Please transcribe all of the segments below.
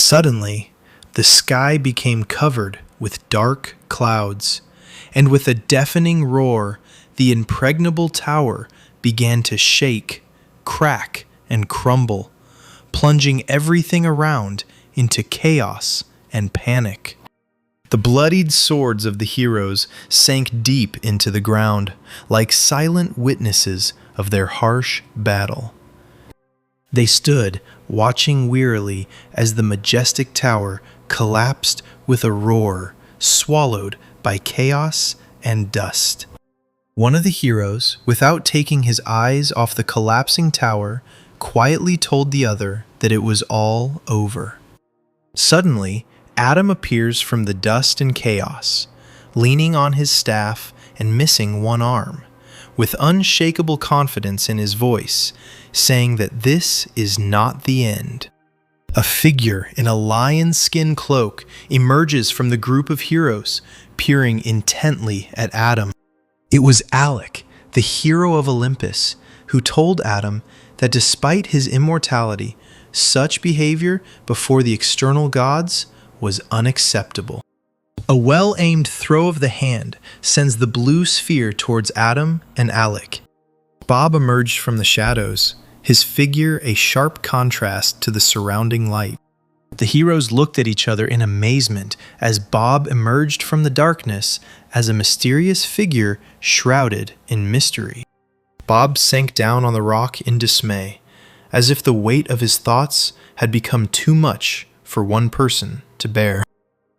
Suddenly, the sky became covered with dark clouds, and with a deafening roar, the impregnable tower began to shake, crack, and crumble, plunging everything around into chaos and panic. The bloodied swords of the heroes sank deep into the ground, like silent witnesses of their harsh battle. They stood, watching wearily as the majestic tower collapsed with a roar, swallowed by chaos and dust. One of the heroes, without taking his eyes off the collapsing tower, quietly told the other that it was all over. Suddenly, Adam appears from the dust and chaos, leaning on his staff and missing one arm, with unshakable confidence in his voice, saying that this is not the end. A figure in a lion's skin cloak emerges from the group of heroes, peering intently at Adam. It was Alec, the hero of Olympus, who told Adam that despite his immortality, such behavior before the external gods was unacceptable. A well-aimed throw of the hand sends the blue sphere towards Adam and Alec. Bob emerged from the shadows, his figure a sharp contrast to the surrounding light. The heroes looked at each other in amazement as Bob emerged from the darkness as a mysterious figure shrouded in mystery. Bob sank down on the rock in dismay, as if the weight of his thoughts had become too much for one person to bear.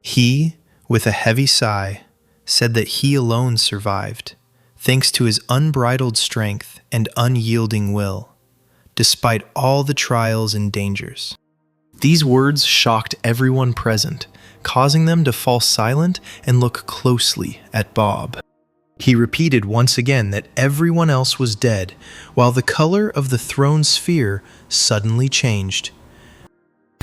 He, with a heavy sigh, said that he alone survived, thanks to his unbridled strength and unyielding will, despite all the trials and dangers. These words shocked everyone present, causing them to fall silent and look closely at Bob. He repeated once again that everyone else was dead, while the color of the throne sphere suddenly changed.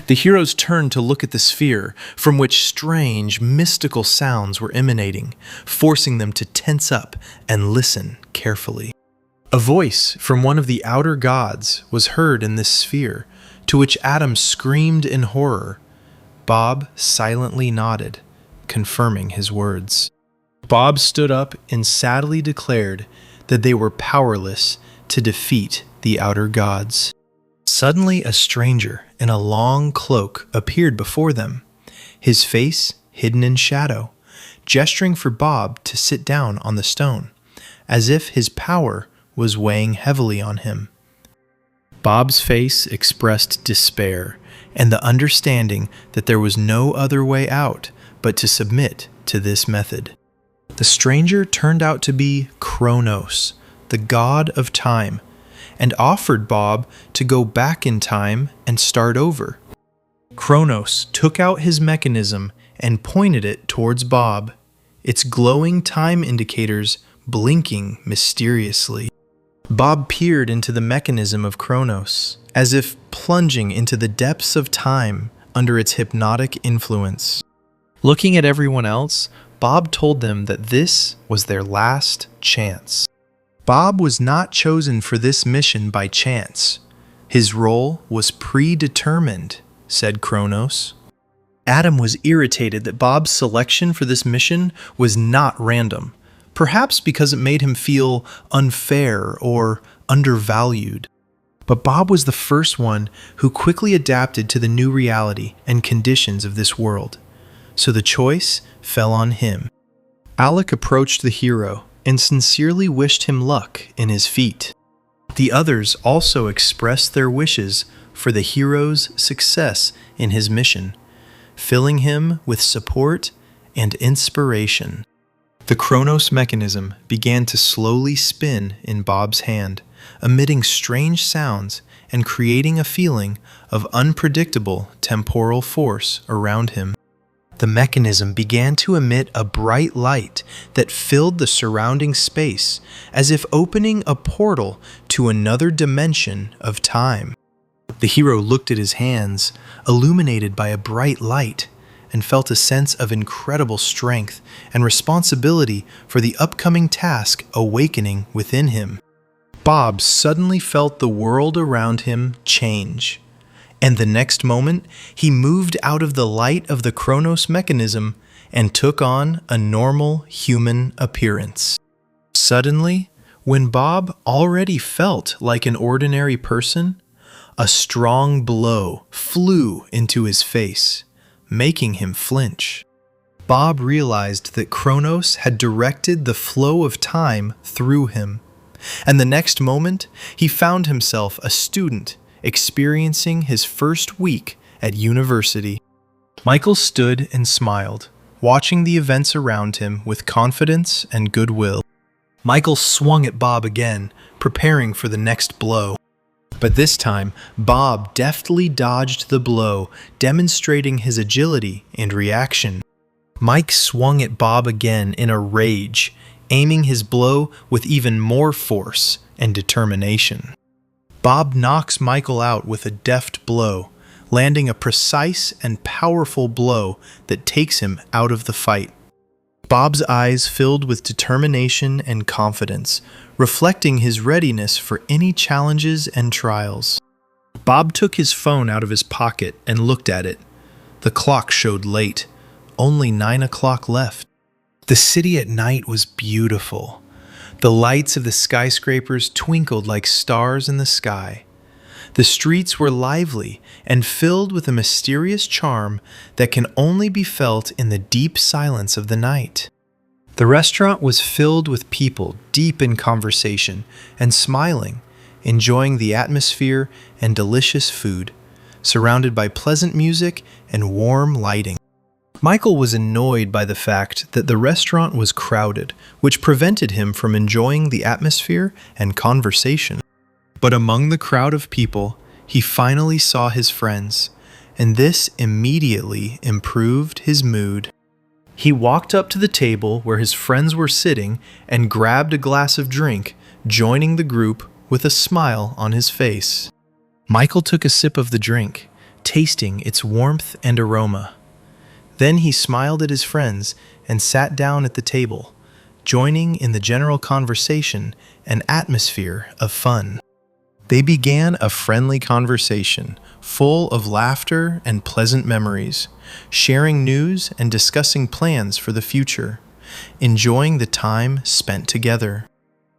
The heroes turned to look at the sphere, from which strange, mystical sounds were emanating, forcing them to tense up and listen carefully. A voice from one of the outer gods was heard in this sphere, to which Adam screamed in horror. Bob silently nodded, confirming his words. Bob stood up and sadly declared that they were powerless to defeat the outer gods. Suddenly, a stranger in a long cloak appeared before them, his face hidden in shadow, gesturing for Bob to sit down on the stone, as if his power was weighing heavily on him. Bob's face expressed despair and the understanding that there was no other way out but to submit to this method. The stranger turned out to be Kronos, the god of time, and offered Bob to go back in time and start over. Kronos took out his mechanism and pointed it towards Bob, its glowing time indicators blinking mysteriously. Bob peered into the mechanism of Kronos, as if plunging into the depths of time under its hypnotic influence. Looking at everyone else, Bob told them that this was their last chance. Bob was not chosen for this mission by chance. His role was predetermined, said Kronos. Adam was irritated that Bob's selection for this mission was not random, perhaps because it made him feel unfair or undervalued. But Bob was the first one who quickly adapted to the new reality and conditions of this world, so the choice fell on him. Alec approached the hero and sincerely wished him luck in his feat. The others also expressed their wishes for the hero's success in his mission, filling him with support and inspiration. The Kronos mechanism began to slowly spin in Bob's hand, emitting strange sounds and creating a feeling of unpredictable temporal force around him. The mechanism began to emit a bright light that filled the surrounding space, as if opening a portal to another dimension of time. The hero looked at his hands, illuminated by a bright light, and felt a sense of incredible strength and responsibility for the upcoming task awakening within him. Bob suddenly felt the world around him change. And the next moment, he moved out of the light of the Chronos mechanism and took on a normal human appearance. Suddenly, when Bob already felt like an ordinary person, a strong blow flew into his face, making him flinch. Bob realized that Chronos had directed the flow of time through him, and the next moment, he found himself a student experiencing his first week at university. Michael stood and smiled, watching the events around him with confidence and goodwill. Michael swung at Bob again, preparing for the next blow. But this time, Bob deftly dodged the blow, demonstrating his agility and reaction. Mike swung at Bob again in a rage, aiming his blow with even more force and determination. Bob knocks Michael out with a deft blow, landing a precise and powerful blow that takes him out of the fight. Bob's eyes filled with determination and confidence, reflecting his readiness for any challenges and trials. Bob took his phone out of his pocket and looked at it. The clock showed late, only 9 o'clock left. The city at night was beautiful. The lights of the skyscrapers twinkled like stars in the sky. The streets were lively and filled with a mysterious charm that can only be felt in the deep silence of the night. The restaurant was filled with people deep in conversation and smiling, enjoying the atmosphere and delicious food, surrounded by pleasant music and warm lighting. Michael was annoyed by the fact that the restaurant was crowded, which prevented him from enjoying the atmosphere and conversation. But among the crowd of people, he finally saw his friends, and this immediately improved his mood. He walked up to the table where his friends were sitting and grabbed a glass of drink, joining the group with a smile on his face. Michael took a sip of the drink, tasting its warmth and aroma. Then he smiled at his friends and sat down at the table, joining in the general conversation and atmosphere of fun. They began a friendly conversation, full of laughter and pleasant memories, sharing news and discussing plans for the future, enjoying the time spent together.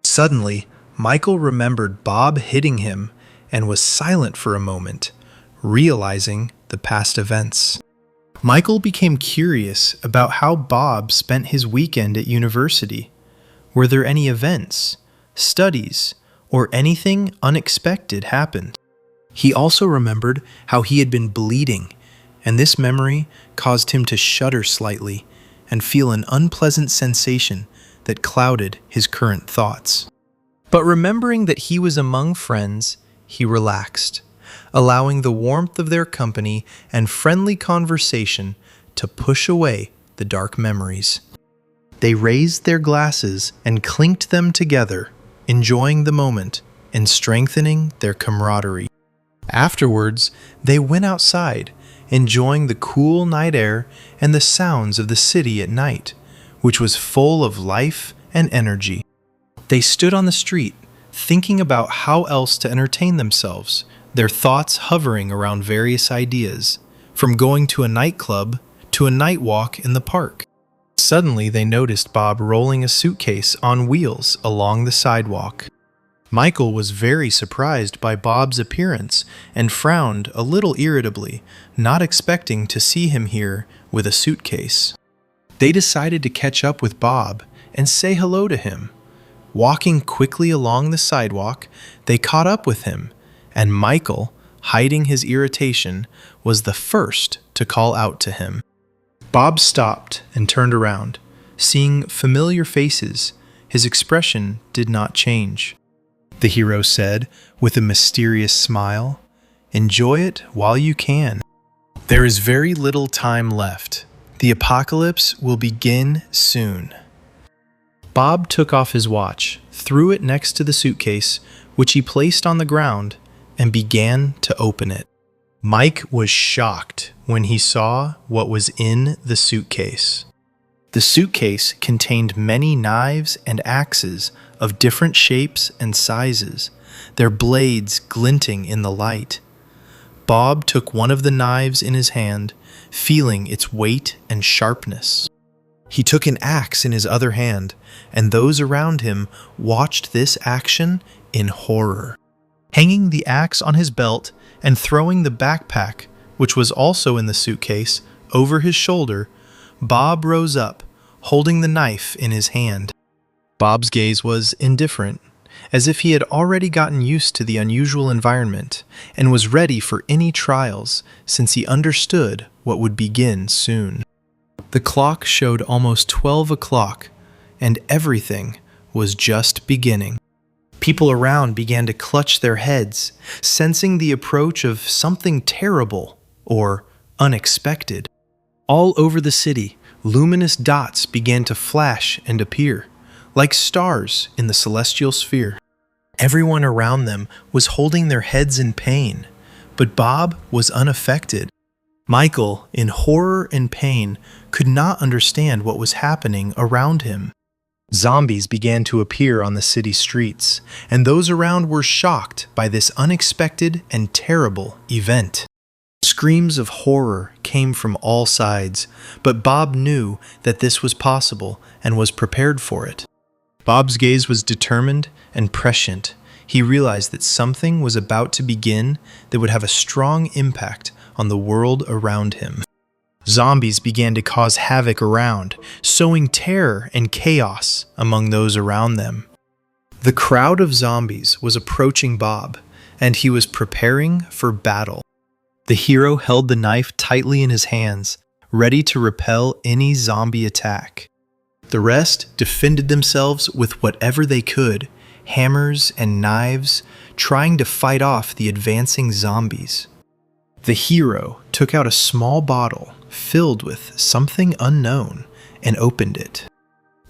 Suddenly, Michael remembered Bob hitting him and was silent for a moment, realizing the past events. Michael became curious about how Bob spent his weekend at university. Were there any events, studies, or anything unexpected happened? He also remembered how he had been bleeding, and this memory caused him to shudder slightly and feel an unpleasant sensation that clouded his current thoughts. But remembering that he was among friends, he relaxed, allowing the warmth of their company and friendly conversation to push away the dark memories. They raised their glasses and clinked them together, enjoying the moment and strengthening their camaraderie. Afterwards, they went outside, enjoying the cool night air and the sounds of the city at night, which was full of life and energy. They stood on the street, thinking about how else to entertain themselves, their thoughts hovering around various ideas, from going to a nightclub to a night walk in the park. Suddenly, they noticed Bob rolling a suitcase on wheels along the sidewalk. Michael was very surprised by Bob's appearance and frowned a little irritably, not expecting to see him here with a suitcase. They decided to catch up with Bob and say hello to him. Walking quickly along the sidewalk, they caught up with him, and Michael, hiding his irritation, was the first to call out to him. Bob stopped and turned around. Seeing familiar faces, his expression did not change. The hero said, with a mysterious smile, "Enjoy it while you can. There is very little time left. The apocalypse will begin soon." Bob took off his watch, threw it next to the suitcase, which he placed on the ground, and began to open it. Mike was shocked when he saw what was in the suitcase. The suitcase contained many knives and axes of different shapes and sizes, their blades glinting in the light. Bob took one of the knives in his hand, feeling its weight and sharpness. He took an axe in his other hand, and those around him watched this action in horror. Hanging the axe on his belt and throwing the backpack, which was also in the suitcase, over his shoulder, Bob rose up, holding the knife in his hand. Bob's gaze was indifferent, as if he had already gotten used to the unusual environment and was ready for any trials, since he understood what would begin soon. The clock showed almost 12 o'clock, and everything was just beginning. People around began to clutch their heads, sensing the approach of something terrible or unexpected. All over the city, luminous dots began to flash and appear, like stars in the celestial sphere. Everyone around them was holding their heads in pain, but Bob was unaffected. Michael, in horror and pain, could not understand what was happening around him. Zombies began to appear on the city streets, and those around were shocked by this unexpected and terrible event. Screams of horror came from all sides, but Bob knew that this was possible and was prepared for it. Bob's gaze was determined and prescient. He realized that something was about to begin that would have a strong impact on the world around him. Zombies began to cause havoc around, sowing terror and chaos among those around them. The crowd of zombies was approaching Bob, and he was preparing for battle. The hero held the knife tightly in his hands, ready to repel any zombie attack. The rest defended themselves with whatever they could, hammers and knives, trying to fight off the advancing zombies. The hero took out a small bottle filled with something unknown and opened it.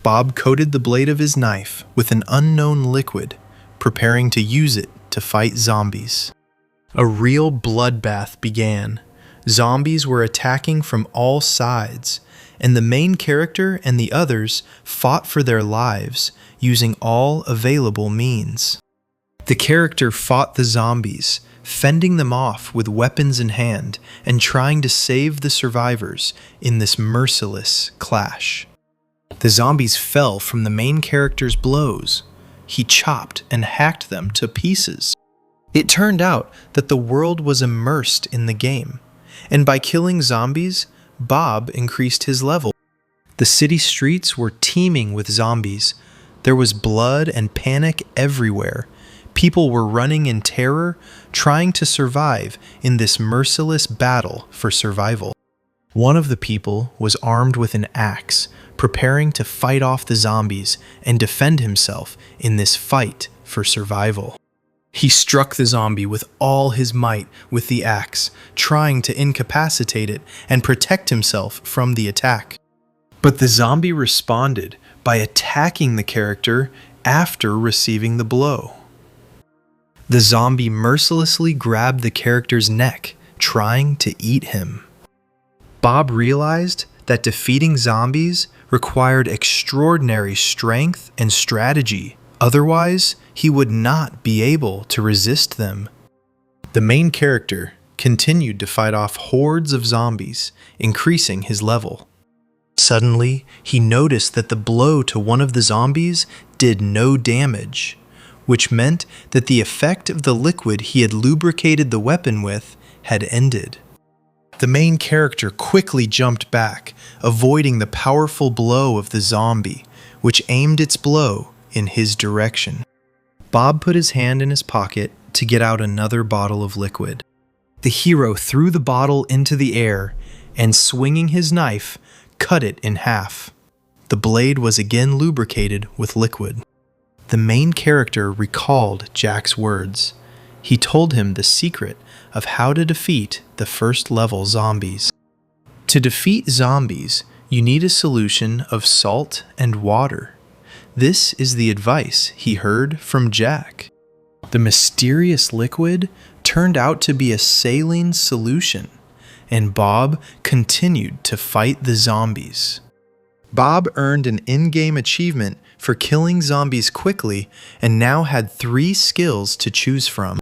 Bob coated the blade of his knife with an unknown liquid, preparing to use it to fight zombies. A real bloodbath began. Zombies were attacking from all sides, and the main character and the others fought for their lives, using all available means. The character fought the zombies, fending them off with weapons in hand and trying to save the survivors in this merciless clash. The zombies fell from the main character's blows. He chopped and hacked them to pieces. It turned out that the world was immersed in the game, and by killing zombies, Bob increased his level. The city streets were teeming with zombies. There was blood and panic everywhere. People were running in terror, trying to survive in this merciless battle for survival. One of the people was armed with an axe, preparing to fight off the zombies and defend himself in this fight for survival. He struck the zombie with all his might with the axe, trying to incapacitate it and protect himself from the attack. But the zombie responded by attacking the character after receiving the blow. The zombie mercilessly grabbed the character's neck, trying to eat him. Bob realized that defeating zombies required extraordinary strength and strategy. Otherwise, he would not be able to resist them. The main character continued to fight off hordes of zombies, increasing his level. Suddenly, he noticed that the blow to one of the zombies did no damage, which meant that the effect of the liquid he had lubricated the weapon with had ended. The main character quickly jumped back, avoiding the powerful blow of the zombie, which aimed its blow in his direction. Bob put his hand in his pocket to get out another bottle of liquid. The hero threw the bottle into the air and, swinging his knife, cut it in half. The blade was again lubricated with liquid. The main character recalled Jack's words. He told him the secret of how to defeat the first-level zombies. To defeat zombies, you need a solution of salt and water. This is the advice he heard from Jack. The mysterious liquid turned out to be a saline solution, and Bob continued to fight the zombies. Bob earned an in-game achievement for killing zombies quickly and now had 3 skills to choose from.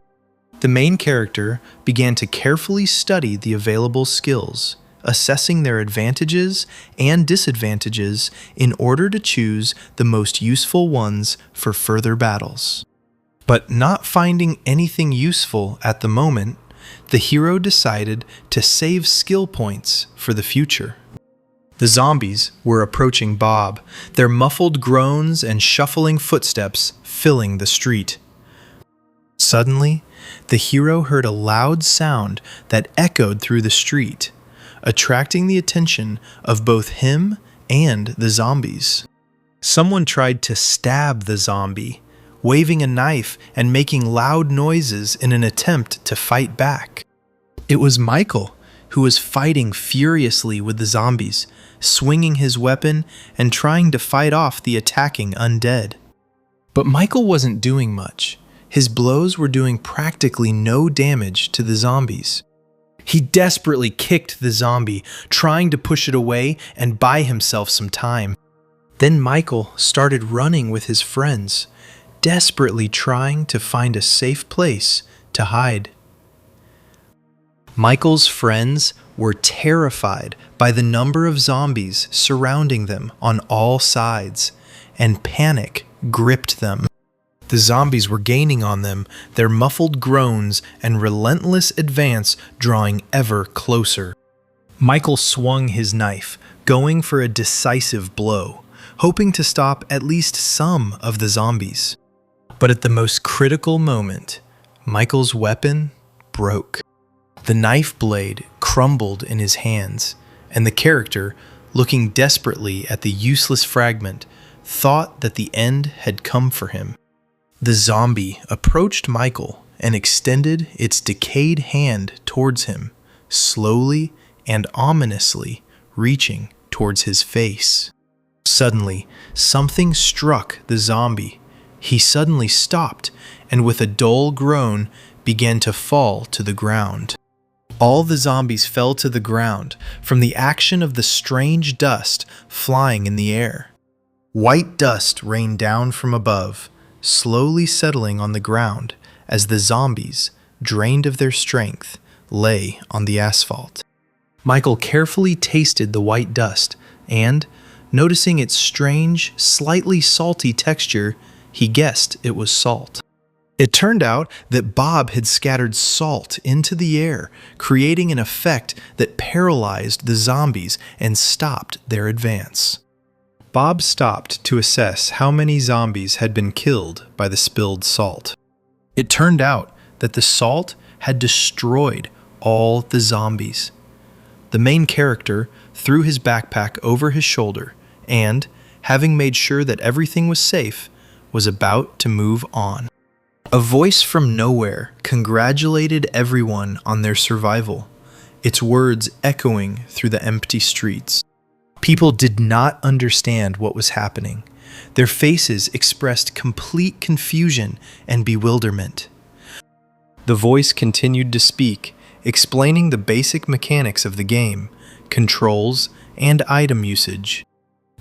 The main character began to carefully study the available skills, assessing their advantages and disadvantages in order to choose the most useful ones for further battles. But not finding anything useful at the moment, the hero decided to save skill points for the future. The zombies were approaching Bob, their muffled groans and shuffling footsteps filling the street. Suddenly, the hero heard a loud sound that echoed through the street, attracting the attention of both him and the zombies. Someone tried to stab the zombie, waving a knife and making loud noises in an attempt to fight back. It was Michael, who was fighting furiously with the zombies, swinging his weapon and trying to fight off the attacking undead. But Michael wasn't doing much. His blows were doing practically no damage to the zombies. He desperately kicked the zombie, trying to push it away and buy himself some time. Then Michael started running with his friends, desperately trying to find a safe place to hide. Michael's friends were terrified by the number of zombies surrounding them on all sides, and panic gripped them. The zombies were gaining on them, their muffled groans and relentless advance drawing ever closer. Michael swung his knife, going for a decisive blow, hoping to stop at least some of the zombies. But at the most critical moment, Michael's weapon broke. The knife blade crumbled in his hands, and the character, looking desperately at the useless fragment, thought that the end had come for him. The zombie approached Michael and extended its decayed hand towards him, slowly and ominously reaching towards his face. Suddenly, something struck the zombie. He suddenly stopped and with a dull groan began to fall to the ground. All the zombies fell to the ground from the action of the strange dust flying in the air. White dust rained down from above, slowly settling on the ground as the zombies, drained of their strength, lay on the asphalt. Michael carefully tasted the white dust and, noticing its strange, slightly salty texture, he guessed it was salt. It turned out that Bob had scattered salt into the air, creating an effect that paralyzed the zombies and stopped their advance. Bob stopped to assess how many zombies had been killed by the spilled salt. It turned out that the salt had destroyed all the zombies. The main character threw his backpack over his shoulder and, having made sure that everything was safe, was about to move on. A voice from nowhere congratulated everyone on their survival, its words echoing through the empty streets. People did not understand what was happening. Their faces expressed complete confusion and bewilderment. The voice continued to speak, explaining the basic mechanics of the game, controls, and item usage.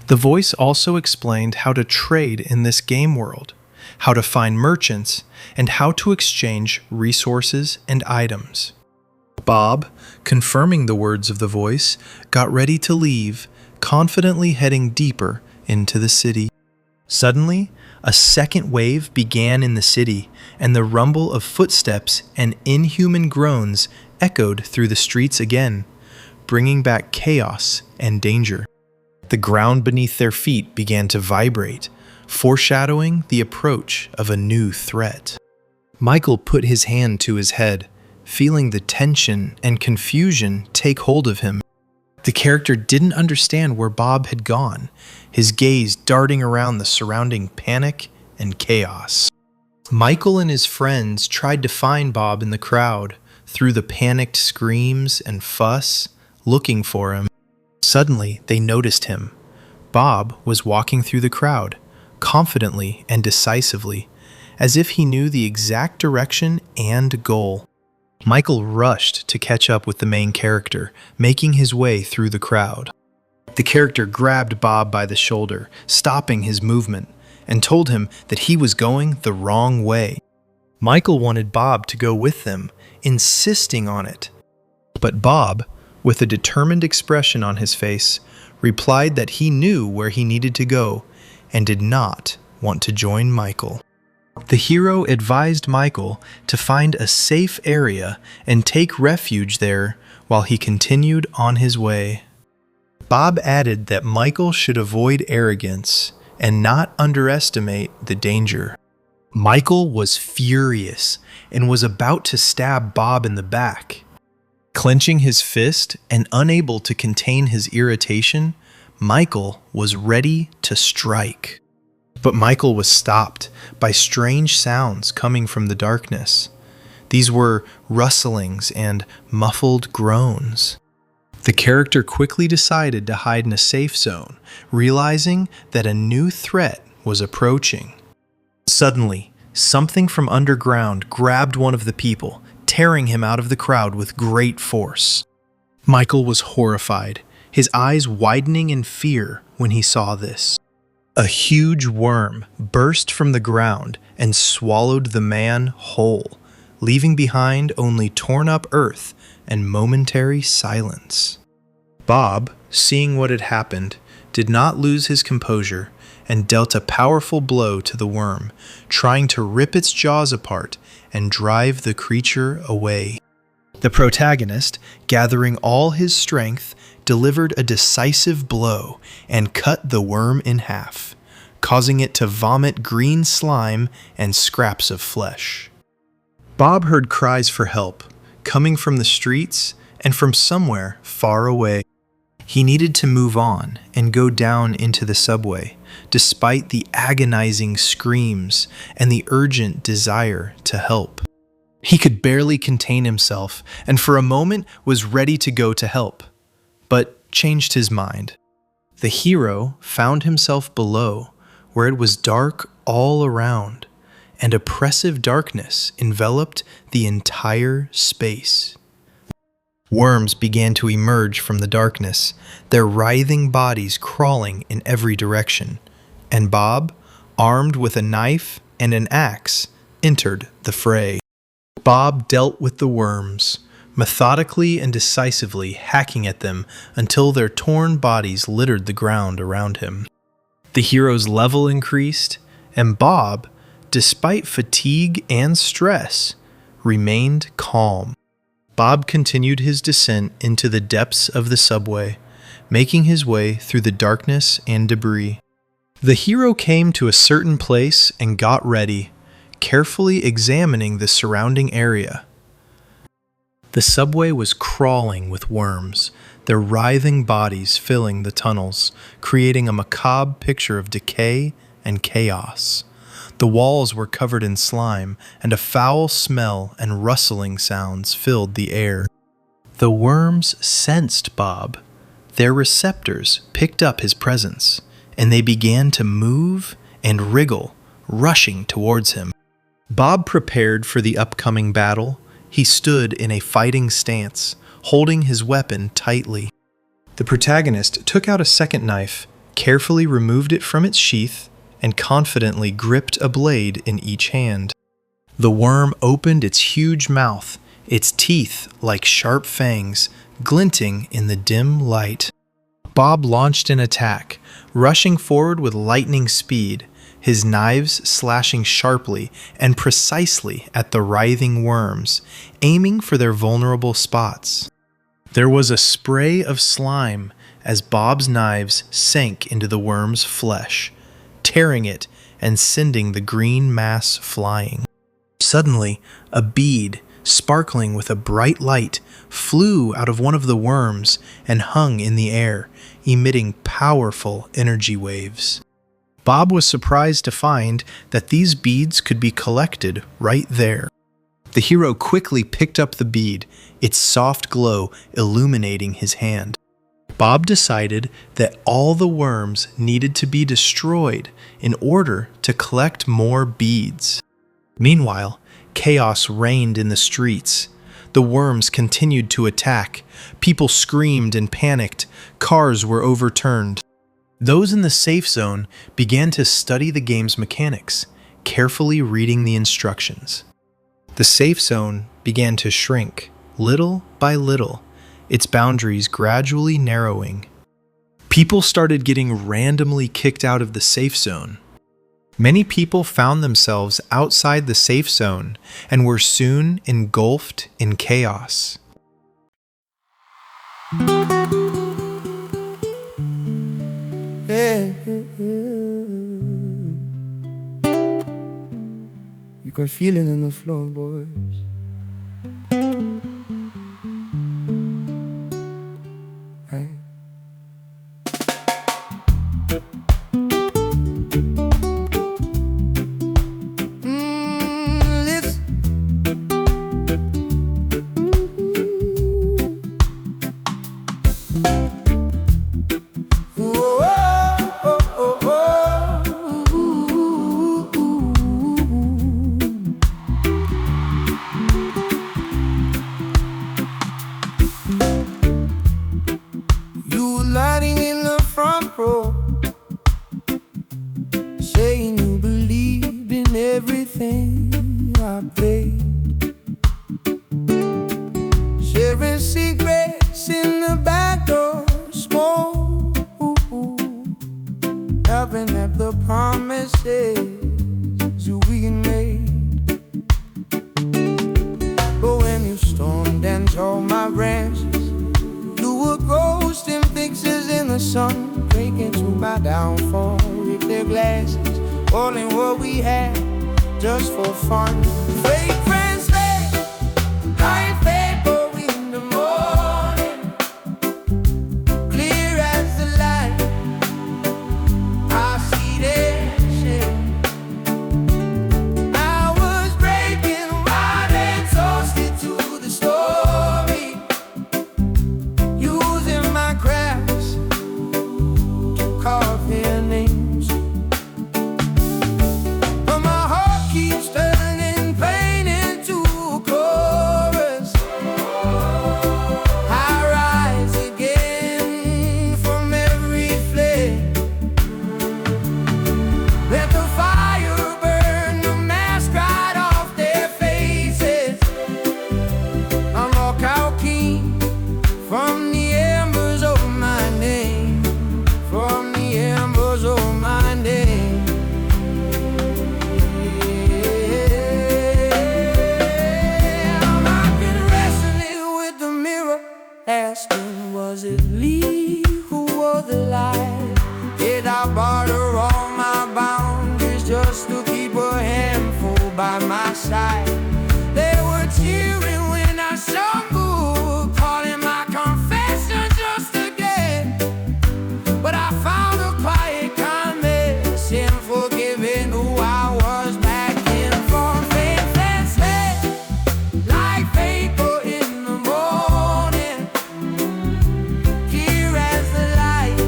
The voice also explained how to trade in this game world, how to find merchants, and how to exchange resources and items. Bob, confirming the words of the voice, got ready to leave, confidently heading deeper into the city. Suddenly, a second wave began in the city, and the rumble of footsteps and inhuman groans echoed through the streets again, bringing back chaos and danger. The ground beneath their feet began to vibrate, foreshadowing the approach of a new threat. Michael put his hand to his head, feeling the tension and confusion take hold of him. The character didn't understand where Bob had gone, his gaze darting around the surrounding panic and chaos. Michael and his friends tried to find Bob in the crowd, through the panicked screams and fuss, looking for him. Suddenly, they noticed him. Bob was walking through the crowd, confidently and decisively, as if he knew the exact direction and goal. Michael rushed to catch up with the main character, making his way through the crowd. The character grabbed Bob by the shoulder, stopping his movement, and told him that he was going the wrong way. Michael wanted Bob to go with them, insisting on it. But Bob, with a determined expression on his face, replied that he knew where he needed to go and did not want to join Michael. The hero advised Michael to find a safe area and take refuge there while he continued on his way. Bob added that Michael should avoid arrogance and not underestimate the danger. Michael was furious and was about to stab Bob in the back. Clenching his fist and unable to contain his irritation, Michael was ready to strike. But Michael was stopped by strange sounds coming from the darkness. These were rustlings and muffled groans. The character quickly decided to hide in a safe zone, realizing that a new threat was approaching. Suddenly, something from underground grabbed one of the people, tearing him out of the crowd with great force. Michael was horrified, his eyes widening in fear when he saw this. A huge worm burst from the ground and swallowed the man whole, leaving behind only torn-up earth and momentary silence. Bob, seeing what had happened, did not lose his composure and dealt a powerful blow to the worm, trying to rip its jaws apart and drive the creature away. The protagonist, gathering all his strength, delivered a decisive blow and cut the worm in half, causing it to vomit green slime and scraps of flesh. Bob heard cries for help, coming from the streets and from somewhere far away. He needed to move on and go down into the subway, despite the agonizing screams and the urgent desire to help. He could barely contain himself and for a moment was ready to go to help, but changed his mind. The hero found himself below, where it was dark all around, and oppressive darkness enveloped the entire space. Worms began to emerge from the darkness, their writhing bodies crawling in every direction, and Bob, armed with a knife and an axe, entered the fray. Bob dealt with the worms, methodically and decisively hacking at them until their torn bodies littered the ground around him. The hero's level increased, and Bob, despite fatigue and stress, remained calm. Bob continued his descent into the depths of the subway, making his way through the darkness and debris. The hero came to a certain place and got ready, carefully examining the surrounding area. The subway was crawling with worms, their writhing bodies filling the tunnels, creating a macabre picture of decay and chaos. The walls were covered in slime, and a foul smell and rustling sounds filled the air. The worms sensed Bob. Their receptors picked up his presence, and they began to move and wriggle, rushing towards him. Bob prepared for the upcoming battle. He stood in a fighting stance, holding his weapon tightly. The protagonist took out a second knife, carefully removed it from its sheath, and confidently gripped a blade in each hand. The worm opened its huge mouth, its teeth like sharp fangs, glinting in the dim light. Bob launched an attack, rushing forward with lightning speed, his knives slashing sharply and precisely at the writhing worms, aiming for their vulnerable spots. There was a spray of slime as Bob's knives sank into the worm's flesh, tearing it and sending the green mass flying. Suddenly, a bead, sparkling with a bright light, flew out of one of the worms and hung in the air, emitting powerful energy waves. Bob was surprised to find that these beads could be collected right there. The hero quickly picked up the bead, its soft glow illuminating his hand. Bob decided that all the worms needed to be destroyed in order to collect more beads. Meanwhile, chaos reigned in the streets. The worms continued to attack. People screamed and panicked. Cars were overturned. Those in the safe zone began to study the game's mechanics, carefully reading the instructions. The safe zone began to shrink, little by little, its boundaries gradually narrowing. People started getting randomly kicked out of the safe zone. Many people found themselves outside the safe zone and were soon engulfed in chaos. You got feeling in the floor, boys. Hey. Listen. Lighting in the front row, saying you believed in everything I played, sharing secrets in the back door, smoke, helping at the promises we made. But when you stormed and tore my branches, you were ghost and fixes in the sun, breaking to my downfall with their glasses, calling what we had just for fun. Fake friends fade, like vapor in the morning, clear as the light. I see their shade. I was breaking while they tossed it to the story, using my crafts to carve their names. But my heart keeps turning pain into a chorus. I rise again from every flame. Let the fire burn the mask right off their faces. Unlock our key from the embers of my name, from the embers of my name. I've been wrestling with the mirror, asking, was it Lee who wore the lie? Did I barter all my boundaries just to keep a handful by my side? They were cheering when I stumbled, calling my confession just again. But I found a quiet kindness in forgiving who I was back in. From faith and faith, like vapor in the morning, clear as the light.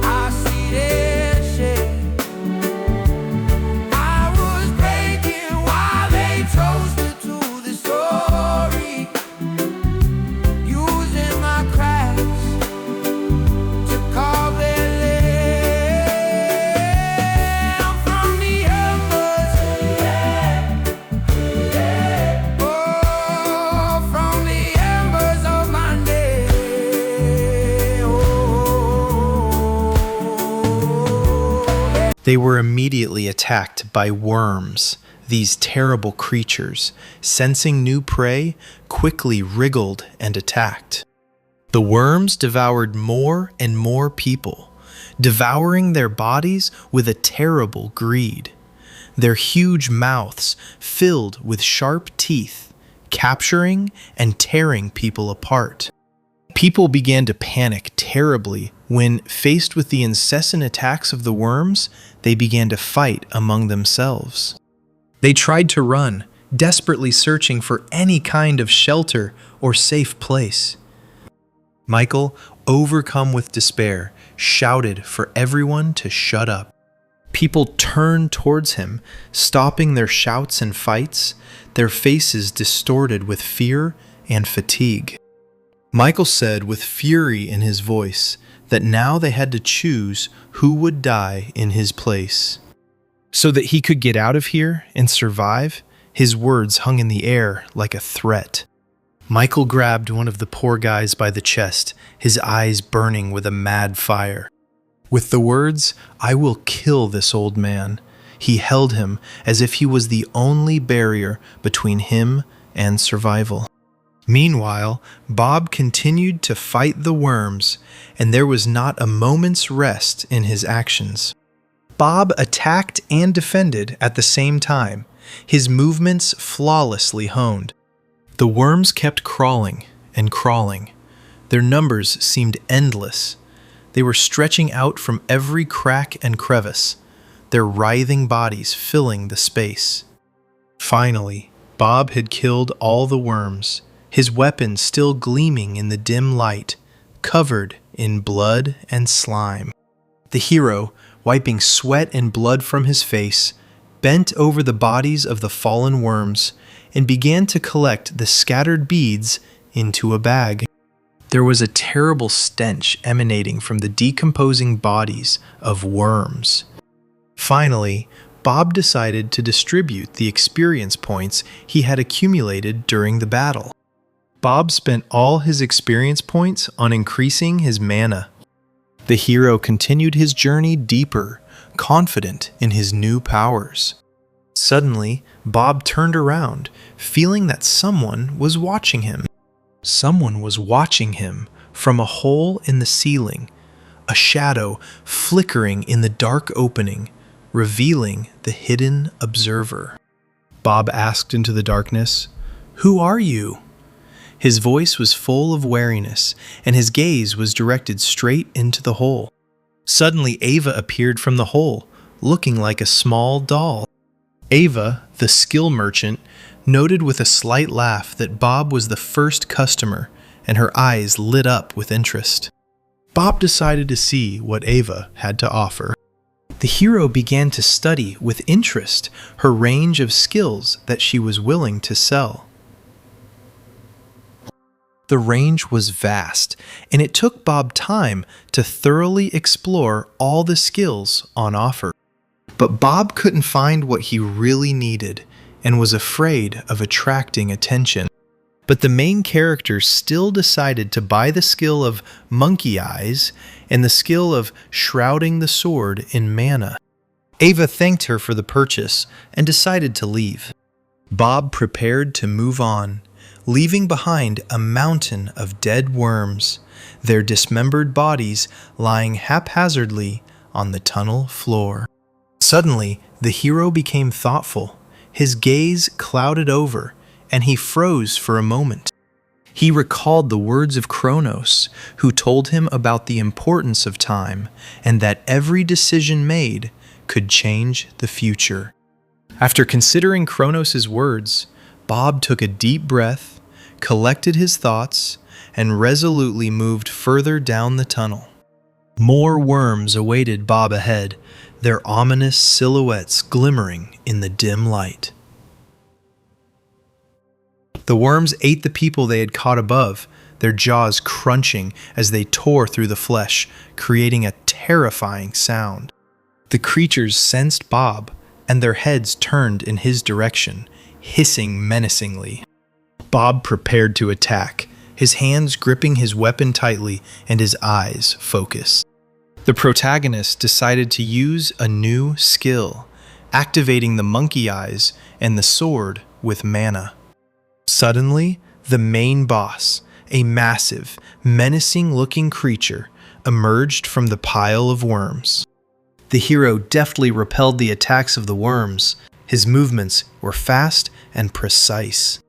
I see their shade. I was breaking while they toasted to the story, using my crafts to carve their lamb from the embers. Oh, from the embers of my day. Oh, They were immediately attacked by worms. These terrible creatures, sensing new prey, quickly wriggled and attacked. The worms devoured more and more people, devouring their bodies with a terrible greed. Their huge mouths filled with sharp teeth, capturing and tearing people apart. People began to panic terribly when, faced with the incessant attacks of the worms, they began to fight among themselves. They tried to run, desperately searching for any kind of shelter or safe place. Michael, overcome with despair, shouted for everyone to shut up. People turned towards him, stopping their shouts and fights, their faces distorted with fear and fatigue. Michael said with fury in his voice that now they had to choose who would die in his place. So that he could get out of here and survive, His words hung in the air like a threat. Michael grabbed one of the poor guys by the chest, his eyes burning with a mad fire. With the words, "I will kill this old man," he held him as if he was the only barrier between him and survival. Meanwhile, Bob continued to fight the worms, and there was not a moment's rest in his actions. Bob attacked and defended at the same time, his movements flawlessly honed. The worms kept crawling and crawling. Their numbers seemed endless. They were stretching out from every crack and crevice, their writhing bodies filling the space. Finally, Bob had killed all the worms, his weapon still gleaming in the dim light, covered in blood and slime. The hero, wiping sweat and blood from his face, bent over the bodies of the fallen worms and began to collect the scattered beads into a bag. There was a terrible stench emanating from the decomposing bodies of worms. Finally, Bob decided to distribute the experience points he had accumulated during the battle. Bob spent all his experience points on increasing his mana. The hero continued his journey deeper, confident in his new powers. Suddenly, Bob turned around, feeling that someone was watching him. Someone was watching him from a hole in the ceiling, a shadow flickering in the dark opening, revealing the hidden observer. Bob asked into the darkness, "Who are you?" His voice was full of wariness, and his gaze was directed straight into the hole. Suddenly, Ava appeared from the hole, looking like a small doll. Ava, the skill merchant, noted with a slight laugh that Bob was the first customer, and her eyes lit up with interest. Bob decided to see what Ava had to offer. The hero began to study with interest her range of skills that she was willing to sell. The range was vast, and it took Bob time to thoroughly explore all the skills on offer. But Bob couldn't find what he really needed and was afraid of attracting attention. But the main character still decided to buy the skill of monkey eyes and the skill of shrouding the sword in mana. Ava thanked her for the purchase and decided to leave. Bob prepared to move on, leaving behind a mountain of dead worms, their dismembered bodies lying haphazardly on the tunnel floor. Suddenly, the hero became thoughtful. His gaze clouded over, and he froze for a moment. He recalled the words of Kronos, who told him about the importance of time and that every decision made could change the future. After considering Kronos' words, Bob took a deep breath, collected his thoughts, and resolutely moved further down the tunnel. More worms awaited Bob ahead, their ominous silhouettes glimmering in the dim light. The worms ate the people they had caught above, their jaws crunching as they tore through the flesh, creating a terrifying sound. The creatures sensed Bob, and their heads turned in his direction, hissing menacingly. Bob prepared to attack, his hands gripping his weapon tightly and his eyes focused. The protagonist decided to use a new skill, activating the monkey eyes and the sword with mana. Suddenly, the main boss, a massive, menacing-looking creature, emerged from the pile of worms. The hero deftly repelled the attacks of the worms. His movements were fast and precise.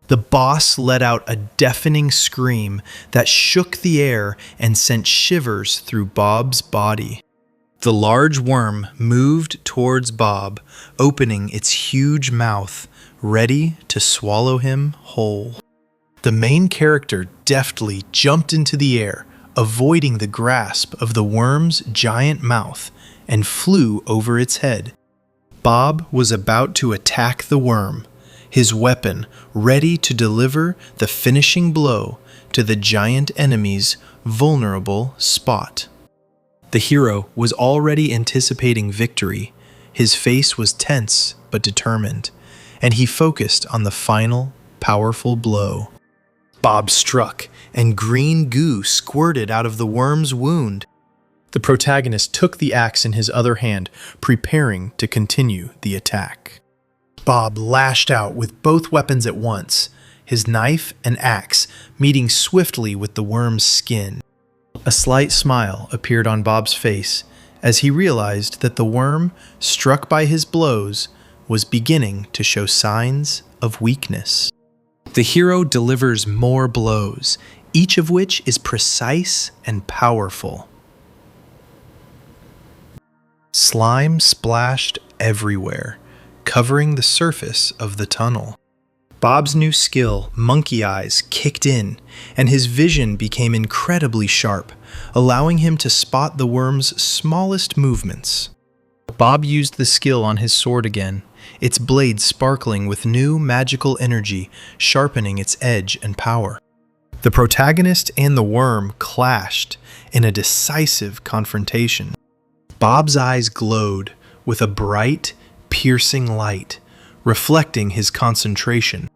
The boss let out a deafening scream that shook the air and sent shivers through Bob's body. The large worm moved towards Bob, opening its huge mouth, ready to swallow him whole. The main character deftly jumped into the air, avoiding the grasp of the worm's giant mouth, and flew over its head. Bob was about to attack the worm, his weapon ready to deliver the finishing blow to the giant enemy's vulnerable spot. The hero was already anticipating victory. His face was tense but determined, and he focused on the final, powerful blow. Bob struck, and green goo squirted out of the worm's wound. The protagonist took the axe in his other hand, preparing to continue the attack. Bob lashed out with both weapons at once, his knife and axe meeting swiftly with the worm's skin. A slight smile appeared on Bob's face as he realized that the worm, struck by his blows, was beginning to show signs of weakness. The hero delivers more blows, each of which is precise and powerful. Slime splashed everywhere, covering the surface of the tunnel. Bob's new skill, Monkey Eyes, kicked in, and his vision became incredibly sharp, allowing him to spot the worm's smallest movements. Bob used the skill on his sword again, its blade sparkling with new magical energy, sharpening its edge and power. The protagonist and the worm clashed in a decisive confrontation. Bob's eyes glowed with a bright, piercing light, reflecting his concentration.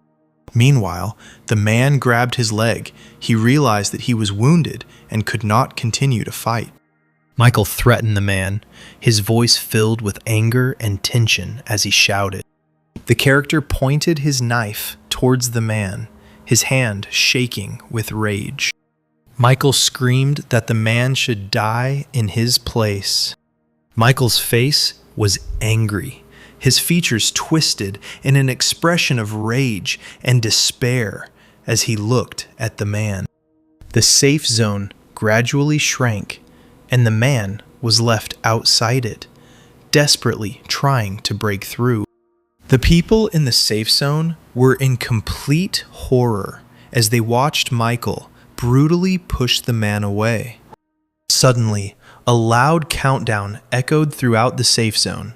Meanwhile, the man grabbed his leg. He realized that he was wounded and could not continue to fight. Michael threatened the man, his voice filled with anger and tension as he shouted. The character pointed his knife towards the man, his hand shaking with rage. Michael screamed that the man should die in his place. Michael's face was angry, his features twisted in an expression of rage and despair as he looked at the man. The safe zone gradually shrank, and the man was left outside it, desperately trying to break through. The people in the safe zone were in complete horror as they watched Michael brutally push the man away. Suddenly, a loud countdown echoed throughout the safe zone.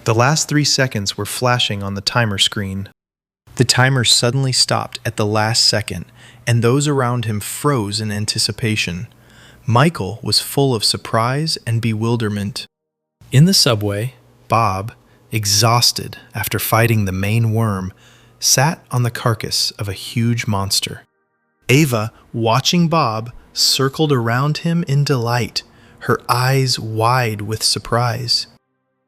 The last 3 seconds were flashing on the timer screen. The timer suddenly stopped at the last second, and those around him froze in anticipation. Michael was full of surprise and bewilderment. In the subway, Bob, exhausted after fighting the main worm, sat on the carcass of a huge monster. Ava, watching Bob, circled around him in delight, her eyes wide with surprise.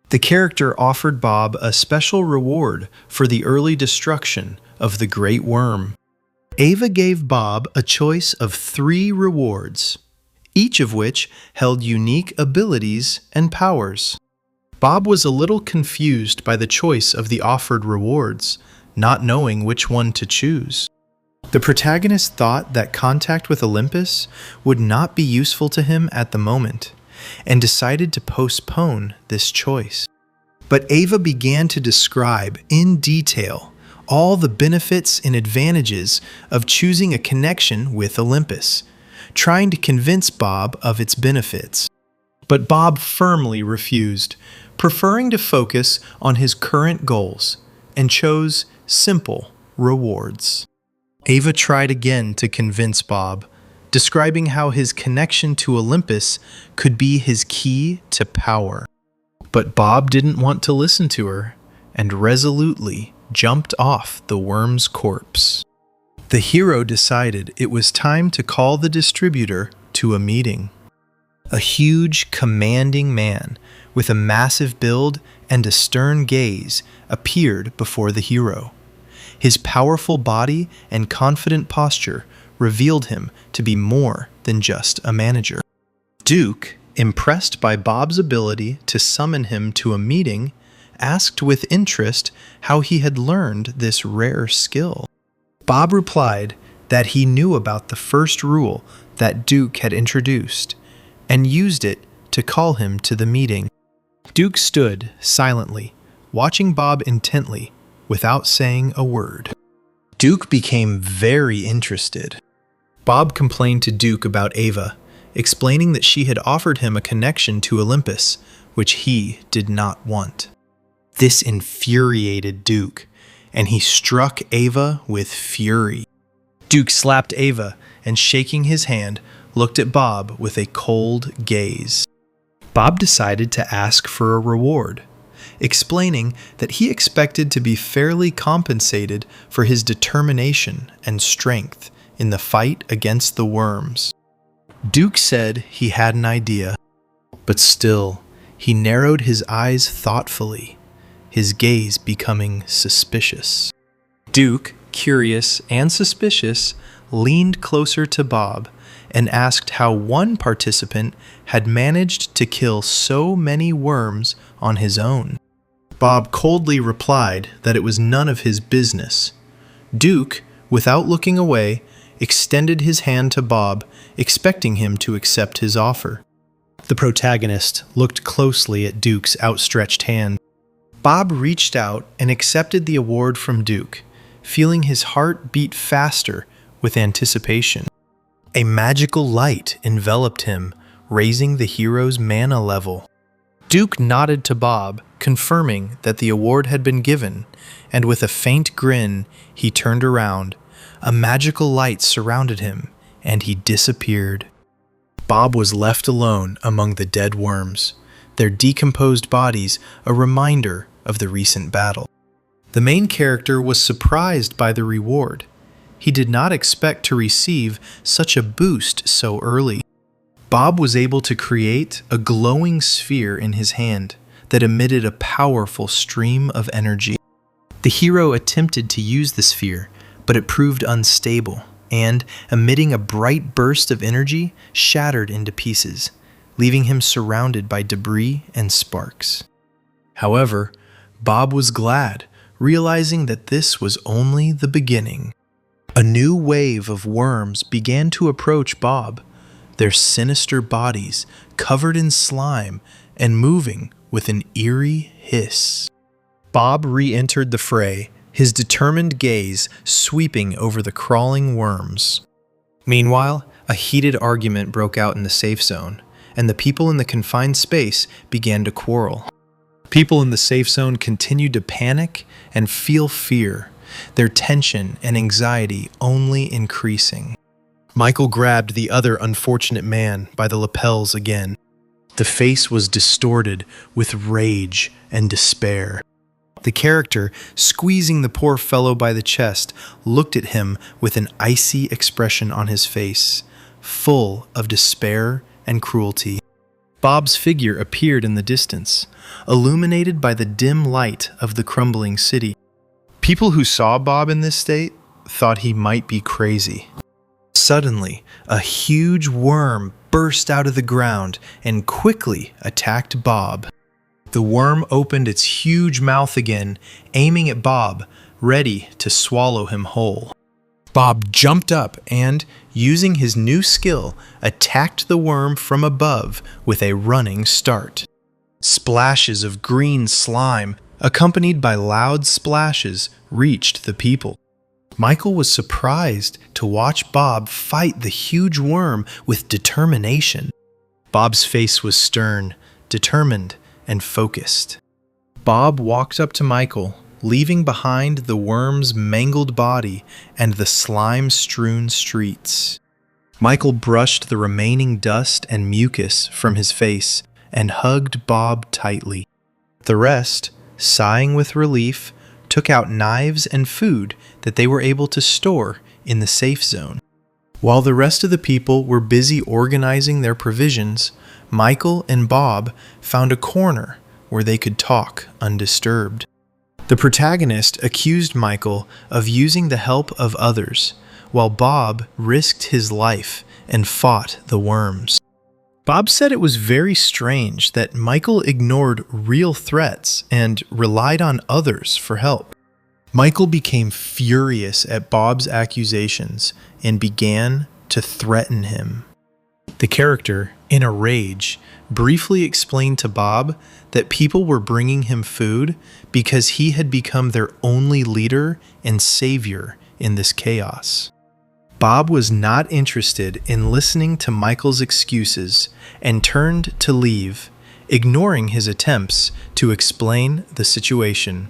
The character offered Bob a special reward for the early destruction of the great worm. Ava gave Bob a choice of 3 rewards, each of which held unique abilities and powers. Bob was a little confused by the choice of the offered rewards, not knowing which one to choose. The protagonist thought that contact with Olympus would not be useful to him at the moment, and decided to postpone this choice. But Ava began to describe in detail all the benefits and advantages of choosing a connection with Olympus, trying to convince Bob of its benefits. But Bob firmly refused, preferring to focus on his current goals, and chose simple rewards. Ava tried again to convince Bob, describing how his connection to Olympus could be his key to power. But Bob didn't want to listen to her, and resolutely jumped off the worm's corpse. The hero decided it was time to call the distributor to a meeting. A huge, commanding man with a massive build and a stern gaze appeared before the hero. His powerful body and confident posture revealed him to be more than just a manager. Duke, impressed by Bob's ability to summon him to a meeting, asked with interest how he had learned this rare skill. Bob replied that he knew about the first rule that Duke had introduced and used it to call him to the meeting. Duke stood silently, watching Bob intently without saying a word. Duke became very interested. Bob complained to Duke about Ava, explaining that she had offered him a connection to Olympus, which he did not want. This infuriated Duke, and he struck Ava with fury. Duke slapped Ava and, shaking his hand, looked at Bob with a cold gaze. Bob decided to ask for a reward. explaining that he expected to be fairly compensated for his determination and strength in the fight against the worms. Duke said he had an idea, but still, he narrowed his eyes thoughtfully, his gaze becoming suspicious. Duke, curious and suspicious, leaned closer to Bob and asked how one participant had managed to kill so many worms on his own. Bob coldly replied that it was none of his business. Duke, without looking away, extended his hand to Bob, expecting him to accept his offer. The protagonist looked closely at Duke's outstretched hand. Bob reached out and accepted the award from Duke, feeling his heart beat faster with anticipation. A magical light enveloped him, raising the hero's mana level. Duke nodded to Bob, confirming that the award had been given, and with a faint grin, he turned around. A magical light surrounded him, and he disappeared. Bob was left alone among the dead worms, their decomposed bodies a reminder of the recent battle. The main character was surprised by the reward. He did not expect to receive such a boost so early. Bob was able to create a glowing sphere in his hand that emitted a powerful stream of energy. The hero attempted to use the sphere, but it proved unstable, and, emitting a bright burst of energy, shattered into pieces, leaving him surrounded by debris and sparks. However, Bob was glad, realizing that this was only the beginning. A new wave of worms began to approach Bob, their sinister bodies covered in slime and moving with an eerie hiss. Bob re-entered the fray, his determined gaze sweeping over the crawling worms. Meanwhile, a heated argument broke out in the safe zone, and the people in the confined space began to quarrel. People in the safe zone continued to panic and feel fear, their tension and anxiety only increasing. Michael grabbed the other unfortunate man by the lapels again. The face was distorted with rage and despair. The character, squeezing the poor fellow by the chest, looked at him with an icy expression on his face, full of despair and cruelty. Bob's figure appeared in the distance, illuminated by the dim light of the crumbling city. People who saw Bob in this state thought he might be crazy. Suddenly, a huge worm burst out of the ground and quickly attacked Bob. The worm opened its huge mouth again, aiming at Bob, ready to swallow him whole. Bob jumped up and, using his new skill, attacked the worm from above with a running start. Splashes of green slime, accompanied by loud splashes, reached the people. Michael was surprised to watch Bob fight the huge worm with determination. Bob's face was stern, determined, and focused. Bob walked up to Michael, leaving behind the worm's mangled body and the slime-strewn streets. Michael brushed the remaining dust and mucus from his face and hugged Bob tightly. The rest, sighing with relief, took out knives and food that they were able to store in the safe zone. While the rest of the people were busy organizing their provisions, Michael and Bob found a corner where they could talk undisturbed. The protagonist accused Michael of using the help of others, while Bob risked his life and fought the worms. Bob said it was very strange that Michael ignored real threats and relied on others for help. Michael became furious at Bob's accusations and began to threaten him. The character, in a rage, briefly explained to Bob that people were bringing him food because he had become their only leader and savior in this chaos. Bob was not interested in listening to Michael's excuses and turned to leave, ignoring his attempts to explain the situation.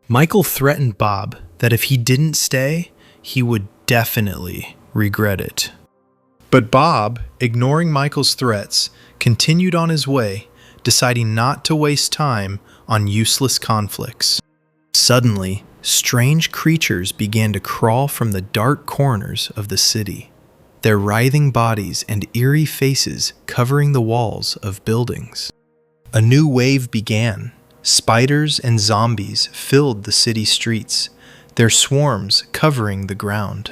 Michael threatened Bob that if he didn't stay, he would definitely regret it. But Bob, ignoring Michael's threats, continued on his way, deciding not to waste time on useless conflicts. Suddenly, strange creatures began to crawl from the dark corners of the city, their writhing bodies and eerie faces covering the walls of buildings. A new wave began. Spiders and zombies filled the city streets, their swarms covering the ground.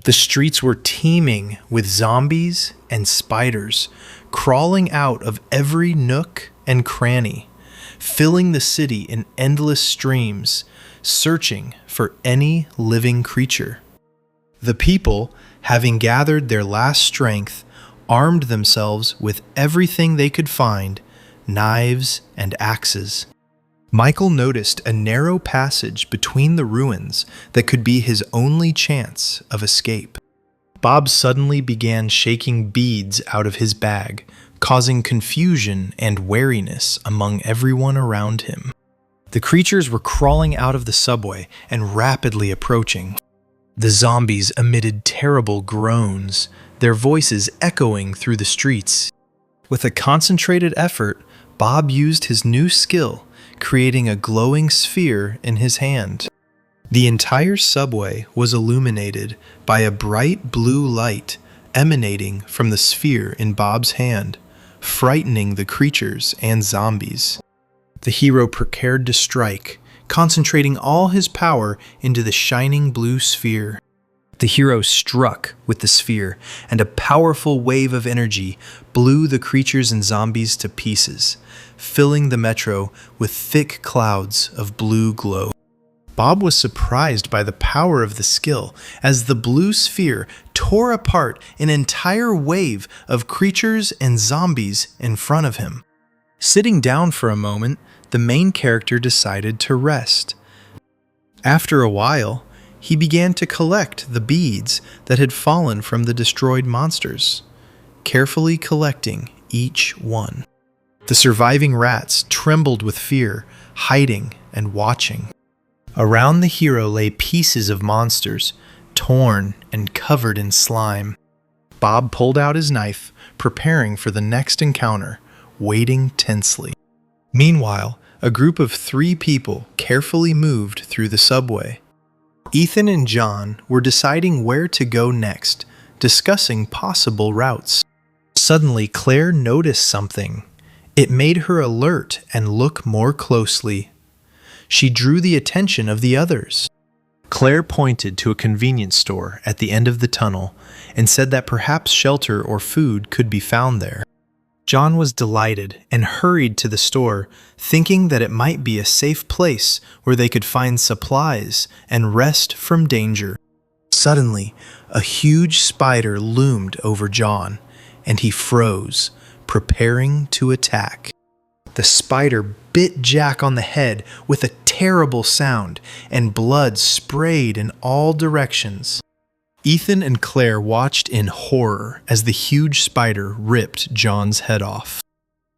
The streets were teeming with zombies and spiders, crawling out of every nook and cranny, filling the city in endless streams, searching for any living creature. The people, having gathered their last strength, armed themselves with everything they could find, knives and axes. Michael noticed a narrow passage between the ruins that could be his only chance of escape. Bob suddenly began shaking beads out of his bag, causing confusion and wariness among everyone around him. The creatures were crawling out of the subway and rapidly approaching. The zombies emitted terrible groans, their voices echoing through the streets. With a concentrated effort, Bob used his new skill, creating a glowing sphere in his hand. The entire subway was illuminated by a bright blue light emanating from the sphere in Bob's hand, frightening the creatures and zombies. The hero prepared to strike, concentrating all his power into the shining blue sphere. The hero struck with the sphere, and a powerful wave of energy blew the creatures and zombies to pieces, filling the metro with thick clouds of blue glow. Bob was surprised by the power of the skill as the blue sphere tore apart an entire wave of creatures and zombies in front of him. Sitting down for a moment, the main character decided to rest. After a while, he began to collect the beads that had fallen from the destroyed monsters, carefully collecting each one. The surviving rats trembled with fear, hiding and watching. Around the hero lay pieces of monsters, torn and covered in slime. Bob pulled out his knife, preparing for the next encounter, waiting tensely. Meanwhile, a group of 3 people carefully moved through the subway. Ethan and John were deciding where to go next, discussing possible routes. Suddenly, Claire noticed something. It made her alert and look more closely. She drew the attention of the others. Claire pointed to a convenience store at the end of the tunnel and said that perhaps shelter or food could be found there. John was delighted and hurried to the store, thinking that it might be a safe place where they could find supplies and rest from danger. Suddenly, a huge spider loomed over John, and he froze, preparing to attack. The spider bit Jack on the head with a terrible sound, and blood sprayed in all directions. Ethan and Claire watched in horror as the huge spider ripped John's head off.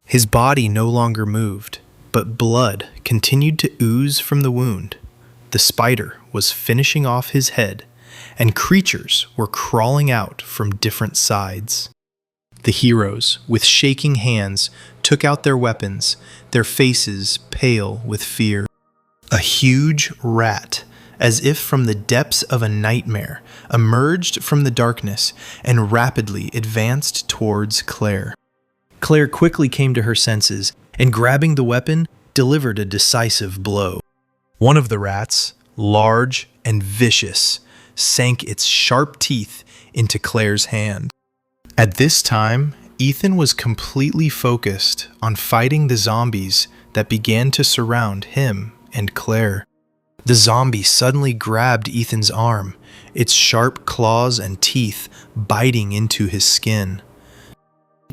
His body no longer moved, but blood continued to ooze from the wound. The spider was finishing off his head, and creatures were crawling out from different sides. The heroes, with shaking hands, took out their weapons, their faces pale with fear. A huge rat, as if from the depths of a nightmare, emerged from the darkness and rapidly advanced towards Claire. Claire quickly came to her senses and, grabbing the weapon, delivered a decisive blow. One of the rats, large and vicious, sank its sharp teeth into Claire's hand. At this time, Ethan was completely focused on fighting the zombies that began to surround him and Claire. The zombie suddenly grabbed Ethan's arm, its sharp claws and teeth biting into his skin.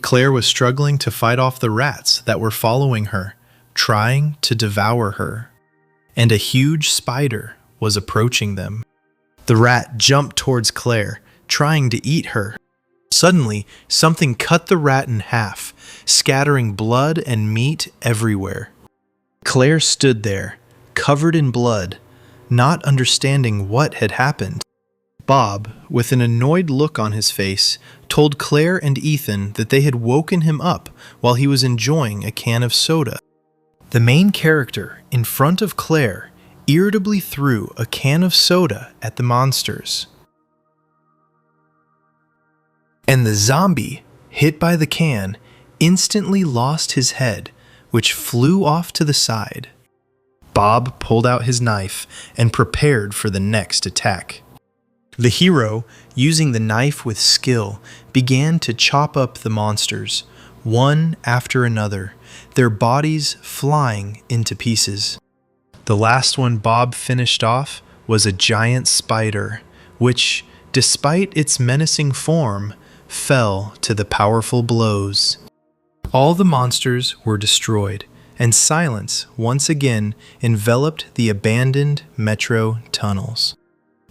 Claire was struggling to fight off the rats that were following her, trying to devour her, and a huge spider was approaching them. The rat jumped towards Claire, trying to eat her. Suddenly, something cut the rat in half, scattering blood and meat everywhere. Claire stood there, covered in blood, not understanding what had happened. Bob, with an annoyed look on his face, told Claire and Ethan that they had woken him up while he was enjoying a can of soda. The main character, in front of Claire, irritably threw a can of soda at the monsters. And the zombie, hit by the can, instantly lost his head, which flew off to the side. Bob pulled out his knife and prepared for the next attack. The hero, using the knife with skill, began to chop up the monsters, one after another, their bodies flying into pieces. The last one Bob finished off was a giant spider, which, despite its menacing form, fell to the powerful blows. All the monsters were destroyed, and silence once again enveloped the abandoned metro tunnels.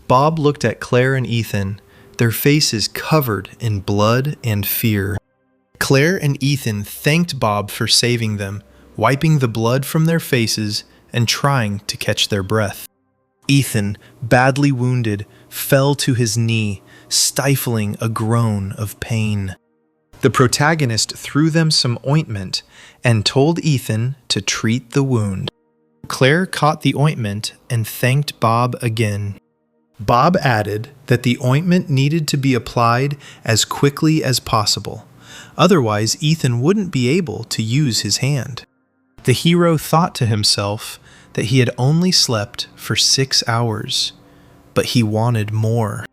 Bob looked at Claire and Ethan, their faces covered in blood and fear. Claire and Ethan thanked Bob for saving them, wiping the blood from their faces and trying to catch their breath. Ethan, badly wounded, fell to his knee, stifling a groan of pain. The protagonist threw them some ointment and told Ethan to treat the wound. Claire caught the ointment and thanked Bob again. Bob added that the ointment needed to be applied as quickly as possible. Otherwise, Ethan wouldn't be able to use his hand. The hero thought to himself that he had only slept for 6 hours, but he wanted more.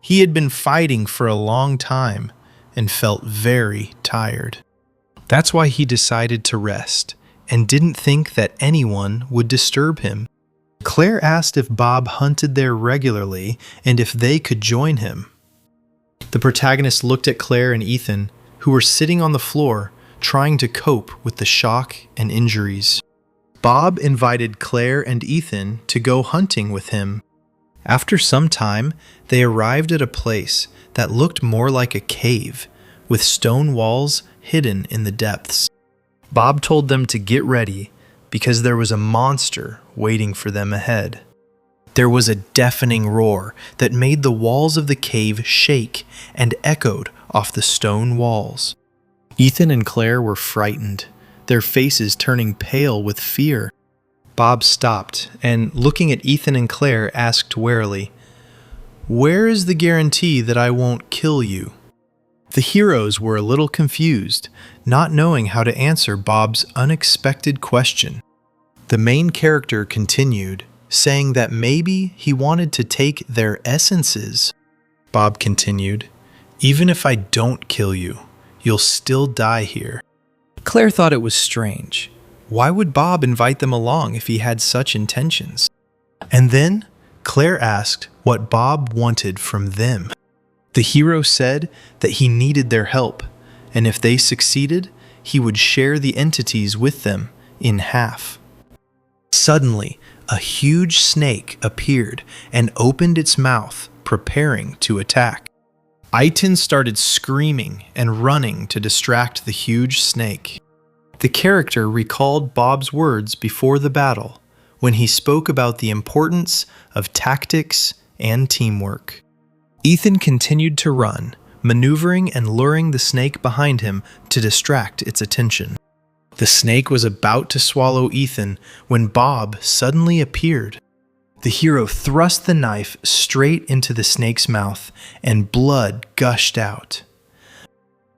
He had been fighting for a long time and felt very tired. That's why he decided to rest and didn't think that anyone would disturb him. Claire asked if Bob hunted there regularly and if they could join him. The protagonist looked at Claire and Ethan, who were sitting on the floor trying to cope with the shock and injuries. Bob invited Claire and Ethan to go hunting with him. After some time, they arrived at a place that looked more like a cave, with stone walls hidden in the depths. Bob told them to get ready because there was a monster waiting for them ahead. There was a deafening roar that made the walls of the cave shake and echoed off the stone walls. Ethan and Claire were frightened, their faces turning pale with fear. Bob stopped and, looking at Ethan and Claire, asked warily, "Where is the guarantee that I won't kill you?" The heroes were a little confused, not knowing how to answer Bob's unexpected question. The main character continued, saying that maybe he wanted to take their essences. Bob continued, "Even if I don't kill you, you'll still die here." Claire thought it was strange. Why would Bob invite them along if he had such intentions? And then Claire asked what Bob wanted from them. The hero said that he needed their help, and if they succeeded, he would share the entities with them in half. Suddenly, a huge snake appeared and opened its mouth, preparing to attack. Aiton started screaming and running to distract the huge snake. The character recalled Bob's words before the battle, when he spoke about the importance of tactics and teamwork. Ethan continued to run, maneuvering and luring the snake behind him to distract its attention. The snake was about to swallow Ethan when Bob suddenly appeared. The hero thrust the knife straight into the snake's mouth, and blood gushed out.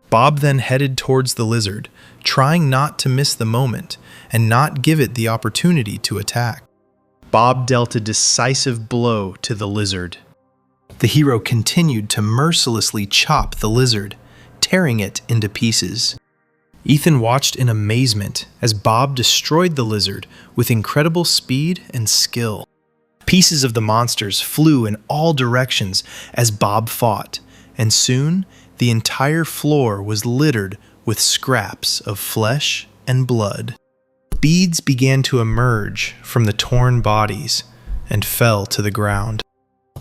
Bob then headed towards the lizard, trying not to miss the moment and not give it the opportunity to attack. Bob dealt a decisive blow to the lizard. The hero continued to mercilessly chop the lizard, tearing it into pieces. Ethan watched in amazement as Bob destroyed the lizard with incredible speed and skill. Pieces of the monsters flew in all directions as Bob fought, and soon the entire floor was littered with scraps of flesh and blood. Beads began to emerge from the torn bodies and fell to the ground.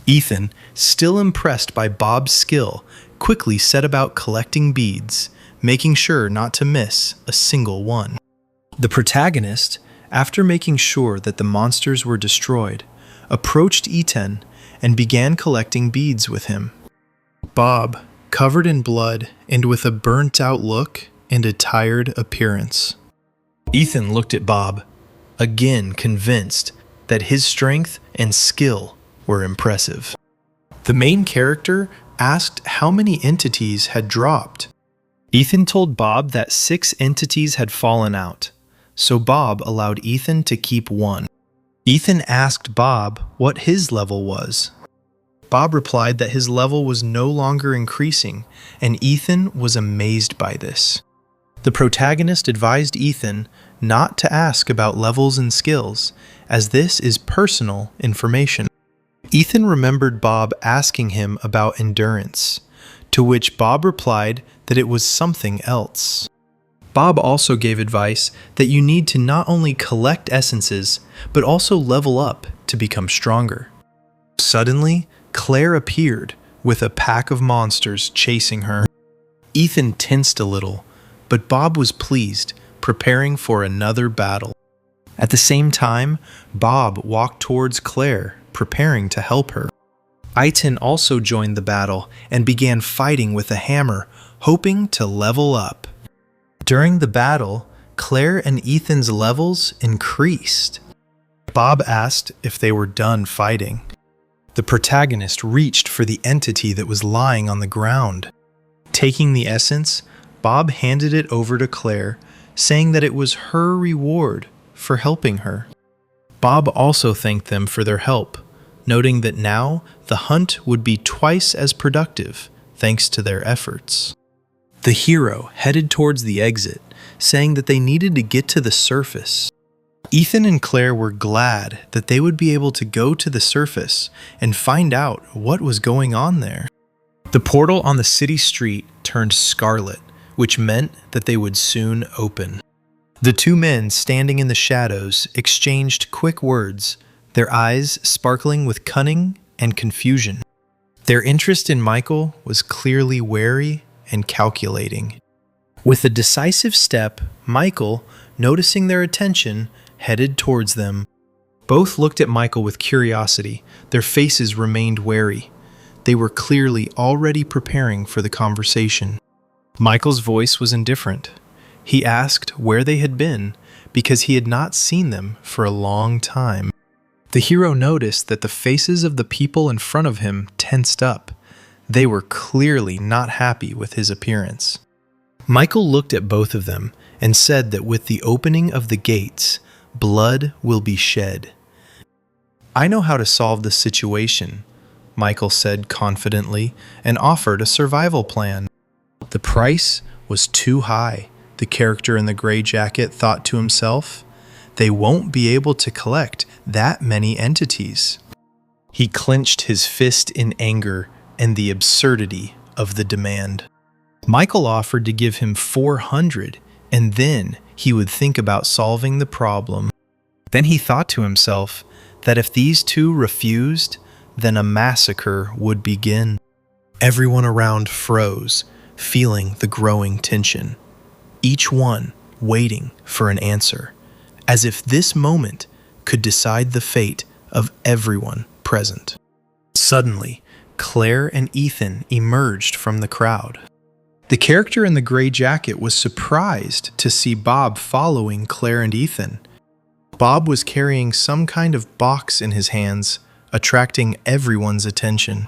Ethan, still impressed by Bob's skill, quickly set about collecting beads, making sure not to miss a single one. The protagonist, after making sure that the monsters were destroyed, approached Ethan and began collecting beads with him. Bob, covered in blood and with a burnt-out look and a tired appearance. Ethan looked at Bob, again convinced that his strength and skill were impressive. The main character asked how many entities had dropped. Ethan told Bob that 6 entities had fallen out, so Bob allowed Ethan to keep 1. Ethan asked Bob what his level was. Bob replied that his level was no longer increasing, and Ethan was amazed by this. The protagonist advised Ethan not to ask about levels and skills, as this is personal information. Ethan remembered Bob asking him about endurance, to which Bob replied that it was something else. Bob also gave advice that you need to not only collect essences, but also level up to become stronger. Suddenly, Claire appeared with a pack of monsters chasing her. Ethan tensed a little, but Bob was pleased, preparing for another battle. At the same time, Bob walked towards Claire, preparing to help her. Ethan also joined the battle and began fighting with a hammer, hoping to level up. During the battle, Claire and Ethan's levels increased. Bob asked if they were done fighting. The protagonist reached for the entity that was lying on the ground. Taking the essence, Bob handed it over to Claire, saying that it was her reward for helping her. Bob also thanked them for their help, noting that now the hunt would be twice as productive thanks to their efforts. The hero headed towards the exit, saying that they needed to get to the surface. Ethan and Claire were glad that they would be able to go to the surface and find out what was going on there. The portal on the city street turned scarlet, which meant that they would soon open. The 2 men standing in the shadows exchanged quick words, their eyes sparkling with cunning and confusion. Their interest in Michael was clearly wary and calculating. With a decisive step, Michael, noticing their attention, headed towards them. Both looked at Michael with curiosity. Their faces remained wary. They were clearly already preparing for the conversation. Michael's voice was indifferent. He asked where they had been because he had not seen them for a long time. The hero noticed that the faces of the people in front of him tensed up. They were clearly not happy with his appearance. Michael looked at both of them and said that with the opening of the gates, blood will be shed. "I know how to solve the situation," Michael said confidently and offered a survival plan. The price was too high, the character in the gray jacket thought to himself. They won't be able to collect that many entities. He clenched his fist in anger and the absurdity of the demand. Michael offered to give him 400, and then he would think about solving the problem. Then he thought to himself that if these 2 refused, then a massacre would begin. Everyone around froze, feeling the growing tension, each one waiting for an answer, as if this moment could decide the fate of everyone present. Suddenly, Claire and Ethan emerged from the crowd. The character in the gray jacket was surprised to see Bob following Claire and Ethan. Bob was carrying some kind of box in his hands, attracting everyone's attention.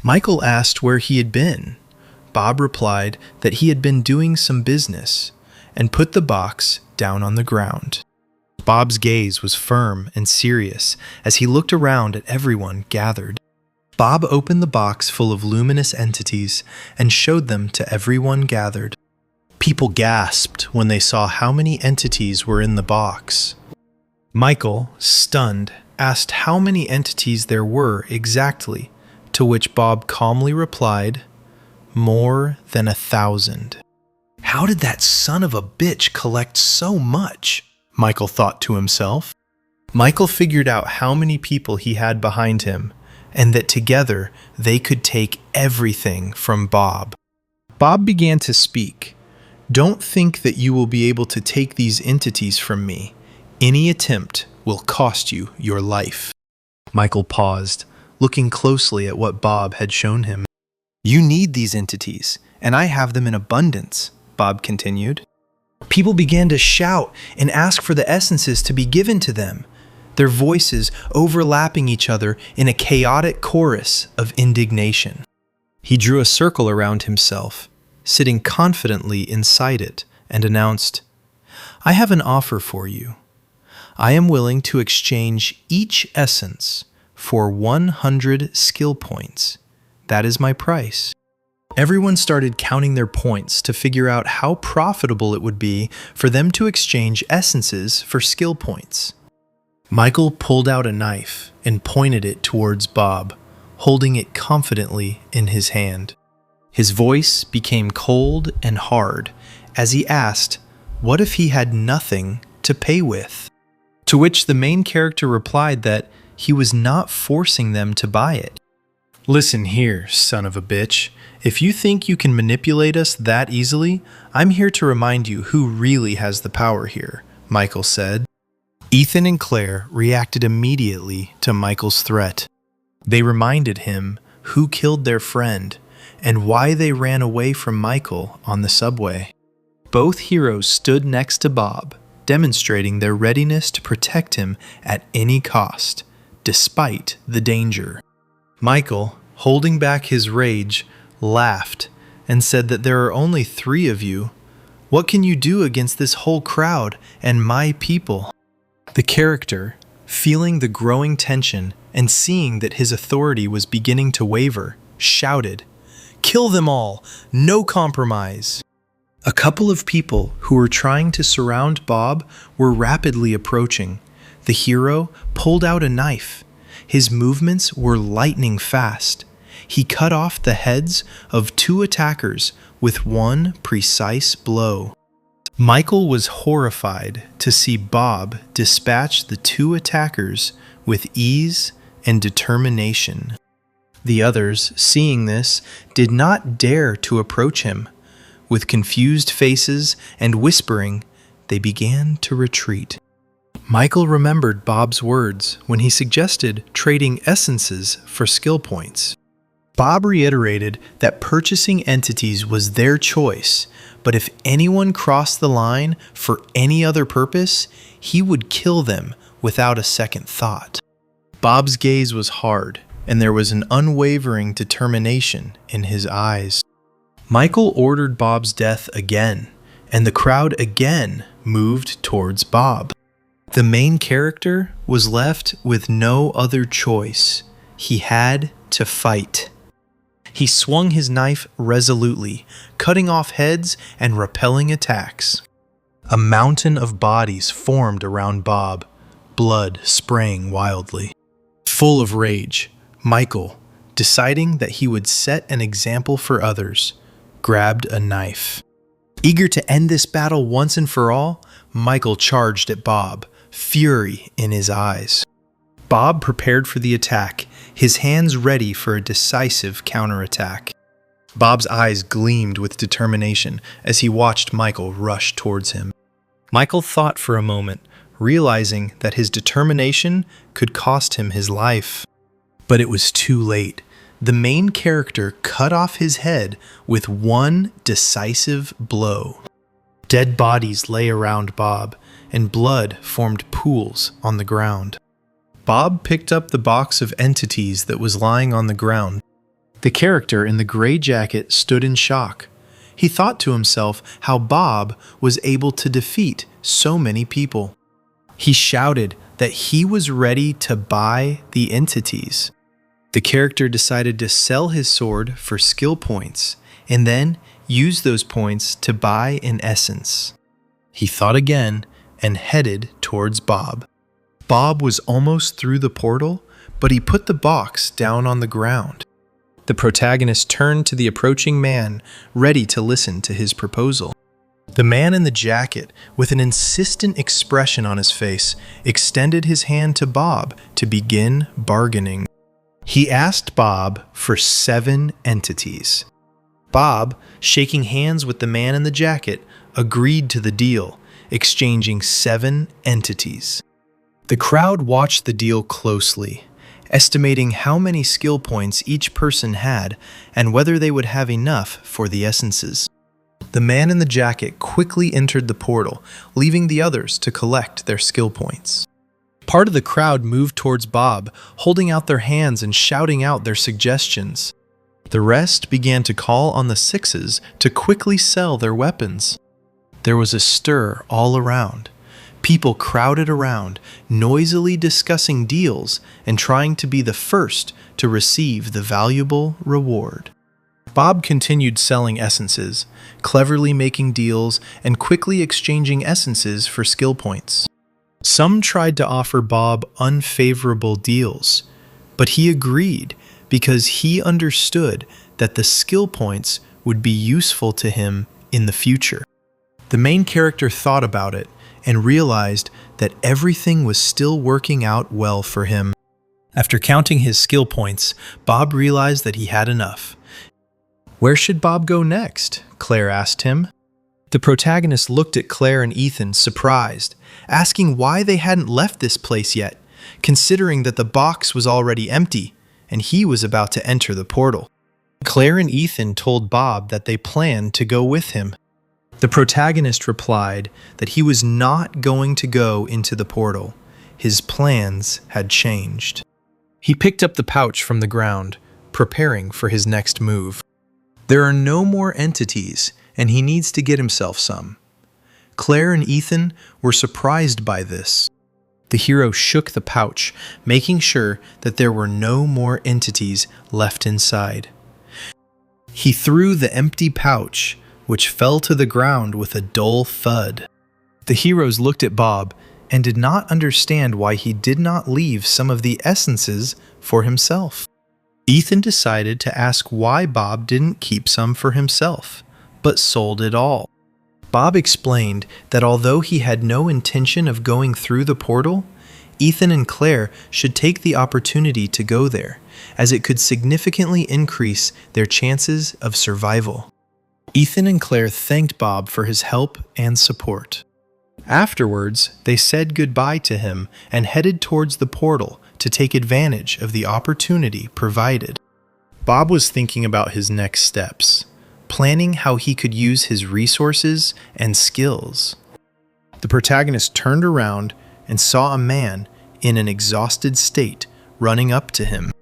Michael asked where he had been. Bob replied that he had been doing some business and put the box down on the ground. Bob's gaze was firm and serious as he looked around at everyone gathered. Bob opened the box full of luminous entities and showed them to everyone gathered. People gasped when they saw how many entities were in the box. Michael, stunned, asked how many entities there were exactly, to which Bob calmly replied, "More than 1,000. How did that son of a bitch collect so much? Michael thought to himself. Michael figured out how many people he had behind him, and that together they could take everything from Bob. Bob began to speak. "Don't think that you will be able to take these entities from me. Any attempt will cost you your life." Michael paused, looking closely at what Bob had shown him. "You need these entities, and I have them in abundance," Bob continued. People began to shout and ask for the essences to be given to them, their voices overlapping each other in a chaotic chorus of indignation. He drew a circle around himself, sitting confidently inside it, and announced, "I have an offer for you. I am willing to exchange each essence for 100 skill points. That is my price." Everyone started counting their points to figure out how profitable it would be for them to exchange essences for skill points. Michael pulled out a knife and pointed it towards Bob, holding it confidently in his hand. His voice became cold and hard as he asked, what if he had nothing to pay with? To which the main character replied that he was not forcing them to buy it. "Listen here, son of a bitch. If you think you can manipulate us that easily, I'm here to remind you who really has the power here," Michael said. Ethan and Claire reacted immediately to Michael's threat. They reminded him who killed their friend and why they ran away from Michael on the subway. Both heroes stood next to Bob, demonstrating their readiness to protect him at any cost, despite the danger. Michael, holding back his rage, laughed and said that there are only 3 of you. What can you do against this whole crowd and my people? The character, feeling the growing tension and seeing that his authority was beginning to waver, shouted, "Kill them all! No compromise!" A couple of people who were trying to surround Bob were rapidly approaching. The hero pulled out a knife. His movements were lightning fast. He cut off the heads of 2 attackers with one precise blow. Michael was horrified to see Bob dispatch the 2 attackers with ease and determination. The others, seeing this, did not dare to approach him. With confused faces and whispering, they began to retreat. Michael remembered Bob's words when he suggested trading essences for skill points. Bob reiterated that purchasing entities was their choice, but if anyone crossed the line for any other purpose, he would kill them without a second thought. Bob's gaze was hard, and there was an unwavering determination in his eyes. Michael ordered Bob's death again, and the crowd again moved towards Bob. The main character was left with no other choice. He had to fight. He swung his knife resolutely, cutting off heads and repelling attacks. A mountain of bodies formed around Bob, blood spraying wildly. Full of rage, Michael, deciding that he would set an example for others, grabbed a knife. Eager to end this battle once and for all, Michael charged at Bob, fury in his eyes. Bob prepared for the attack, his hands ready for a decisive counterattack. Bob's eyes gleamed with determination as he watched Michael rush towards him. Michael thought for a moment, realizing that his determination could cost him his life. But it was too late. The main character cut off his head with one decisive blow. Dead bodies lay around Bob, and blood formed pools on the ground. Bob picked up the box of entities that was lying on the ground. The character in the gray jacket stood in shock. He thought to himself how Bob was able to defeat so many people. He shouted that he was ready to buy the entities. The character decided to sell his sword for skill points and then use those points to buy an essence. He thought again and headed towards Bob. Bob was almost through the portal, but he put the box down on the ground. The protagonist turned to the approaching man, ready to listen to his proposal. The man in the jacket, with an insistent expression on his face, extended his hand to Bob to begin bargaining. He asked Bob for 7 entities. Bob, shaking hands with the man in the jacket, agreed to the deal, exchanging 7 entities. The crowd watched the deal closely, estimating how many skill points each person had and whether they would have enough for the essences. The man in the jacket quickly entered the portal, leaving the others to collect their skill points. Part of the crowd moved towards Bob, holding out their hands and shouting out their suggestions. The rest began to call on the sixes to quickly sell their weapons. There was a stir all around. People crowded around, noisily discussing deals and trying to be the first to receive the valuable reward. Bob continued selling essences, cleverly making deals and quickly exchanging essences for skill points. Some tried to offer Bob unfavorable deals, but he agreed because he understood that the skill points would be useful to him in the future. The main character thought about it and realized that everything was still working out well for him. After counting his skill points, Bob realized that he had enough. Where should Bob go next? Claire asked him. The protagonist looked at Claire and Ethan surprised, asking why they hadn't left this place yet, considering that the box was already empty and he was about to enter the portal. Claire and Ethan told Bob that they planned to go with him. The protagonist replied that he was not going to go into the portal. His plans had changed. He picked up the pouch from the ground, preparing for his next move. There are no more entities, and he needs to get himself some. Claire and Ethan were surprised by this. The hero shook the pouch, making sure that there were no more entities left inside. He threw the empty pouch, which fell to the ground with a dull thud. The heroes looked at Bob and did not understand why he did not leave some of the essences for himself. Ethan decided to ask why Bob didn't keep some for himself, but sold it all. Bob explained that although he had no intention of going through the portal, Ethan and Claire should take the opportunity to go there, as it could significantly increase their chances of survival. Ethan and Claire thanked Bob for his help and support. Afterwards, they said goodbye to him and headed towards the portal to take advantage of the opportunity provided. Bob was thinking about his next steps, planning how he could use his resources and skills. The protagonist turned around and saw a man in an exhausted state running up to him.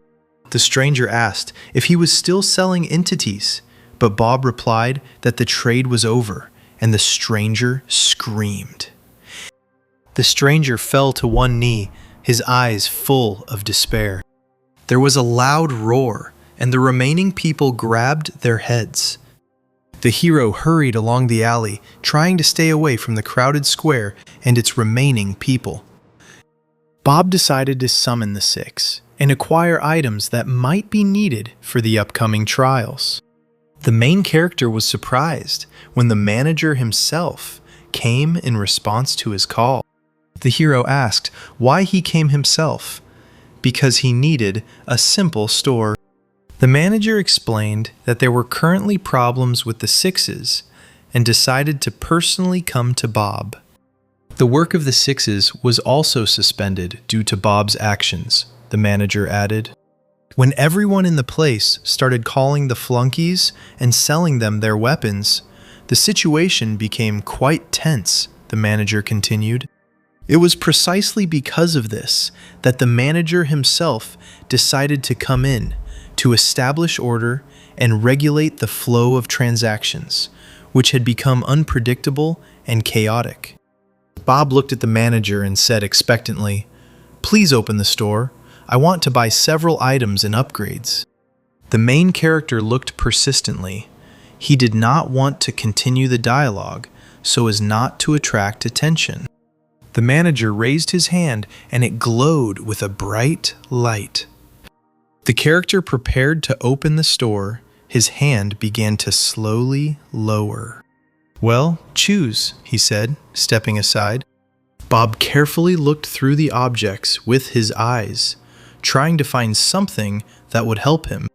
The stranger asked if he was still selling entities, but Bob replied that the trade was over, and the stranger screamed. The stranger fell to one knee, his eyes full of despair. There was a loud roar, and the remaining people grabbed their heads. The hero hurried along the alley, trying to stay away from the crowded square and its remaining people. Bob decided to summon the six and acquire items that might be needed for the upcoming trials. The main character was surprised when the manager himself came in response to his call. The hero asked why he came himself, because he needed a simple store. The manager explained that there were currently problems with the sixes and decided to personally come to Bob. The work of the sixes was also suspended due to Bob's actions, the manager added. When everyone in the place started calling the flunkies and selling them their weapons, the situation became quite tense, the manager continued. It was precisely because of this that the manager himself decided to come in to establish order and regulate the flow of transactions, which had become unpredictable and chaotic. Bob looked at the manager and said expectantly, "Please open the store. I want to buy several items and upgrades." The main character looked persistently. He did not want to continue the dialogue so as not to attract attention. The manager raised his hand and it glowed with a bright light. The character prepared to open the store. His hand began to slowly lower. "Well, choose," he said, stepping aside. Bob carefully looked through the objects with his eyes, trying to find something that would help him.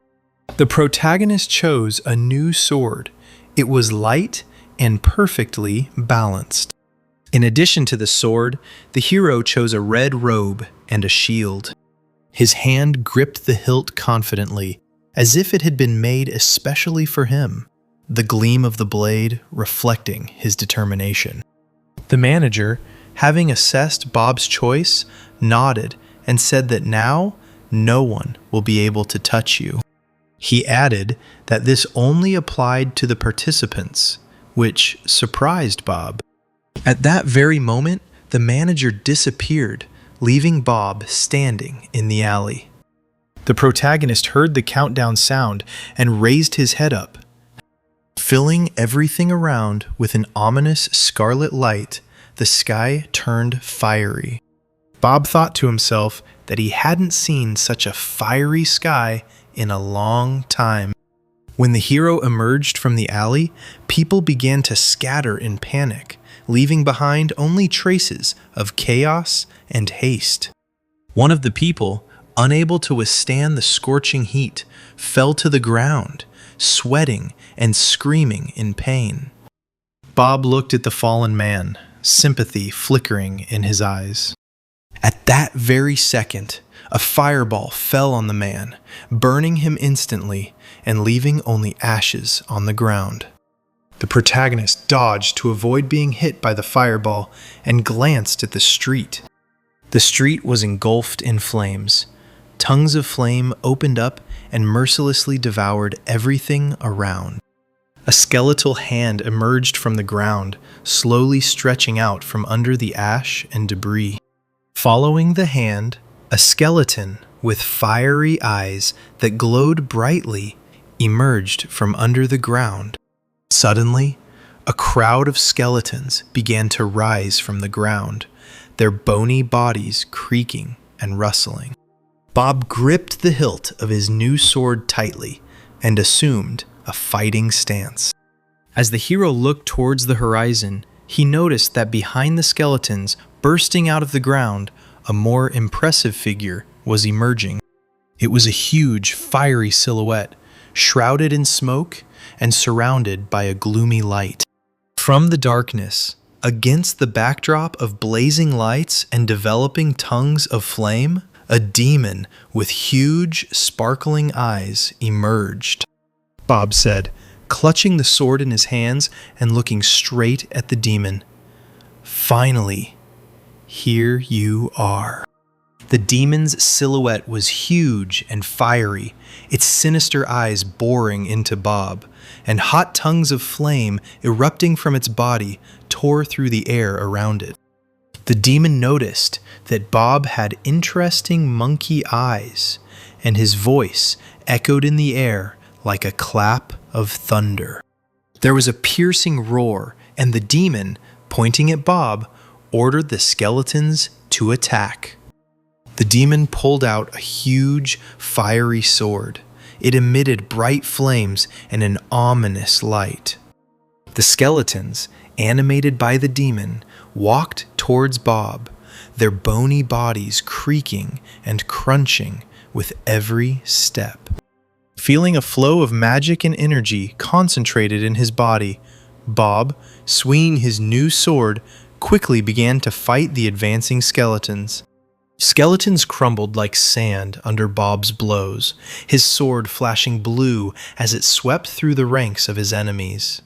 The protagonist chose a new sword. It was light and perfectly balanced. In addition to the sword, the hero chose a red robe and a shield. His hand gripped the hilt confidently, as if it had been made especially for him. the gleam of the blade reflecting his determination. The manager, having assessed Bob's choice, nodded and said that now no one will be able to touch you. He added that this only applied to the participants, which surprised Bob. At that very moment, the manager disappeared, leaving Bob standing in the alley. The protagonist heard the countdown sound and raised his head up. Filling everything around with an ominous scarlet light, the sky turned fiery. Bob thought to himself that he hadn't seen such a fiery sky in a long time. When the hero emerged from the alley, people began to scatter in panic, leaving behind only traces of chaos and haste. One of the people, unable to withstand the scorching heat, fell to the ground, sweating and screaming in pain. Bob looked at the fallen man, sympathy flickering in his eyes. At that very second, a fireball fell on the man, burning him instantly and leaving only ashes on the ground. The protagonist dodged to avoid being hit by the fireball and glanced at the street. The street was engulfed in flames. Tongues of flame opened up and mercilessly devoured everything around. A skeletal hand emerged from the ground, slowly stretching out from under the ash and debris. Following the hand, a skeleton with fiery eyes that glowed brightly emerged from under the ground. Suddenly, a crowd of skeletons began to rise from the ground, their bony bodies creaking and rustling. Bob gripped the hilt of his new sword tightly and assumed a fighting stance. As the hero looked towards the horizon, he noticed that behind the skeletons, bursting out of the ground, a more impressive figure was emerging. It was a huge, fiery silhouette, shrouded in smoke and surrounded by a gloomy light. From the darkness, against the backdrop of blazing lights and developing tongues of flame, a demon with huge, sparkling eyes emerged. Bob said, clutching the sword in his hands and looking straight at the demon. Finally, here you are. The demon's silhouette was huge and fiery, its sinister eyes boring into Bob, and hot tongues of flame erupting from its body tore through the air around it. The demon noticed that Bob had interesting monkey eyes, and his voice echoed in the air like a clap of thunder. There was a piercing roar, and the demon, pointing at Bob, ordered the skeletons to attack. The demon pulled out a huge, fiery sword. It emitted bright flames and an ominous light. The skeletons, animated by the demon, walked towards Bob, their bony bodies creaking and crunching with every step. Feeling a flow of magic and energy concentrated in his body, Bob, swinging his new sword, quickly began to fight the advancing skeletons. Skeletons crumbled like sand under Bob's blows, his sword flashing blue as it swept through the ranks of his enemies.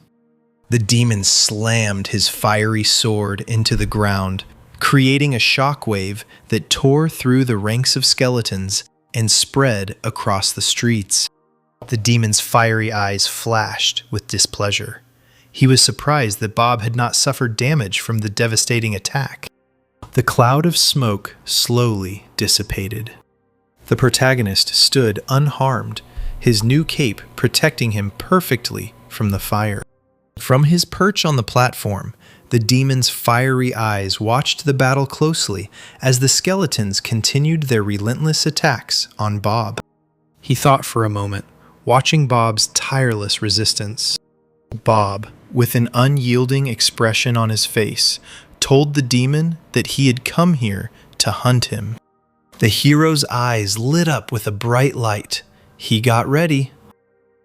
The demon slammed his fiery sword into the ground, creating a shockwave that tore through the ranks of skeletons and spread across the streets. The demon's fiery eyes flashed with displeasure. He was surprised that Bob had not suffered damage from the devastating attack. The cloud of smoke slowly dissipated. The protagonist stood unharmed, his new cape protecting him perfectly from the fire. From his perch on the platform, the demon's fiery eyes watched the battle closely as the skeletons continued their relentless attacks on Bob. He thought for a moment, watching Bob's tireless resistance. Bob, with an unyielding expression on his face, told the demon that he had come here to hunt him. The hero's eyes lit up with a bright light. He got ready.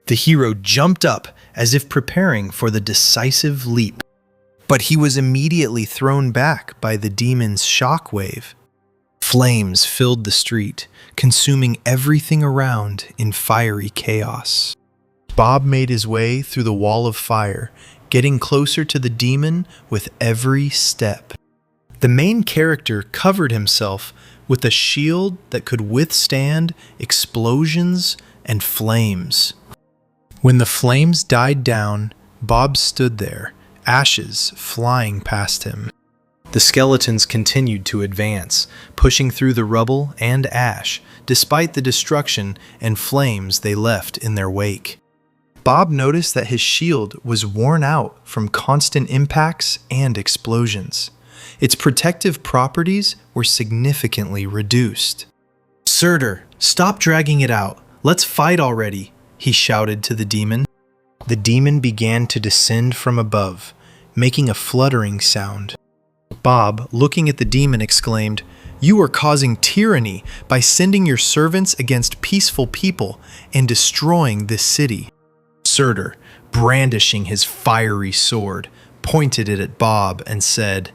The hero jumped up as if preparing for the decisive leap. But he was immediately thrown back by the demon's shockwave. Flames filled the street, consuming everything around in fiery chaos. Bob made his way through the wall of fire, getting closer to the demon with every step. The main character covered himself with a shield that could withstand explosions and flames. When the flames died down, Bob stood there, ashes flying past him. The skeletons continued to advance, pushing through the rubble and ash, despite the destruction and flames they left in their wake. Bob noticed that his shield was worn out from constant impacts and explosions. Its protective properties were significantly reduced. "Surtur, stop dragging it out. Let's fight already," he shouted to the demon. The demon began to descend from above, making a fluttering sound. Bob, looking at the demon, exclaimed, "You are causing tyranny by sending your servants against peaceful people and destroying this city." Surtur, brandishing his fiery sword, pointed it at Bob and said,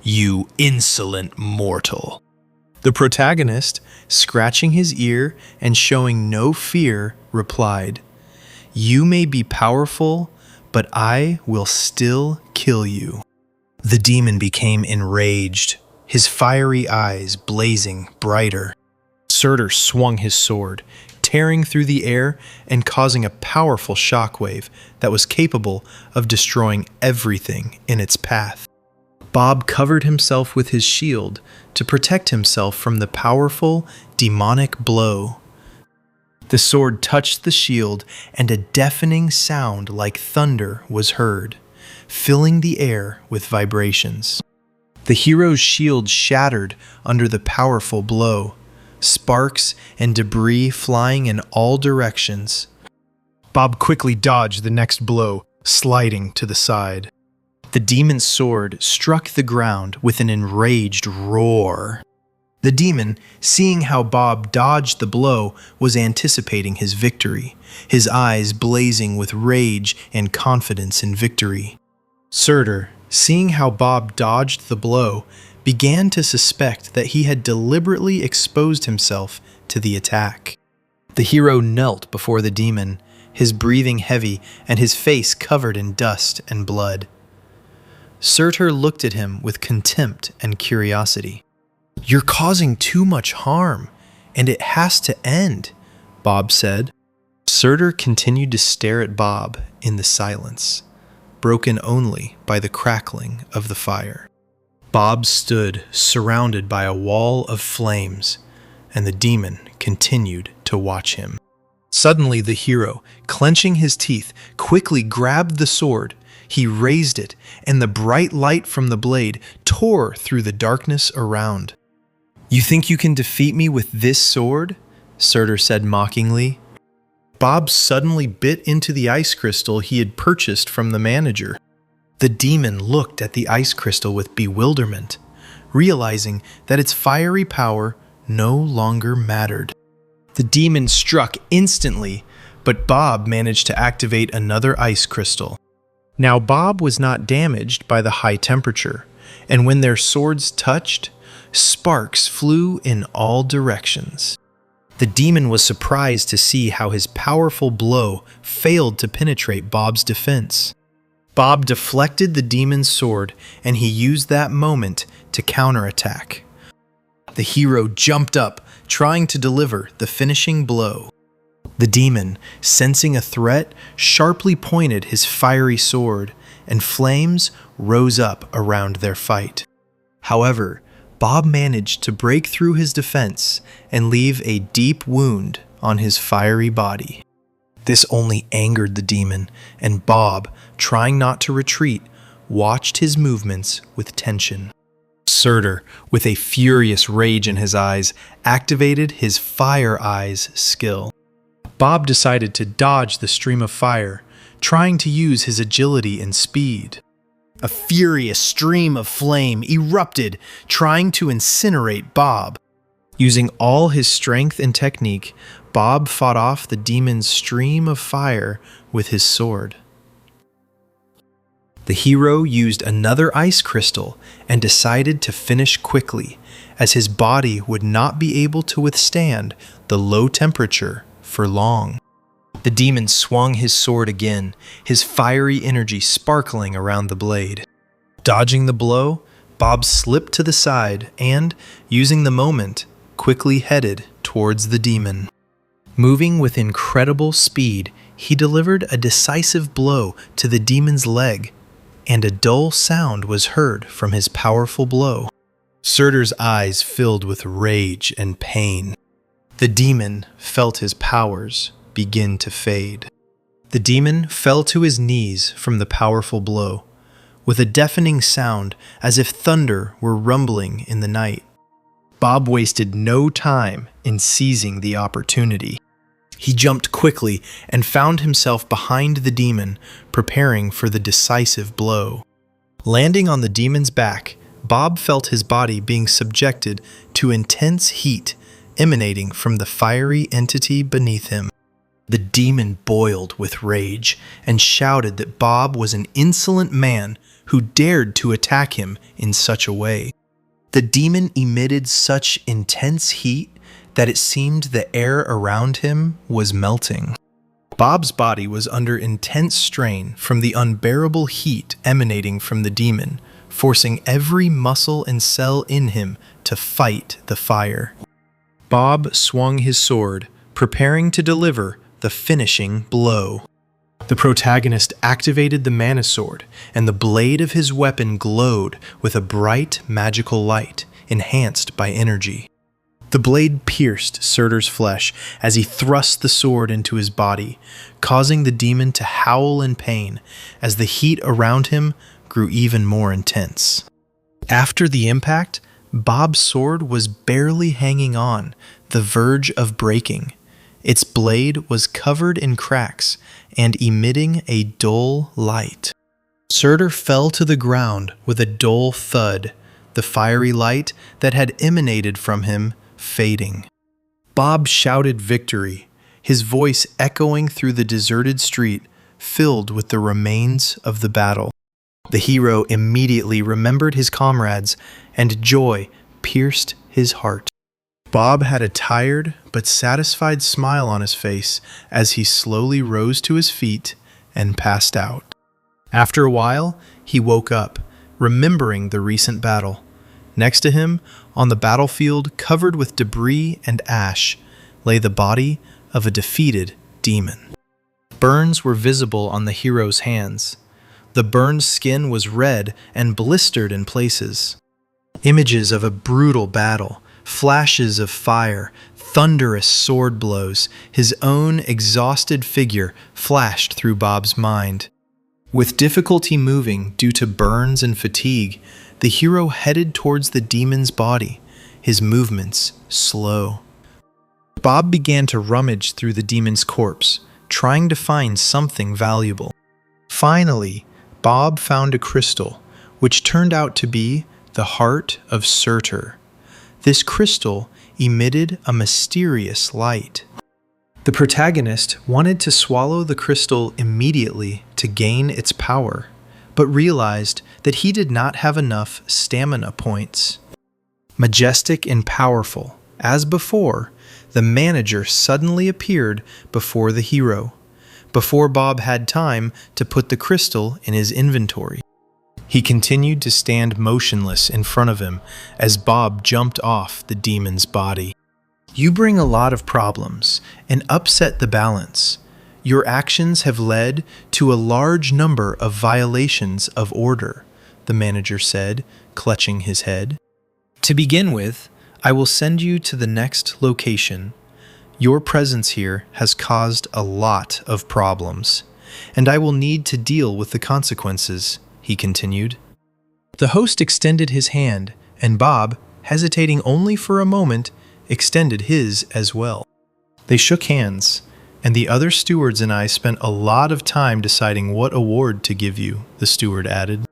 "You insolent mortal." The protagonist, scratching his ear and showing no fear, replied, "You may be powerful, but I will still kill you." The demon became enraged, his fiery eyes blazing brighter. Surtur swung his sword, tearing through the air and causing a powerful shockwave that was capable of destroying everything in its path. Bob covered himself with his shield to protect himself from the powerful, demonic blow. The sword touched the shield, and a deafening sound like thunder was heard, filling the air with vibrations. The hero's shield shattered under the powerful blow, sparks and debris flying in all directions. Bob quickly dodged the next blow, sliding to the side. The demon's sword struck the ground with an enraged roar. The demon, seeing how Bob dodged the blow, was anticipating his victory, his eyes blazing with rage and confidence in victory. Surtur, seeing how Bob dodged the blow, began to suspect that he had deliberately exposed himself to the attack. The hero knelt before the demon, his breathing heavy and his face covered in dust and blood. Surtur looked at him with contempt and curiosity. "You're causing too much harm, and it has to end," Bob said. Surtur continued to stare at Bob in the silence, broken only by the crackling of the fire. Bob stood surrounded by a wall of flames, and the demon continued to watch him. Suddenly the hero, clenching his teeth, quickly grabbed the sword. He raised it, and the bright light from the blade tore through the darkness around. "You think you can defeat me with this sword?" Surtur said mockingly. Bob suddenly bit into the ice crystal he had purchased from the manager. The demon looked at the ice crystal with bewilderment, realizing that its fiery power no longer mattered. The demon struck instantly, but Bob managed to activate another ice crystal. Now Bob was not damaged by the high temperature, and when their swords touched, sparks flew in all directions. The demon was surprised to see how his powerful blow failed to penetrate Bob's defense. Bob deflected the demon's sword, and he used that moment to counterattack. The hero jumped up, trying to deliver the finishing blow. The demon, sensing a threat, sharply pointed his fiery sword, and flames rose up around their fight. However, Bob managed to break through his defense and leave a deep wound on his fiery body. This only angered the demon, and Bob, trying not to retreat, watched his movements with tension. Surtur, with a furious rage in his eyes, activated his Fire Eyes skill. Bob decided to dodge the stream of fire, trying to use his agility and speed. A furious stream of flame erupted, trying to incinerate Bob. Using all his strength and technique, Bob fought off the demon's stream of fire with his sword. The hero used another ice crystal and decided to finish quickly, as his body would not be able to withstand the low temperature for long. The demon swung his sword again, his fiery energy sparkling around the blade. Dodging the blow, Bob slipped to the side and, using the moment, quickly headed towards the demon. Moving with incredible speed, he delivered a decisive blow to the demon's leg, and a dull sound was heard from his powerful blow. Surtur's eyes filled with rage and pain. The demon felt his powers begin to fade. The demon fell to his knees from the powerful blow, with a deafening sound as if thunder were rumbling in the night. Bob wasted no time in seizing the opportunity. He jumped quickly and found himself behind the demon, preparing for the decisive blow. Landing on the demon's back, Bob felt his body being subjected to intense heat emanating from the fiery entity beneath him. The demon boiled with rage and shouted that Bob was an insolent man who dared to attack him in such a way. The demon emitted such intense heat that it seemed the air around him was melting. Bob's body was under intense strain from the unbearable heat emanating from the demon, forcing every muscle and cell in him to fight the fire. Bob swung his sword, preparing to deliver the finishing blow. The protagonist activated the mana sword, and the blade of his weapon glowed with a bright magical light, enhanced by energy. The blade pierced Surtur's flesh as he thrust the sword into his body, causing the demon to howl in pain as the heat around him grew even more intense. After the impact, Bob's sword was barely hanging on, the verge of breaking. Its blade was covered in cracks and emitting a dull light. Surtur fell to the ground with a dull thud, the fiery light that had emanated from him fading. Bob shouted victory, his voice echoing through the deserted street, filled with the remains of the battle. The hero immediately remembered his comrades, and joy pierced his heart. Bob had a tired but satisfied smile on his face as he slowly rose to his feet and passed out. After a while, he woke up, remembering the recent battle. Next to him, on the battlefield covered with debris and ash, lay the body of a defeated demon. Burns were visible on the hero's hands. The burned skin was red and blistered in places. Images of a brutal battle, flashes of fire, thunderous sword blows, his own exhausted figure flashed through Bob's mind. With difficulty moving due to burns and fatigue, the hero headed towards the demon's body, his movements slow. Bob began to rummage through the demon's corpse, trying to find something valuable. Finally, Bob found a crystal, which turned out to be the heart of Surtur. This crystal emitted a mysterious light. The protagonist wanted to swallow the crystal immediately to gain its power, but realized that he did not have enough stamina points. Majestic and powerful, as before, the manager suddenly appeared before the hero, before Bob had time to put the crystal in his inventory. He continued to stand motionless in front of him as Bob jumped off the demon's body. You bring a lot of problems and upset the balance. Your actions have led to a large number of violations of order, the manager said, clutching his head. To begin with, I will send you to the next location. Your presence here has caused a lot of problems, and I will need to deal with the consequences, he continued. The host extended his hand, and Bob, hesitating only for a moment, extended his as well. They shook hands, and the other stewards and I spent a lot of time deciding what award to give you, the steward added.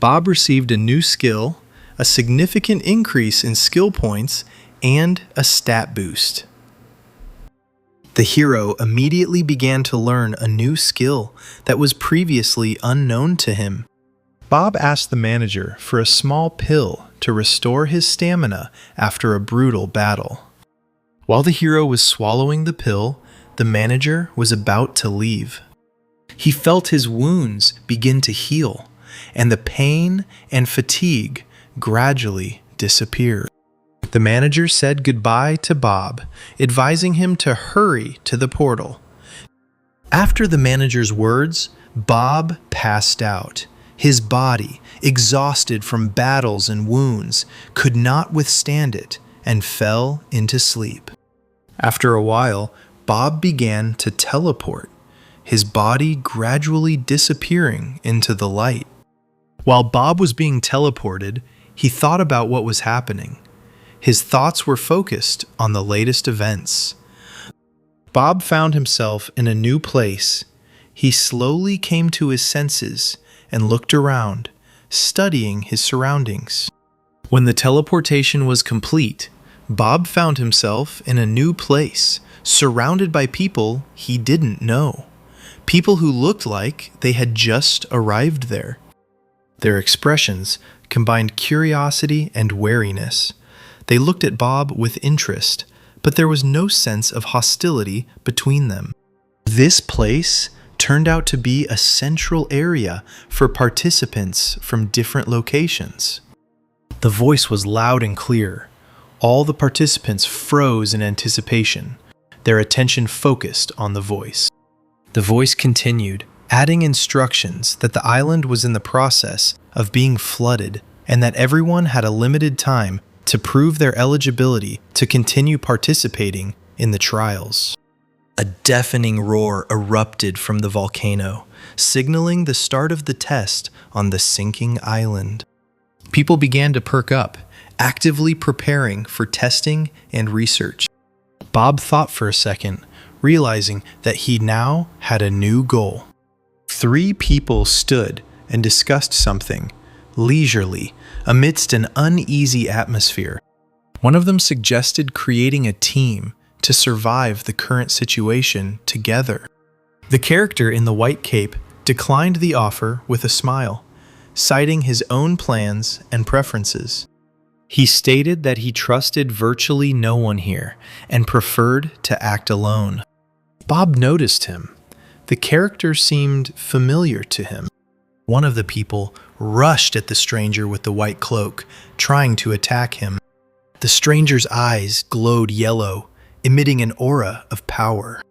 Bob received a new skill, a significant increase in skill points, and a stat boost. The hero immediately began to learn a new skill that was previously unknown to him. Bob asked the manager for a small pill to restore his stamina after a brutal battle. While the hero was swallowing the pill, the manager was about to leave. He felt his wounds begin to heal, and the pain and fatigue gradually disappeared. The manager said goodbye to Bob, advising him to hurry to the portal. After the manager's words, Bob passed out. His body, exhausted from battles and wounds, could not withstand it and fell into sleep. After a while, Bob began to teleport, his body gradually disappearing into the light. While Bob was being teleported, he thought about what was happening. His thoughts were focused on the latest events. Bob found himself in a new place. He slowly came to his senses and looked around, studying his surroundings. When the teleportation was complete, Bob found himself in a new place, surrounded by people he didn't know. People who looked like they had just arrived there. Their expressions combined curiosity and wariness. They looked at Bob with interest, but there was no sense of hostility between them. This place turned out to be a central area for participants from different locations. The voice was loud and clear. All the participants froze in anticipation, their attention focused on the voice. The voice continued, adding instructions that the island was in the process of being flooded and that everyone had a limited time to prove their eligibility to continue participating in the trials. A deafening roar erupted from the volcano, signaling the start of the test on the sinking island. People began to perk up, actively preparing for testing and research. Bob thought for a second, realizing that he now had a new goal. 3 people stood and discussed something, leisurely, amidst an uneasy atmosphere. One of them suggested creating a team to survive the current situation together. The character in the white cape declined the offer with a smile, citing his own plans and preferences. He stated that he trusted virtually no one here and preferred to act alone. Bob noticed him. The character seemed familiar to him. One of the people rushed at the stranger with the white cloak, trying to attack him. The stranger's eyes glowed yellow, emitting an aura of power.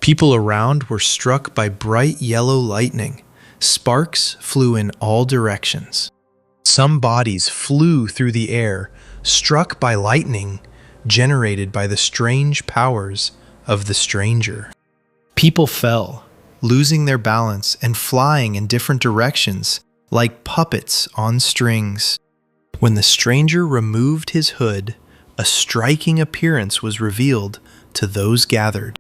People around were struck by bright yellow lightning. Sparks flew in all directions. Some bodies flew through the air, struck by lightning generated by the strange powers of the stranger. People fell, losing their balance and flying in different directions like puppets on strings. When the stranger removed his hood, a striking appearance was revealed to those gathered.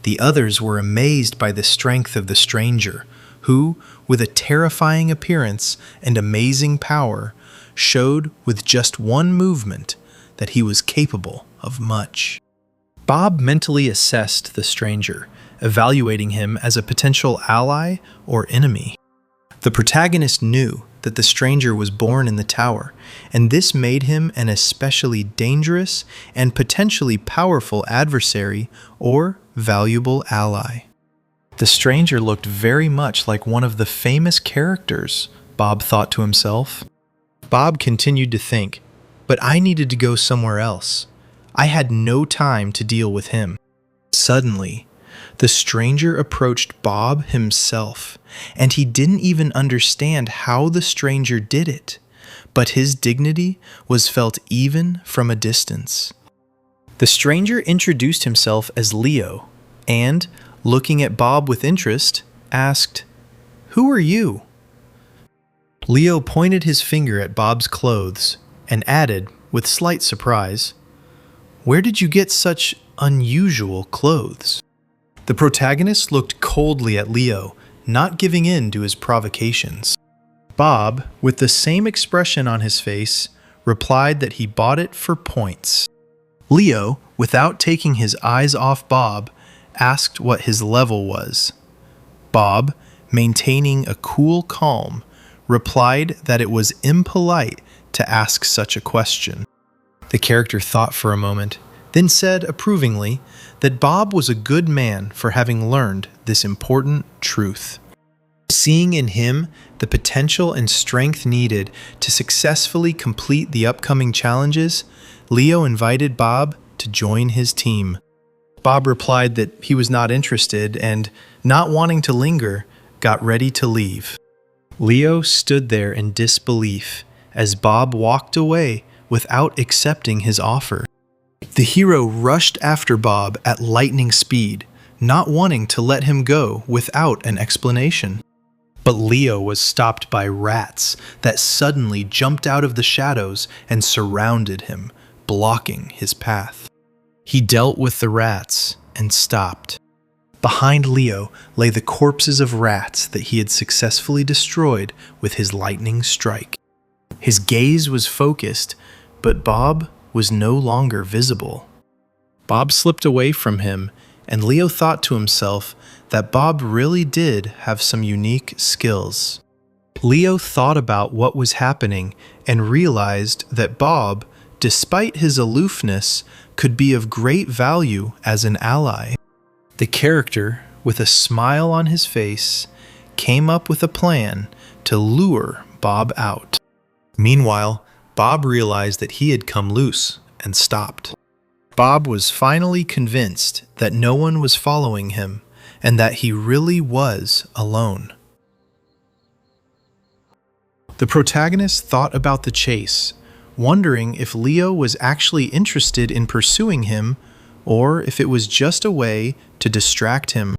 The others were amazed by the strength of the stranger, who, with a terrifying appearance and amazing power, showed with just one movement that he was capable of much. Bob mentally assessed the stranger, evaluating him as a potential ally or enemy. The protagonist knew that the stranger was born in the tower, and this made him an especially dangerous and potentially powerful adversary or valuable ally. The stranger looked very much like one of the famous characters, Bob thought to himself. Bob continued to think, but I needed to go somewhere else. I had no time to deal with him. Suddenly, the stranger approached Bob himself, and he didn't even understand how the stranger did it, but his dignity was felt even from a distance. The stranger introduced himself as Leo, and, looking at Bob with interest, asked, "Who are you?" Leo pointed his finger at Bob's clothes and added, with slight surprise, "Where did you get such unusual clothes?" The protagonist looked coldly at Leo, not giving in to his provocations. Bob, with the same expression on his face, replied that he bought it for points. Leo, without taking his eyes off Bob, asked what his level was. Bob, maintaining a cool calm, replied that it was impolite to ask such a question. The character thought for a moment, then said approvingly that Bob was a good man for having learned this important truth. Seeing in him the potential and strength needed to successfully complete the upcoming challenges, Leo invited Bob to join his team. Bob replied that he was not interested and, not wanting to linger, got ready to leave. Leo stood there in disbelief as Bob walked away without accepting his offer. The hero rushed after Bob at lightning speed, not wanting to let him go without an explanation. But Leo was stopped by rats that suddenly jumped out of the shadows and surrounded him, blocking his path. He dealt with the rats and stopped. Behind Leo lay the corpses of rats that he had successfully destroyed with his lightning strike. His gaze was focused, but Bob was no longer visible. Bob slipped away from him, and Leo thought to himself that Bob really did have some unique skills. Leo thought about what was happening and realized that Bob, despite his aloofness, could be of great value as an ally. The character, with a smile on his face, came up with a plan to lure Bob out. Meanwhile, Bob realized that he had come loose and stopped. Bob was finally convinced that no one was following him and that he really was alone. The protagonist thought about the chase, wondering if Leo was actually interested in pursuing him or if it was just a way to distract him.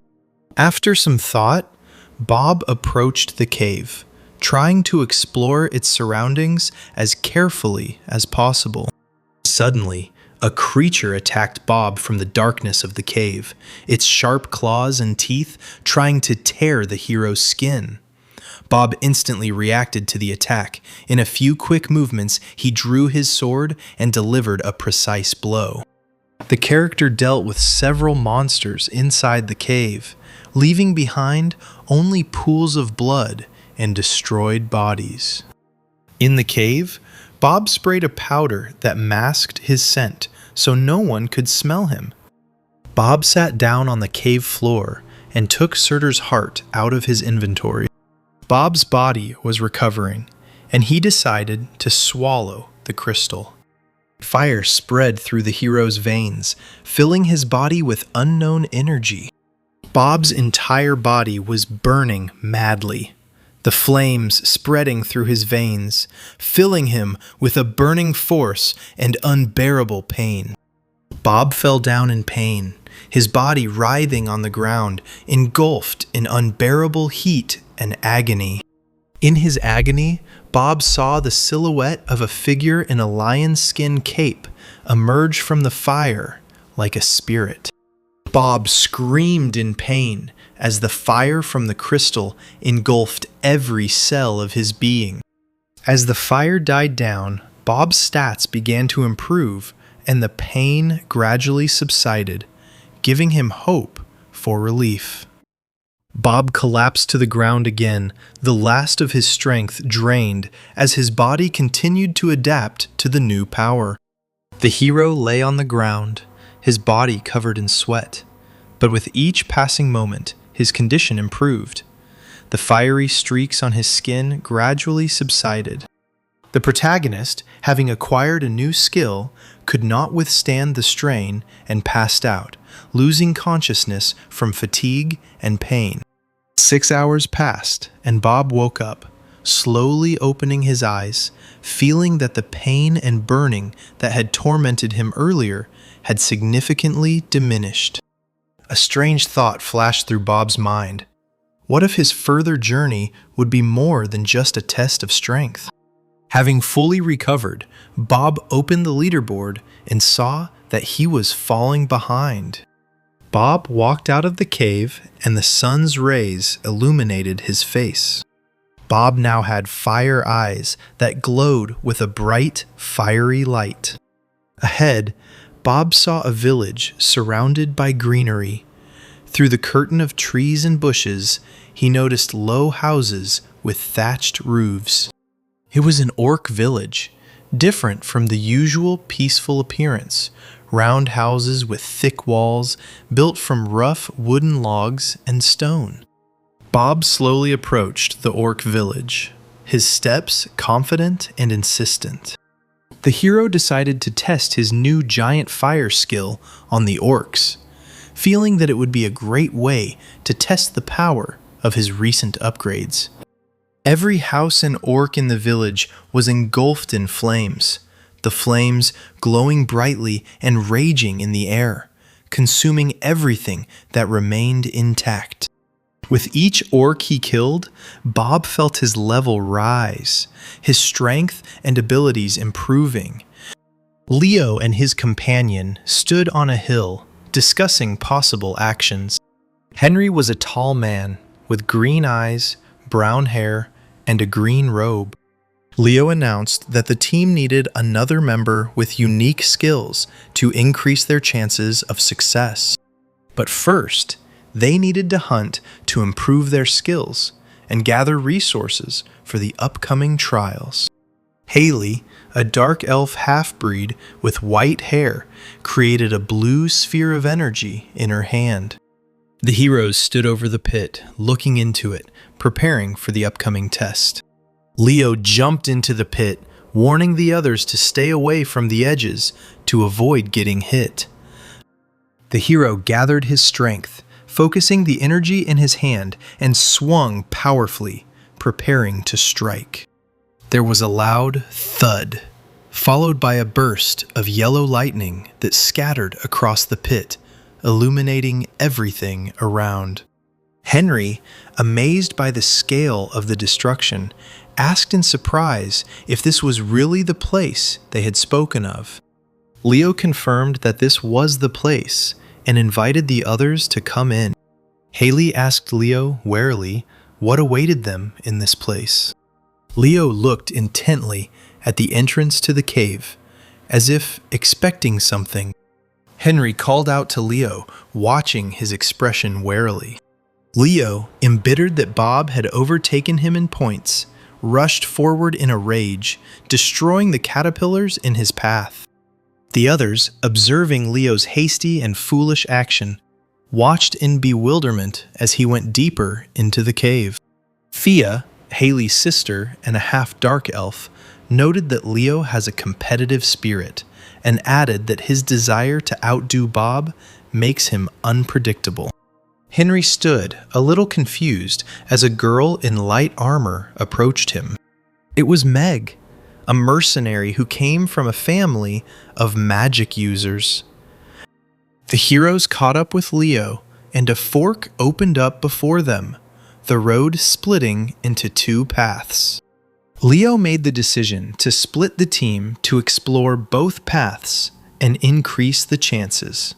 After some thought, Bob approached the cave, trying to explore its surroundings as carefully as possible. Suddenly, a creature attacked Bob from the darkness of the cave, its sharp claws and teeth trying to tear the hero's skin. Bob instantly reacted to the attack. In a few quick movements, he drew his sword and delivered a precise blow. The character dealt with several monsters inside the cave, leaving behind only pools of blood and destroyed bodies. In the cave, Bob sprayed a powder that masked his scent so no one could smell him. Bob sat down on the cave floor and took Surtur's heart out of his inventory. Bob's body was recovering, and he decided to swallow the crystal. Fire spread through the hero's veins, filling his body with unknown energy. Bob's entire body was burning madly, the flames spreading through his veins, filling him with a burning force and unbearable pain. Bob fell down in pain, his body writhing on the ground, engulfed in unbearable heat and agony. In his agony, Bob saw the silhouette of a figure in a lion's skin cape emerge from the fire like a spirit. Bob screamed in pain as the fire from the crystal engulfed every cell of his being. As the fire died down, Bob's stats began to improve and the pain gradually subsided, giving him hope for relief. Bob collapsed to the ground again, the last of his strength drained as his body continued to adapt to the new power. The hero lay on the ground, his body covered in sweat, but with each passing moment, his condition improved. The fiery streaks on his skin gradually subsided. The protagonist, having acquired a new skill, could not withstand the strain and passed out, losing consciousness from fatigue and pain. 6 hours passed, and Bob woke up, slowly opening his eyes, feeling that the pain and burning that had tormented him earlier had significantly diminished. A strange thought flashed through Bob's mind. What if his further journey would be more than just a test of strength? Having fully recovered, Bob opened the leaderboard and saw that he was falling behind. Bob walked out of the cave, and the sun's rays illuminated his face. Bob now had fire eyes that glowed with a bright, fiery light. Ahead, Bob saw a village surrounded by greenery. Through the curtain of trees and bushes, he noticed low houses with thatched roofs. It was an orc village, different from the usual peaceful appearance. Round houses with thick walls built from rough wooden logs and stone. Bob slowly approached the orc village, his steps confident and insistent. The hero decided to test his new giant fire skill on the orcs, feeling that it would be a great way to test the power of his recent upgrades. Every house and orc in the village was engulfed in flames, the flames glowing brightly and raging in the air, consuming everything that remained intact. With each orc he killed, Bob felt his level rise, his strength and abilities improving. Leo and his companion stood on a hill, discussing possible actions. Henry was a tall man with green eyes, brown hair, and a green robe. Leo announced that the team needed another member with unique skills to increase their chances of success. But first, they needed to hunt to improve their skills and gather resources for the upcoming trials. Haley, a dark elf half-breed with white hair, created a blue sphere of energy in her hand. The heroes stood over the pit, looking into it, preparing for the upcoming test. Leo jumped into the pit, warning the others to stay away from the edges to avoid getting hit. The hero gathered his strength, focusing the energy in his hand, and swung powerfully, preparing to strike. There was a loud thud, followed by a burst of yellow lightning that scattered across the pit, illuminating everything around. Henry, amazed by the scale of the destruction, asked in surprise if this was really the place they had spoken of. Leo confirmed that this was the place and invited the others to come in. Haley asked Leo warily what awaited them in this place. Leo looked intently at the entrance to the cave, as if expecting something. Henry called out to Leo, watching his expression warily. Leo, embittered that Bob had overtaken him in points, rushed forward in a rage, destroying the caterpillars in his path. The others, observing Leo's hasty and foolish action, watched in bewilderment as he went deeper into the cave. Fia, Haley's sister and a half-dark elf, noted that Leo has a competitive spirit and added that his desire to outdo Bob makes him unpredictable. Henry stood, a little confused, as a girl in light armor approached him. It was Meg, a mercenary who came from a family of magic users. The heroes caught up with Leo, and a fork opened up before them, the road splitting into two paths. Leo made the decision to split the team to explore both paths and increase the chances.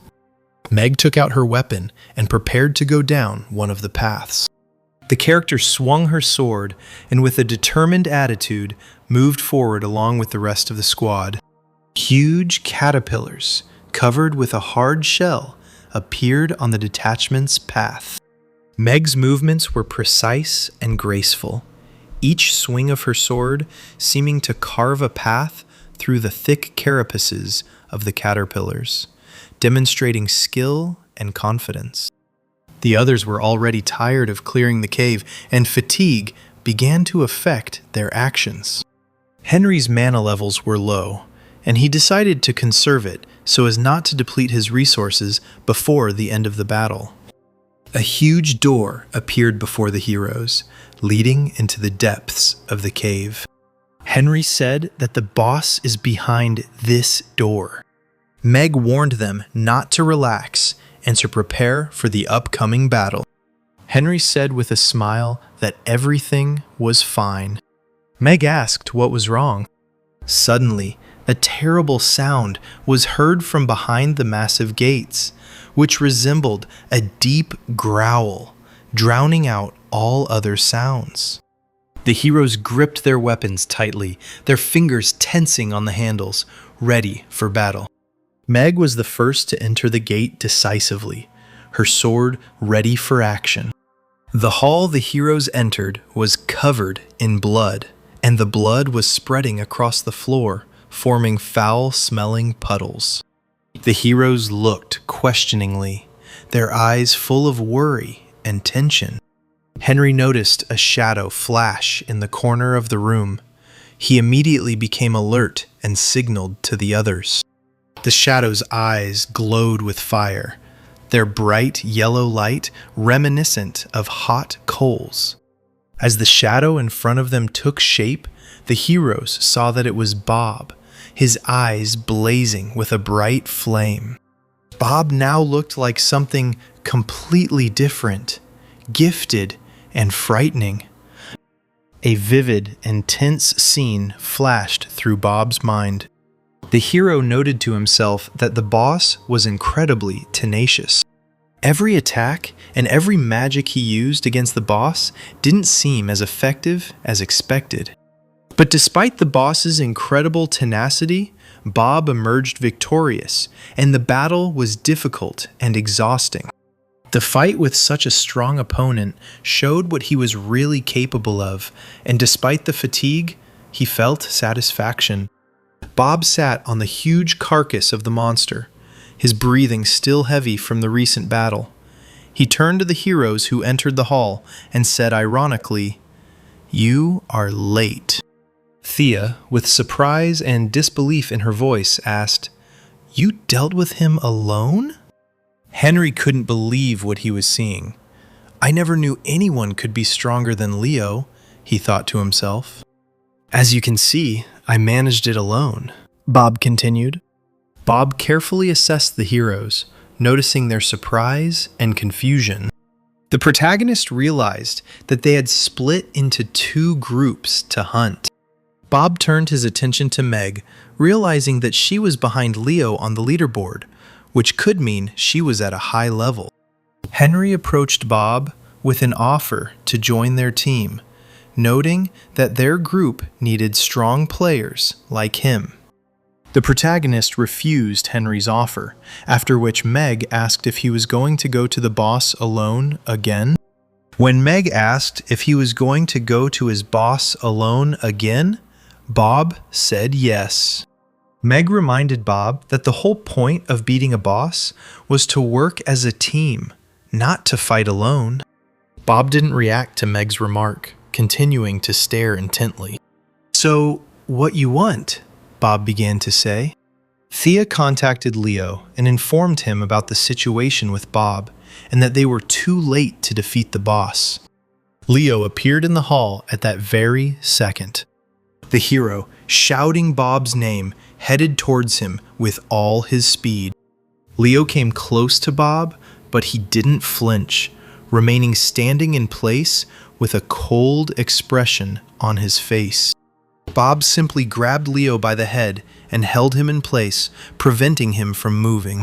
Meg took out her weapon and prepared to go down one of the paths. The character swung her sword and with a determined attitude moved forward along with the rest of the squad. Huge caterpillars, covered with a hard shell, appeared on the detachment's path. Meg's movements were precise and graceful, each swing of her sword seeming to carve a path through the thick carapaces of the caterpillars, demonstrating skill and confidence. The others were already tired of clearing the cave, and fatigue began to affect their actions. Henry's mana levels were low, and he decided to conserve it so as not to deplete his resources before the end of the battle. A huge door appeared before the heroes, leading into the depths of the cave. Henry said that the boss is behind this door. Meg warned them not to relax and to prepare for the upcoming battle. Henry said with a smile that everything was fine. Meg asked what was wrong. Suddenly, a terrible sound was heard from behind the massive gates, which resembled a deep growl, drowning out all other sounds. The heroes gripped their weapons tightly, their fingers tensing on the handles, ready for battle. Meg was the first to enter the gate decisively, her sword ready for action. The hall the heroes entered was covered in blood, and the blood was spreading across the floor, forming foul-smelling puddles. The heroes looked questioningly, their eyes full of worry and tension. Henry noticed a shadow flash in the corner of the room. He immediately became alert and signaled to the others. The shadow's eyes glowed with fire, their bright yellow light reminiscent of hot coals. As the shadow in front of them took shape, the heroes saw that it was Bob, his eyes blazing with a bright flame. Bob now looked like something completely different, gifted and frightening. A vivid and tense scene flashed through Bob's mind. The hero noted to himself that the boss was incredibly tenacious. Every attack and every magic he used against the boss didn't seem as effective as expected. But despite the boss's incredible tenacity, Bob emerged victorious, and the battle was difficult and exhausting. The fight with such a strong opponent showed what he was really capable of, and despite the fatigue, he felt satisfaction. Bob sat on the huge carcass of the monster, his breathing still heavy from the recent battle. He turned to the heroes who entered the hall and said ironically, "You are late." Thea, with surprise and disbelief in her voice, asked, "You dealt with him alone?" Henry couldn't believe what he was seeing. "I never knew anyone could be stronger than Leo," he thought to himself. "As you can see, I managed it alone," Bob continued. Bob carefully assessed the heroes, noticing their surprise and confusion. The protagonist realized that they had split into two groups to hunt. Bob turned his attention to Meg, realizing that she was behind Leo on the leaderboard, which could mean she was at a high level. Henry approached Bob with an offer to join their team, noting that their group needed strong players like him. The protagonist refused Henry's offer, after which Meg asked if he was going to go to the boss alone again. When Meg asked if he was going to go to his boss alone again, Bob said yes. Meg reminded Bob that the whole point of beating a boss was to work as a team, not to fight alone. Bob didn't react to Meg's remark, continuing to stare intently. "So, what you want?" Bob began to say. Thea contacted Leo and informed him about the situation with Bob and that they were too late to defeat the boss. Leo appeared in the hall at that very second. The hero, shouting Bob's name, headed towards him with all his speed. Leo came close to Bob, but he didn't flinch, remaining standing in place with a cold expression on his face. Bob simply grabbed Leo by the head and held him in place, preventing him from moving.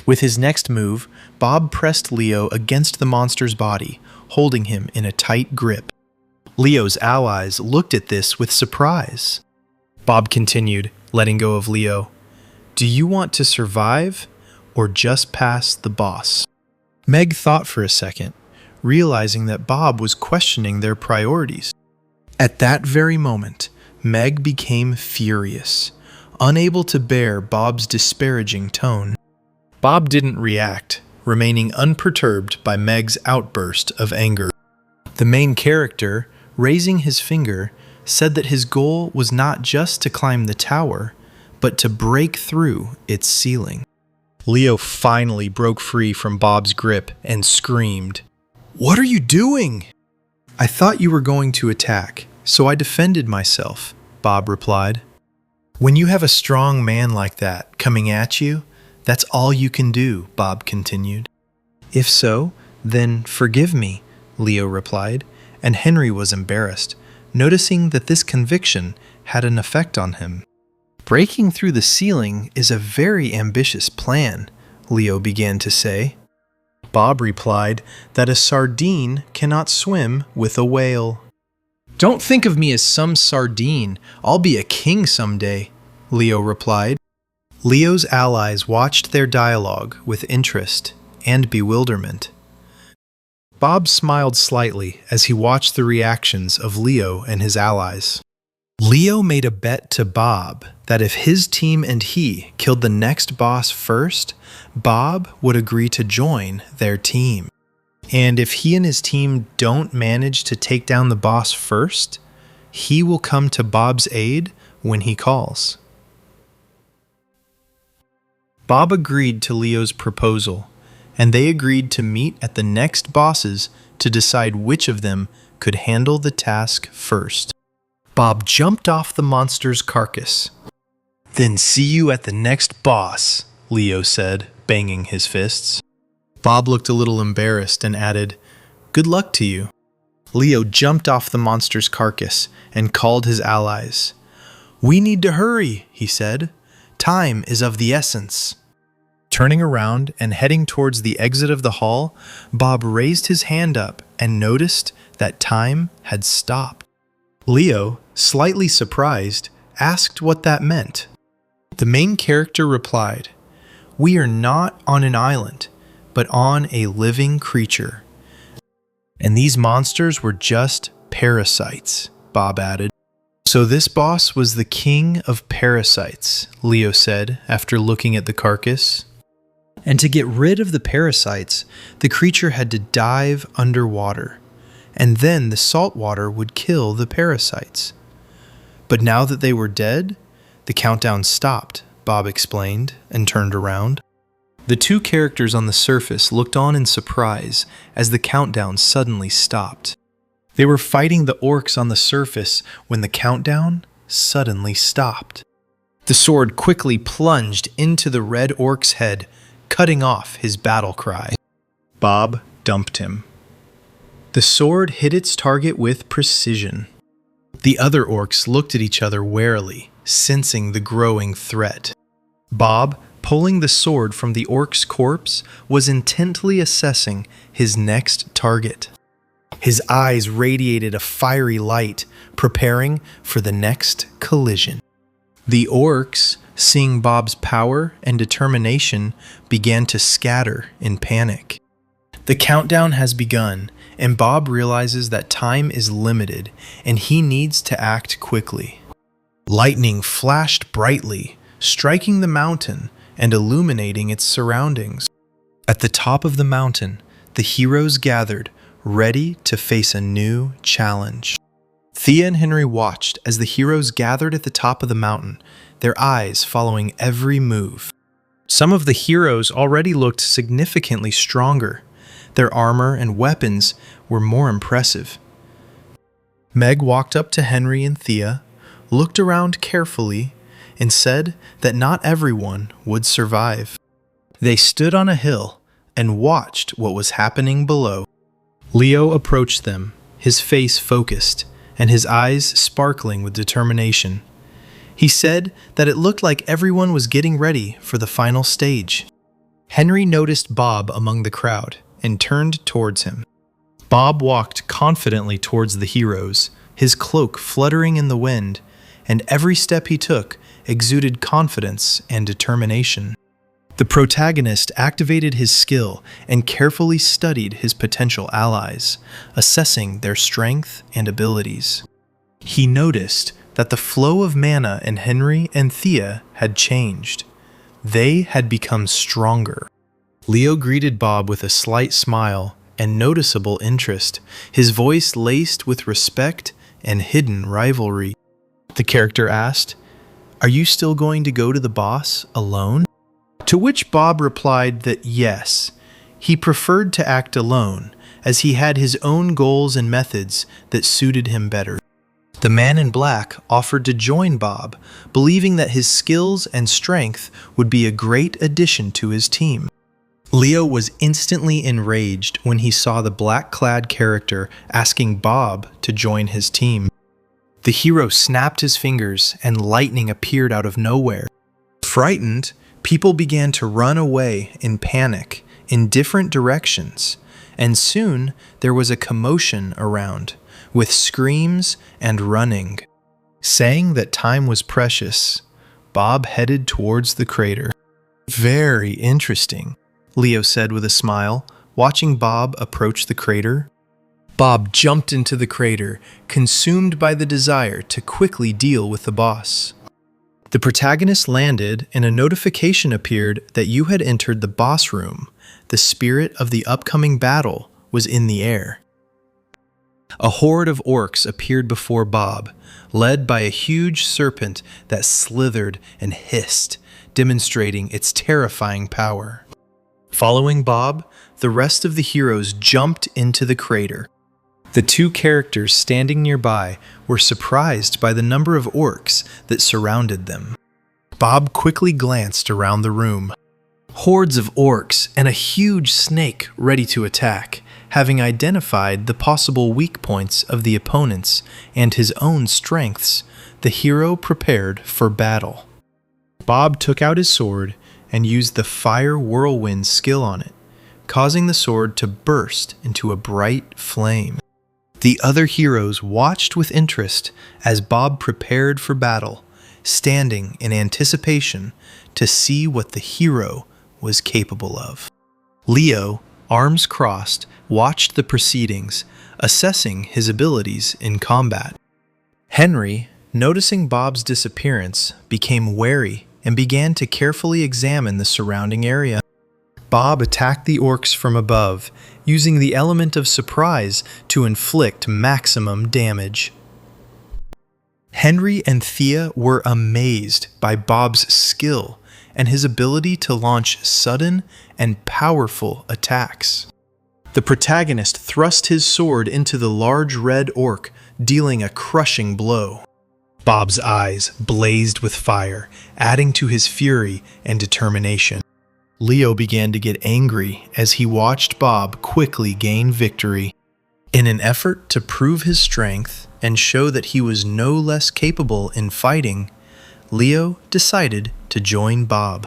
With his next move, Bob pressed Leo against the monster's body, holding him in a tight grip. Leo's allies looked at this with surprise. Bob continued, letting go of Leo. "Do you want to survive or just pass the boss?" Meg thought for a second, realizing that Bob was questioning their priorities. At that very moment, Meg became furious, unable to bear Bob's disparaging tone. Bob didn't react, remaining unperturbed by Meg's outburst of anger. The main character, raising his finger, said that his goal was not just to climb the tower, but to break through its ceiling. Leo finally broke free from Bob's grip and screamed, "What are you doing?" "I thought you were going to attack, so I defended myself," Bob replied. "When you have a strong man like that coming at you, that's all you can do," Bob continued. "If so, then forgive me," Leo replied, and Henry was embarrassed, noticing that this conviction had an effect on him. "Breaking through the ceiling is a very ambitious plan," Leo began to say. Bob replied that a sardine cannot swim with a whale. "Don't think of me as some sardine. I'll be a king someday," Leo replied. Leo's allies watched their dialogue with interest and bewilderment. Bob smiled slightly as he watched the reactions of Leo and his allies. Leo made a bet to Bob that if his team and he killed the next boss first, Bob would agree to join their team. And if he and his team don't manage to take down the boss first, he will come to Bob's aid when he calls. Bob agreed to Leo's proposal, and they agreed to meet at the next bosses to decide which of them could handle the task first. Bob jumped off the monster's carcass. "Then see you at the next boss," Leo said, banging his fists. Bob looked a little embarrassed and added, "Good luck to you." Leo jumped off the monster's carcass and called his allies. "We need to hurry," he said. "Time is of the essence." Turning around and heading towards the exit of the hall, Bob raised his hand up and noticed that time had stopped. Leo, slightly surprised, asked what that meant. The main character replied, "We are not on an island, but on a living creature. And these monsters were just parasites," Bob added. "So this boss was the king of parasites," Leo said after looking at the carcass. "And to get rid of the parasites, the creature had to dive underwater, and then the salt water would kill the parasites. But now that they were dead, the countdown stopped," Bob explained and turned around. The two characters on the surface looked on in surprise as the countdown suddenly stopped. They were fighting the orcs on the surface when the countdown suddenly stopped. The sword quickly plunged into the red orc's head, cutting off his battle cry. Bob dumped him. The sword hit its target with precision. The other orcs looked at each other warily, sensing the growing threat. Bob, pulling the sword from the orc's corpse, was intently assessing his next target. His eyes radiated a fiery light, preparing for the next collision. The orcs, seeing Bob's power and determination, began to scatter in panic. The countdown has begun, and Bob realizes that time is limited and he needs to act quickly. Lightning flashed brightly, striking the mountain and illuminating its surroundings. At the top of the mountain, the heroes gathered, ready to face a new challenge. Thea and Henry watched as the heroes gathered at the top of the mountain, their eyes following every move. Some of the heroes already looked significantly stronger. Their armor and weapons were more impressive. Meg walked up to Henry and Thea, looked around carefully, and said that not everyone would survive. They stood on a hill and watched what was happening below. Leo approached them, his face focused, and his eyes sparkling with determination. He said that it looked like everyone was getting ready for the final stage. Henry noticed Bob among the crowd and turned towards him. Bob walked confidently towards the heroes, his cloak fluttering in the wind, and every step he took exuded confidence and determination. The protagonist activated his skill and carefully studied his potential allies, assessing their strength and abilities. He noticed that the flow of mana in Henry and Thea had changed. They had become stronger. Leo greeted Bob with a slight smile and noticeable interest, his voice laced with respect and hidden rivalry. The character asked, "Are you still going to go to the boss alone?" To which Bob replied that yes, he preferred to act alone, as he had his own goals and methods that suited him better. The man in black offered to join Bob, believing that his skills and strength would be a great addition to his team. Leo was instantly enraged when he saw the black-clad character asking Bob to join his team. The hero snapped his fingers and lightning appeared out of nowhere. Frightened, people began to run away in panic in different directions, and soon there was a commotion around, with screams and running. Saying that time was precious, Bob headed towards the crater. "Very interesting," Leo said with a smile, watching Bob approach the crater. Bob jumped into the crater, consumed by the desire to quickly deal with the boss. The protagonist landed, and a notification appeared that you had entered the boss room. The spirit of the upcoming battle was in the air. A horde of orcs appeared before Bob, led by a huge serpent that slithered and hissed, demonstrating its terrifying power. Following Bob, the rest of the heroes jumped into the crater. The two characters standing nearby were surprised by the number of orcs that surrounded them. Bob quickly glanced around the room. Hordes of orcs and a huge snake ready to attack. Having identified the possible weak points of the opponents and his own strengths, the hero prepared for battle. Bob took out his sword and used the fire whirlwind skill on it, causing the sword to burst into a bright flame. The other heroes watched with interest as Bob prepared for battle, standing in anticipation to see what the hero was capable of. Leo, arms crossed, watched the proceedings, assessing his abilities in combat. Henry, noticing Bob's disappearance, became wary and began to carefully examine the surrounding area. Bob attacked the orcs from above, using the element of surprise to inflict maximum damage. Henry and Thea were amazed by Bob's skill and his ability to launch sudden and powerful attacks. The protagonist thrust his sword into the large red orc, dealing a crushing blow. Bob's eyes blazed with fire, adding to his fury and determination. Leo began to get angry as he watched Bob quickly gain victory. In an effort to prove his strength and show that he was no less capable in fighting, Leo decided to join Bob.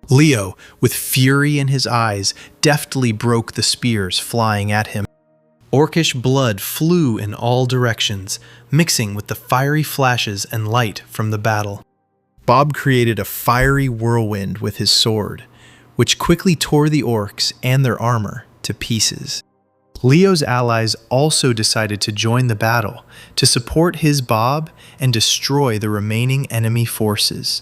Leo, with fury in his eyes, deftly broke the spears flying at him. Orcish blood flew in all directions, mixing with the fiery flashes and light from the battle. Bob created a fiery whirlwind with his sword, which quickly tore the orcs and their armor to pieces. Leo's allies also decided to join the battle to support his Bob and destroy the remaining enemy forces.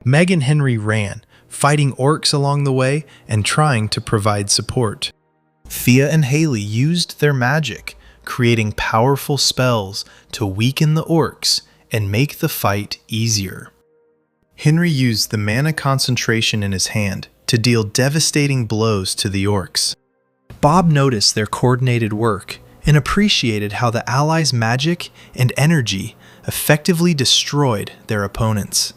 Meg and Henry ran, fighting orcs along the way and trying to provide support. Thea and Haley used their magic, creating powerful spells to weaken the orcs and make the fight easier. Henry used the mana concentration in his hand to deal devastating blows to the orcs. Bob noticed their coordinated work and appreciated how the allies' magic and energy effectively destroyed their opponents.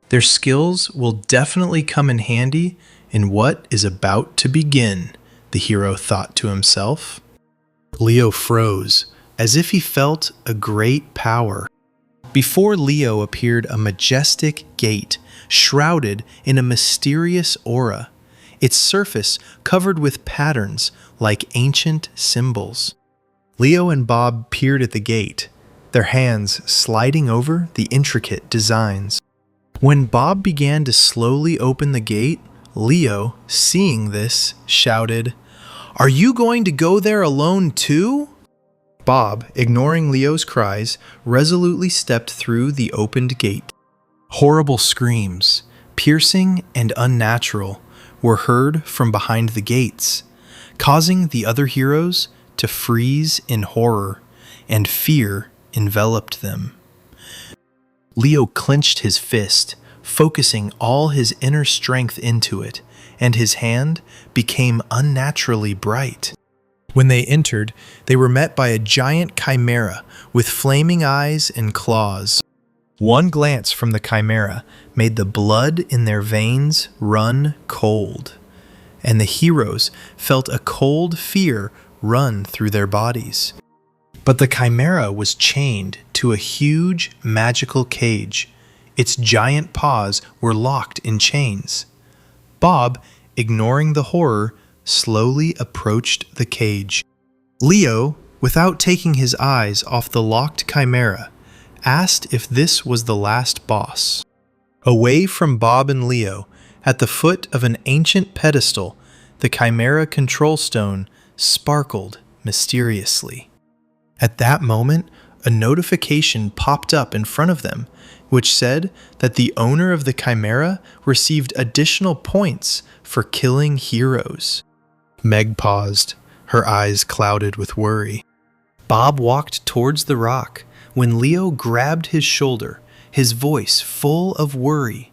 Their skills will definitely come in handy in what is about to begin, the hero thought to himself. Leo froze, as if he felt a great power. Before Leo appeared a majestic gate, shrouded in a mysterious aura, its surface covered with patterns like ancient symbols. Leo and Bob peered at the gate, their hands sliding over the intricate designs. When Bob began to slowly open the gate, Leo, seeing this, shouted, "Are you going to go there alone too?" Bob, ignoring Leo's cries, resolutely stepped through the opened gate. Horrible screams, piercing and unnatural, were heard from behind the gates, causing the other heroes to freeze in horror, and fear enveloped them. Leo clenched his fist, focusing all his inner strength into it, and his hand became unnaturally bright. When they entered, they were met by a giant chimera with flaming eyes and claws. One glance from the chimera made the blood in their veins run cold, and the heroes felt a cold fear run through their bodies. But the chimera was chained to a huge magical cage. Its giant paws were locked in chains. Bob, ignoring the horror, slowly approached the cage. Leo, without taking his eyes off the locked chimera, asked if this was the last boss. Away from Bob and Leo, at the foot of an ancient pedestal, the chimera control stone sparkled mysteriously. At that moment, a notification popped up in front of them, which said that the owner of the chimera received additional points for killing heroes. Meg paused, her eyes clouded with worry. Bob walked towards the rock when Leo grabbed his shoulder, his voice full of worry.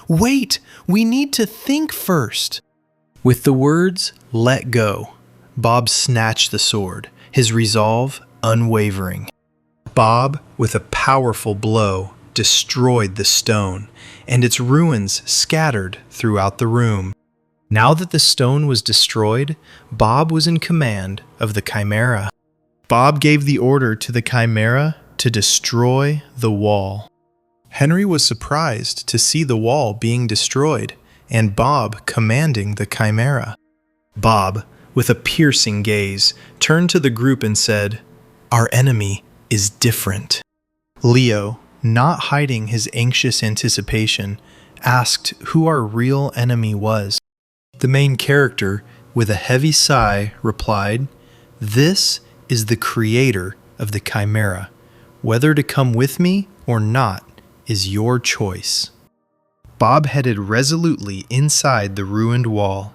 "Wait, we need to think first." With the words, "Let go," Bob snatched the sword, his resolve unwavering. Bob, with a powerful blow, destroyed the stone, and its ruins scattered throughout the room. Now that the stone was destroyed, Bob was in command of the chimera. Bob gave the order to the chimera to destroy the wall. Henry was surprised to see the wall being destroyed, and Bob commanding the chimera. Bob, with a piercing gaze, turned to the group and said, "Our enemy is different." Leo, not hiding his anxious anticipation, asked who our real enemy was. The main character, with a heavy sigh, replied, "This is the creator of the chimera. Whether to come with me or not is your choice." Bob headed resolutely inside the ruined wall.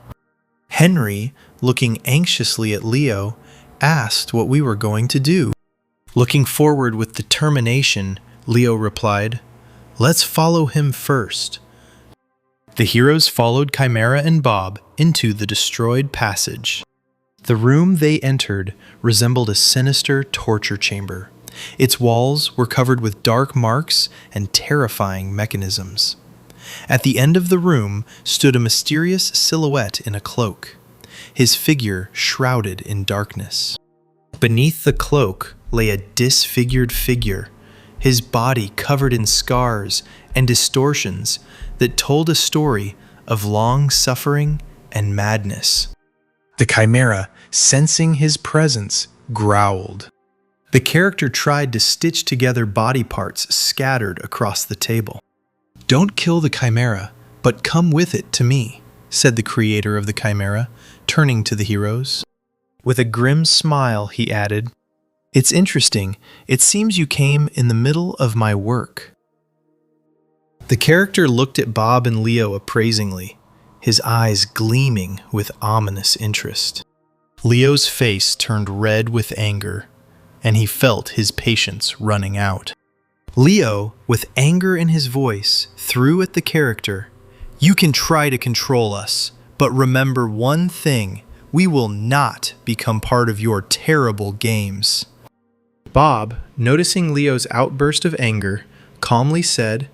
Henry, looking anxiously at Leo, asked what we were going to do. Looking forward with determination, Leo replied, "Let's follow him first." The heroes followed Chimera and Bob into the destroyed passage. The room they entered resembled a sinister torture chamber. Its walls were covered with dark marks and terrifying mechanisms. At the end of the room stood a mysterious silhouette in a cloak, his figure shrouded in darkness. Beneath the cloak lay a disfigured figure, his body covered in scars and distortions that told a story of long suffering and madness. The chimera, sensing his presence, growled. The character tried to stitch together body parts scattered across the table. "Don't kill the chimera, but come with it to me," said the creator of the chimera, turning to the heroes. With a grim smile, he added, "It's interesting. It seems you came in the middle of my work." The character looked at Bob and Leo appraisingly, his eyes gleaming with ominous interest. Leo's face turned red with anger, and he felt his patience running out. Leo, with anger in his voice, threw at the character, "You can try to control us, but remember one thing, we will not become part of your terrible games." Bob, noticing Leo's outburst of anger, calmly said,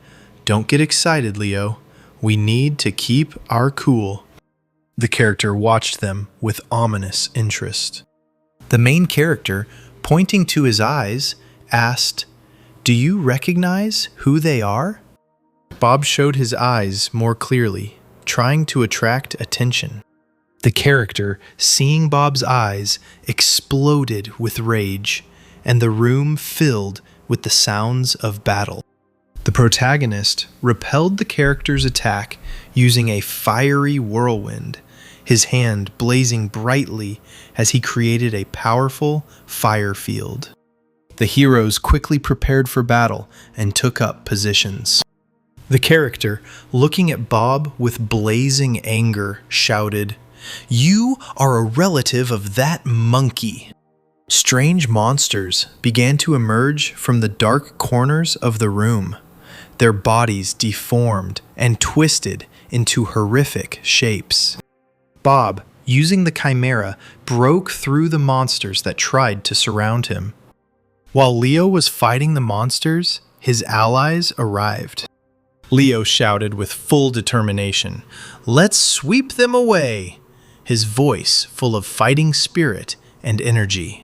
"Don't get excited, Leo. We need to keep our cool." The character watched them with ominous interest. The main character, pointing to his eyes, asked, "Do you recognize who they are?" Bob showed his eyes more clearly, trying to attract attention. The character, seeing Bob's eyes, exploded with rage, and the room filled with the sounds of battle. The protagonist repelled the character's attack using a fiery whirlwind, his hand blazing brightly as he created a powerful fire field. The heroes quickly prepared for battle and took up positions. The character, looking at Bob with blazing anger, shouted, "You are a relative of that monkey." Strange monsters began to emerge from the dark corners of the room, their bodies deformed and twisted into horrific shapes. Bob, using the chimera, broke through the monsters that tried to surround him. While Leo was fighting the monsters, his allies arrived. Leo shouted with full determination, "Let's sweep them away!" his voice full of fighting spirit and energy.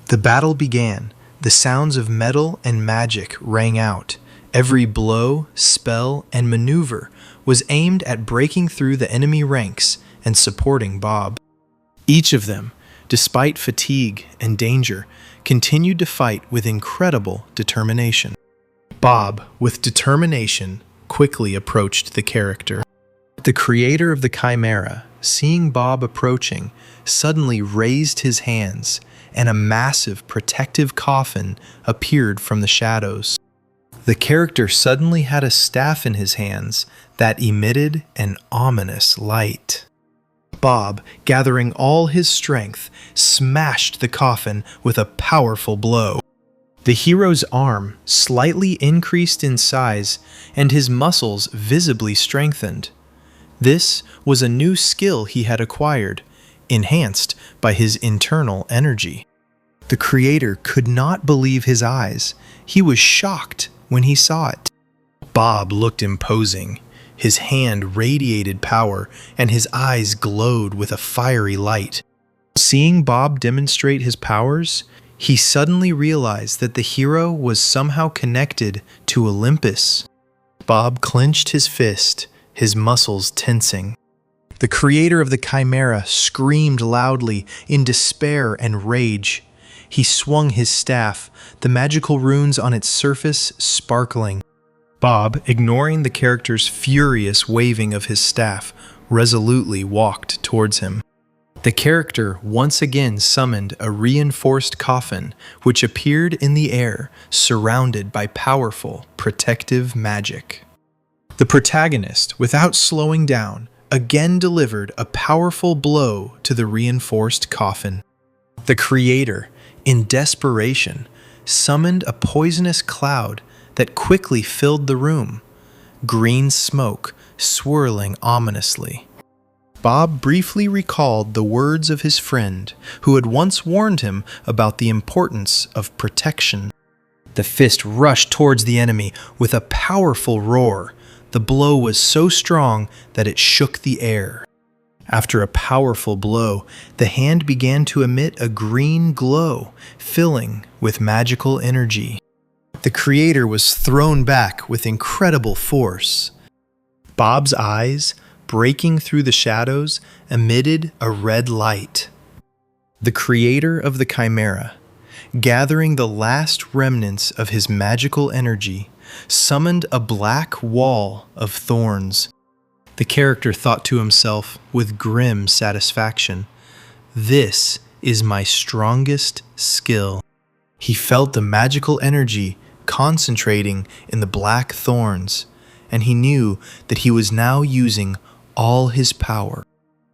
The battle began. The sounds of metal and magic rang out. Every blow, spell, and maneuver was aimed at breaking through the enemy ranks and supporting Bob. Each of them, despite fatigue and danger, continued to fight with incredible determination. Bob, with determination, quickly approached the character. The creator of the chimera, seeing Bob approaching, suddenly raised his hands, and a massive protective coffin appeared from the shadows. The character suddenly had a staff in his hands that emitted an ominous light. Bob, gathering all his strength, smashed the coffin with a powerful blow. The hero's arm slightly increased in size and his muscles visibly strengthened. This was a new skill he had acquired, enhanced by his internal energy. The creator could not believe his eyes. He was shocked when he saw it. Bob looked imposing. His hand radiated power, and his eyes glowed with a fiery light. Seeing Bob demonstrate his powers, he suddenly realized that the hero was somehow connected to Olympus. Bob clenched his fist, his muscles tensing. The creator of the chimera screamed loudly in despair and rage. He swung his staff, the magical runes on its surface sparkling. Bob, ignoring the character's furious waving of his staff, resolutely walked towards him. The character once again summoned a reinforced coffin, which appeared in the air, surrounded by powerful, protective magic. The protagonist, without slowing down, again delivered a powerful blow to the reinforced coffin. The creator, in desperation, summoned a poisonous cloud that quickly filled the room, green smoke swirling ominously. Bob briefly recalled the words of his friend, who had once warned him about the importance of protection. The fist rushed towards the enemy with a powerful roar. The blow was so strong that it shook the air. After a powerful blow, the hand began to emit a green glow, filling with magical energy. The creator was thrown back with incredible force. Bob's eyes, breaking through the shadows, emitted a red light. The creator of the chimera, gathering the last remnants of his magical energy, summoned a black wall of thorns. The character thought to himself with grim satisfaction, "This is my strongest skill." He felt the magical energy concentrating in the black thorns, and he knew that he was now using all his power.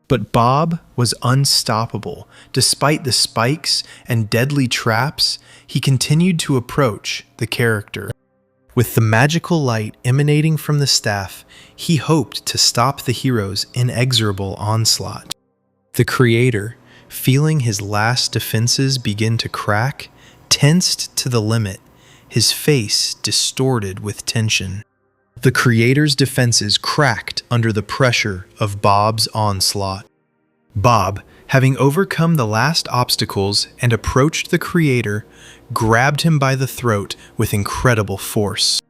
But Bob was unstoppable. Despite the spikes and deadly traps, he continued to approach the character. With the magical light emanating from the staff, he hoped to stop the hero's inexorable onslaught. The creator, feeling his last defenses begin to crack, tensed to the limit, his face distorted with tension. The creator's defenses cracked under the pressure of Bob's onslaught. Bob, having overcome the last obstacles and approached the creator, grabbed him by the throat with incredible force.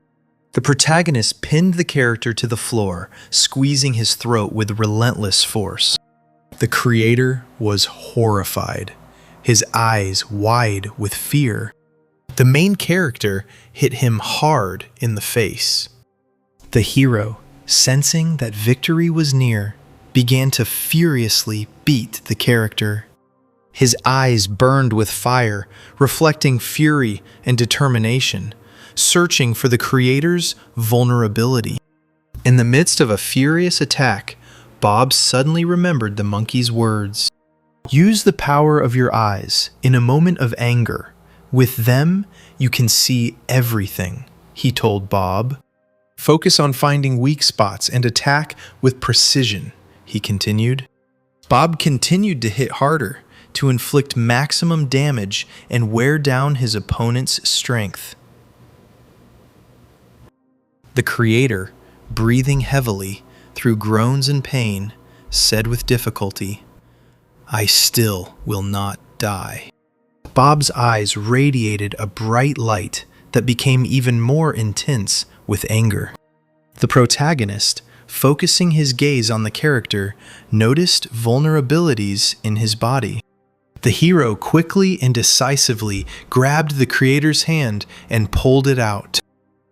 The protagonist pinned the character to the floor, squeezing his throat with relentless force. The creator was horrified, his eyes wide with fear. The main character hit him hard in the face. The hero, sensing that victory was near, began to furiously beat the character. His eyes burned with fire, reflecting fury and determination, searching for the creator's vulnerability. In the midst of a furious attack, Bob suddenly remembered the monkey's words. "Use the power of your eyes in a moment of anger. With them, you can see everything," he told Bob. "Focus on finding weak spots and attack with precision," he continued. Bob continued to hit harder, to inflict maximum damage and wear down his opponent's strength. The creator, breathing heavily through groans and pain, said with difficulty, "I still will not die." Bob's eyes radiated a bright light that became even more intense with anger. The protagonist, focusing his gaze on the character, noticed vulnerabilities in his body. The hero quickly and decisively grabbed the creator's hand and pulled it out.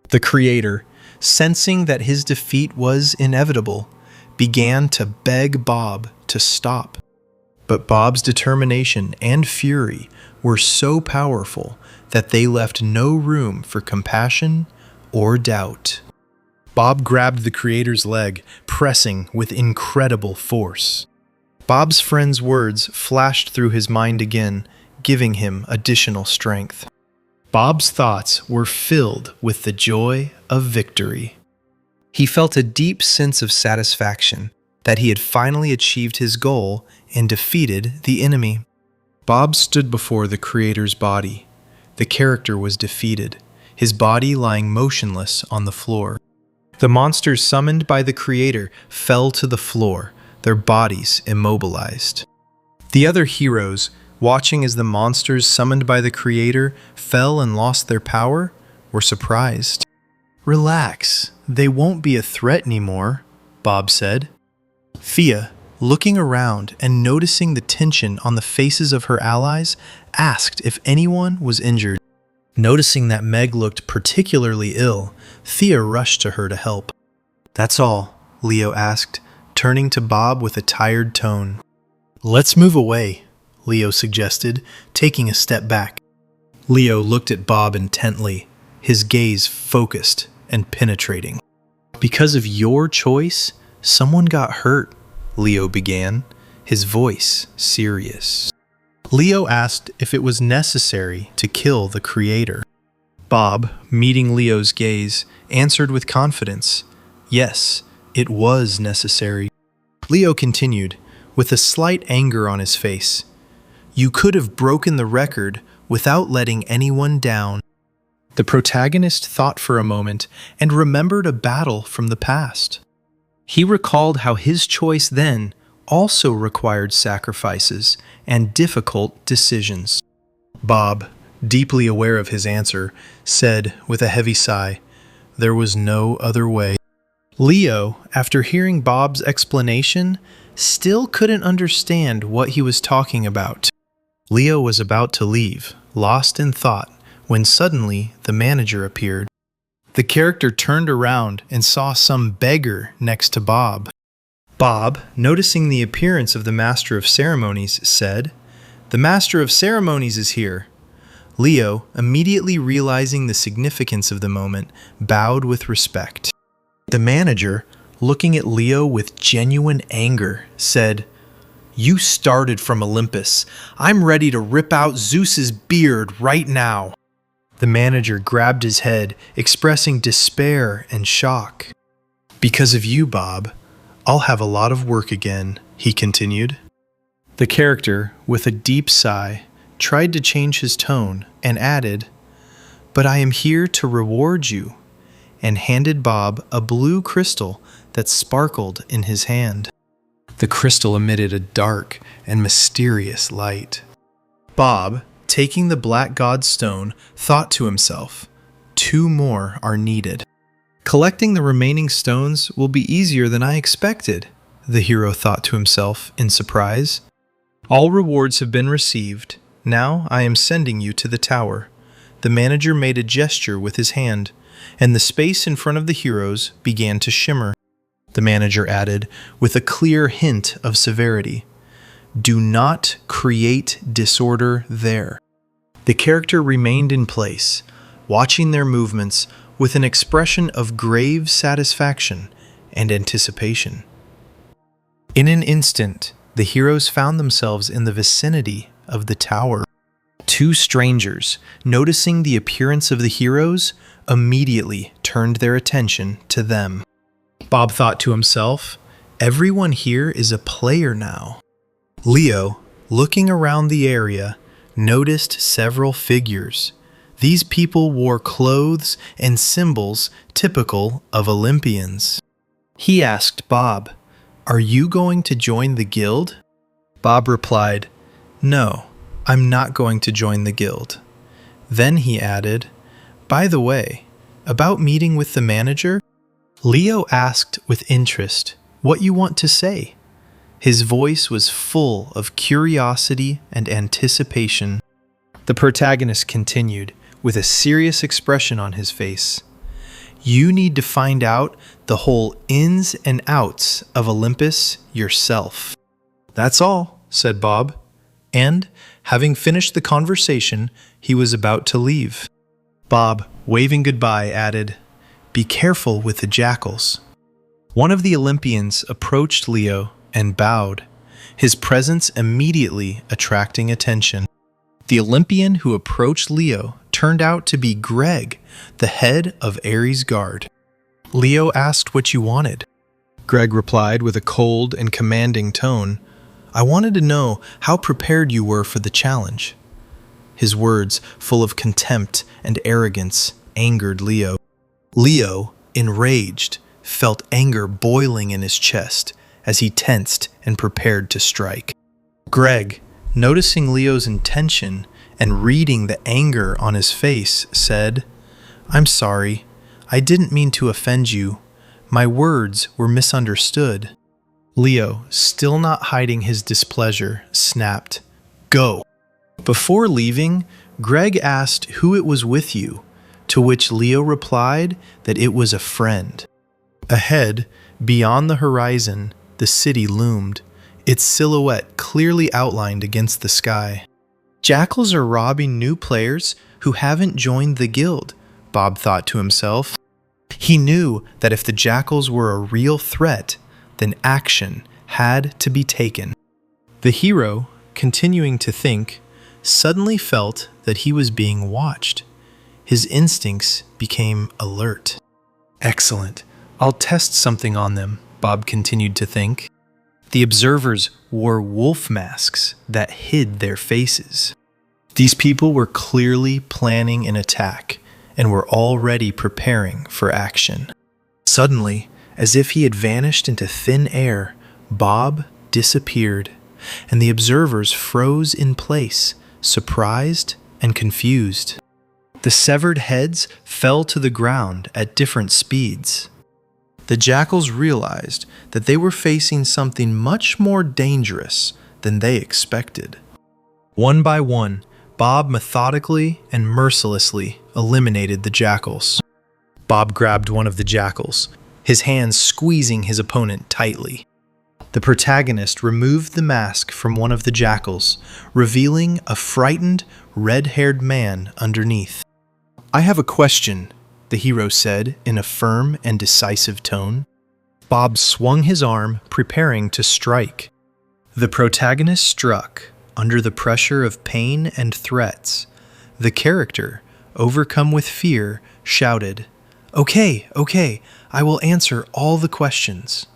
The creator, sensing that his defeat was inevitable, began to beg Bob to stop. But Bob's determination and fury were so powerful that they left no room for compassion or doubt. Bob grabbed the creator's leg, pressing with incredible force. Bob's friend's words flashed through his mind again, giving him additional strength. Bob's thoughts were filled with the joy of victory. He felt a deep sense of satisfaction that he had finally achieved his goal and defeated the enemy. Bob stood before the creator's body. The character was defeated, his body lying motionless on the floor. The monsters summoned by the creator fell to the floor, their bodies immobilized. The other heroes, watching as the monsters summoned by the creator fell and lost their power, were surprised. "Relax, they won't be a threat anymore," Bob said. Thea, looking around and noticing the tension on the faces of her allies, asked if anyone was injured. Noticing that Meg looked particularly ill, Thea rushed to her to help. "That's all," Leo asked, turning to Bob with a tired tone. "Let's move away," Leo suggested, taking a step back. Leo looked at Bob intently, his gaze focused and penetrating. "Because of your choice, someone got hurt," Leo began, his voice serious. Leo asked if it was necessary to kill the creator. Bob, meeting Leo's gaze, answered with confidence, yes, it was necessary. Leo continued, with a slight anger on his face. "You could have broken the record without letting anyone down." The protagonist thought for a moment and remembered a battle from the past. He recalled how his choice then also required sacrifices and difficult decisions. Bob, deeply aware of his answer, said with a heavy sigh, "There was no other way." Leo, after hearing Bob's explanation, still couldn't understand what he was talking about. Leo was about to leave, lost in thought, when suddenly the manager appeared. The character turned around and saw some beggar next to Bob. Bob, noticing the appearance of the Master of Ceremonies, said, "The Master of Ceremonies is here." Leo, immediately realizing the significance of the moment, bowed with respect. The manager, looking at Leo with genuine anger, said, "You started from Olympus. I'm ready to rip out Zeus's beard right now." The manager grabbed his head, expressing despair and shock. "Because of you, Bob, I'll have a lot of work again," he continued. The character, with a deep sigh, tried to change his tone and added, "But I am here to reward you," and handed Bob a blue crystal that sparkled in his hand. The crystal emitted a dark and mysterious light. Bob, taking the Black God Stone, thought to himself, 2 more are needed. "Collecting the remaining stones will be easier than I expected," the hero thought to himself in surprise. "All rewards have been received. Now I am sending you to the tower." The manager made a gesture with his hand, and the space in front of the heroes began to shimmer. The manager added, with a clear hint of severity, "Do not create disorder there." The character remained in place, watching their movements with an expression of grave satisfaction and anticipation. In an instant, the heroes found themselves in the vicinity of the tower. 2 strangers, noticing the appearance of the heroes, immediately turned their attention to them. Bob thought to himself, "Everyone here is a player now." Leo, looking around the area, noticed several figures. These people wore clothes and symbols typical of Olympians. He asked Bob, "Are you going to join the guild?" Bob replied, "No, I'm not going to join the guild." Then he added, "By the way, about meeting with the manager?" Leo asked with interest, "What you want to say?" His voice was full of curiosity and anticipation. The protagonist continued, with a serious expression on his face. "You need to find out the whole ins and outs of Olympus yourself." "That's all," said Bob. And, having finished the conversation, he was about to leave. Bob, waving goodbye, added, be careful with the jackals." One of the Olympians approached Leo and bowed, his presence immediately attracting attention. The Olympian who approached Leo turned out to be Greg, the head of Ares' guard. Leo asked what you wanted. Greg replied with a cold and commanding tone, "I wanted to know how prepared you were for the challenge." His words, full of contempt and arrogance, angered Leo. Leo, enraged, felt anger boiling in his chest as he tensed and prepared to strike. Greg, noticing Leo's intention and reading the anger on his face, said, "I'm sorry. I didn't mean to offend you. My words were misunderstood." Leo, still not hiding his displeasure, snapped, "Go." Before leaving, Greg asked who it was with you, to which Leo replied that it was a friend. Ahead, beyond the horizon, the city loomed, its silhouette clearly outlined against the sky. "Jackals are robbing new players who haven't joined the guild," Bob thought to himself. He knew that if the jackals were a real threat, then action had to be taken. The hero, continuing to think, suddenly felt that he was being watched. His instincts became alert. "Excellent. I'll test something on them," Bob continued to think. The observers wore wolf masks that hid their faces. These people were clearly planning an attack and were already preparing for action. Suddenly, as if he had vanished into thin air, Bob disappeared, and the observers froze in place, surprised and confused. The severed heads fell to the ground at different speeds. The jackals realized that they were facing something much more dangerous than they expected. One by one, Bob methodically and mercilessly eliminated the jackals. Bob grabbed one of the jackals, his hands squeezing his opponent tightly. The protagonist removed the mask from one of the jackals, revealing a frightened, red-haired man underneath. "I have a question," the hero said in a firm and decisive tone. Bob swung his arm, preparing to strike. The protagonist struck under the pressure of pain and threats. The character, overcome with fear, shouted, Okay, I will answer all the questions."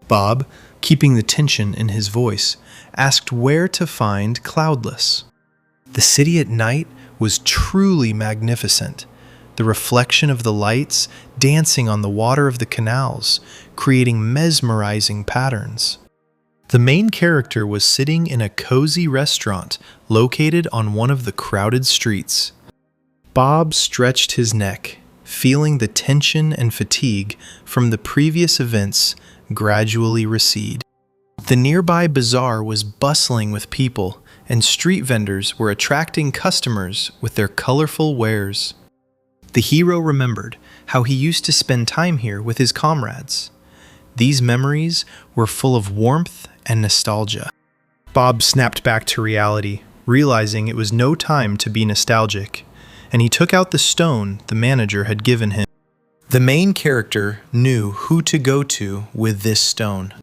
Bob, keeping the tension in his voice, asked where to find Cloudless. The city at night was truly magnificent, the reflection of the lights dancing on the water of the canals, creating mesmerizing patterns. The main character was sitting in a cozy restaurant located on one of the crowded streets. Bob stretched his neck, feeling the tension and fatigue from the previous events gradually recede. The nearby bazaar was bustling with people, and street vendors were attracting customers with their colorful wares. The hero remembered how he used to spend time here with his comrades. These memories were full of warmth and nostalgia. Bob snapped back to reality, realizing it was no time to be nostalgic, and he took out the stone the manager had given him. The main character knew who to go to with this stone.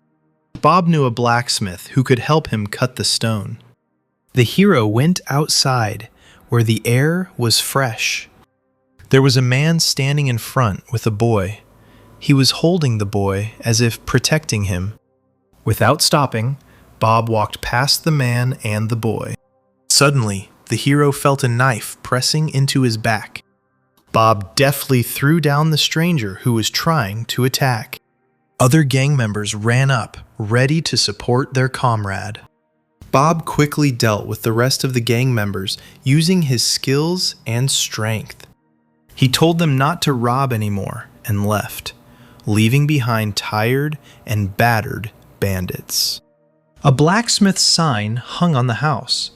Bob knew a blacksmith who could help him cut the stone. The hero went outside, where the air was fresh. There was a man standing in front with a boy. He was holding the boy as if protecting him. Without stopping, Bob walked past the man and the boy. Suddenly, the hero felt a knife pressing into his back. Bob deftly threw down the stranger who was trying to attack. Other gang members ran up, ready to support their comrade. Bob quickly dealt with the rest of the gang members using his skills and strength. He told them not to rob anymore and left, leaving behind tired and battered bandits. A blacksmith's sign hung on the house,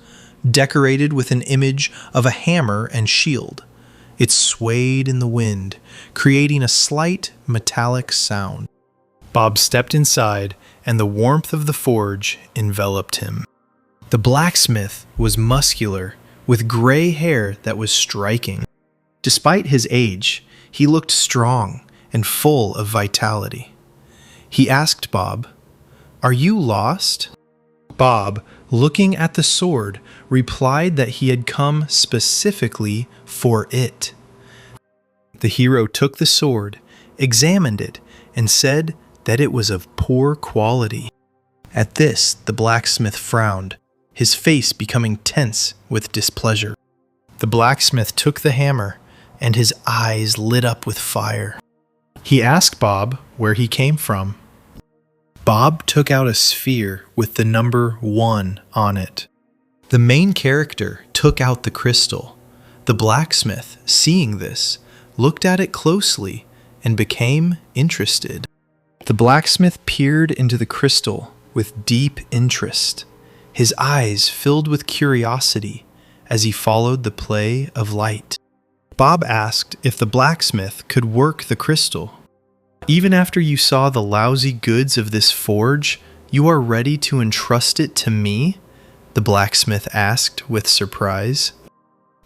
decorated with an image of a hammer and shield. It swayed in the wind, creating a slight metallic sound. Bob stepped inside, and the warmth of the forge enveloped him. The blacksmith was muscular, with gray hair that was striking. Despite his age, He looked strong and full of vitality. He asked Bob, "Are you lost?" Bob, looking at the sword, replied that he had come specifically for it. The hero took the sword, examined it, and said that it was of poor quality. At this, the blacksmith frowned, his face becoming tense with displeasure. The blacksmith took the hammer, and his eyes lit up with fire. He asked Bob where he came from. Bob took out a sphere with the number 1 on it. The main character took out the crystal. The blacksmith, seeing this, looked at it closely and became interested. The blacksmith peered into the crystal with deep interest. His eyes filled with curiosity as he followed the play of light. Bob asked if the blacksmith could work the crystal. "Even after you saw the lousy goods of this forge, you are ready to entrust it to me?" the blacksmith asked with surprise.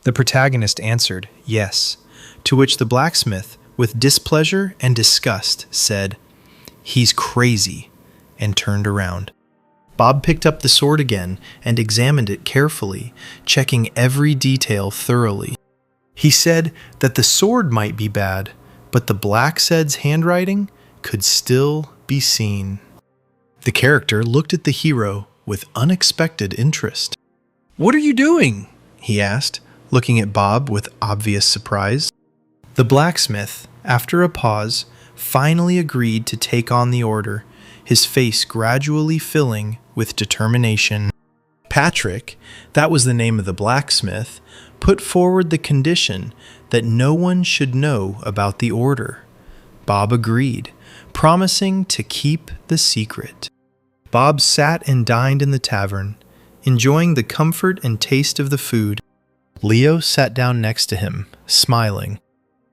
The protagonist answered yes, to which the blacksmith, with displeasure and disgust, said, "He's crazy," and turned around. Bob picked up the sword again and examined it carefully, checking every detail thoroughly. He said that the sword might be bad, but the blacksmith's handwriting could still be seen. The character looked at the hero with unexpected interest. "What are you doing?" he asked, looking at Bob with obvious surprise. The blacksmith, after a pause, finally agreed to take on the order, his face gradually filling with determination. Patrick, that was the name of the blacksmith, put forward the condition that no one should know about the order. Bob agreed, promising to keep the secret. Bob sat and dined in the tavern, enjoying the comfort and taste of the food. Leo sat down next to him, smiling.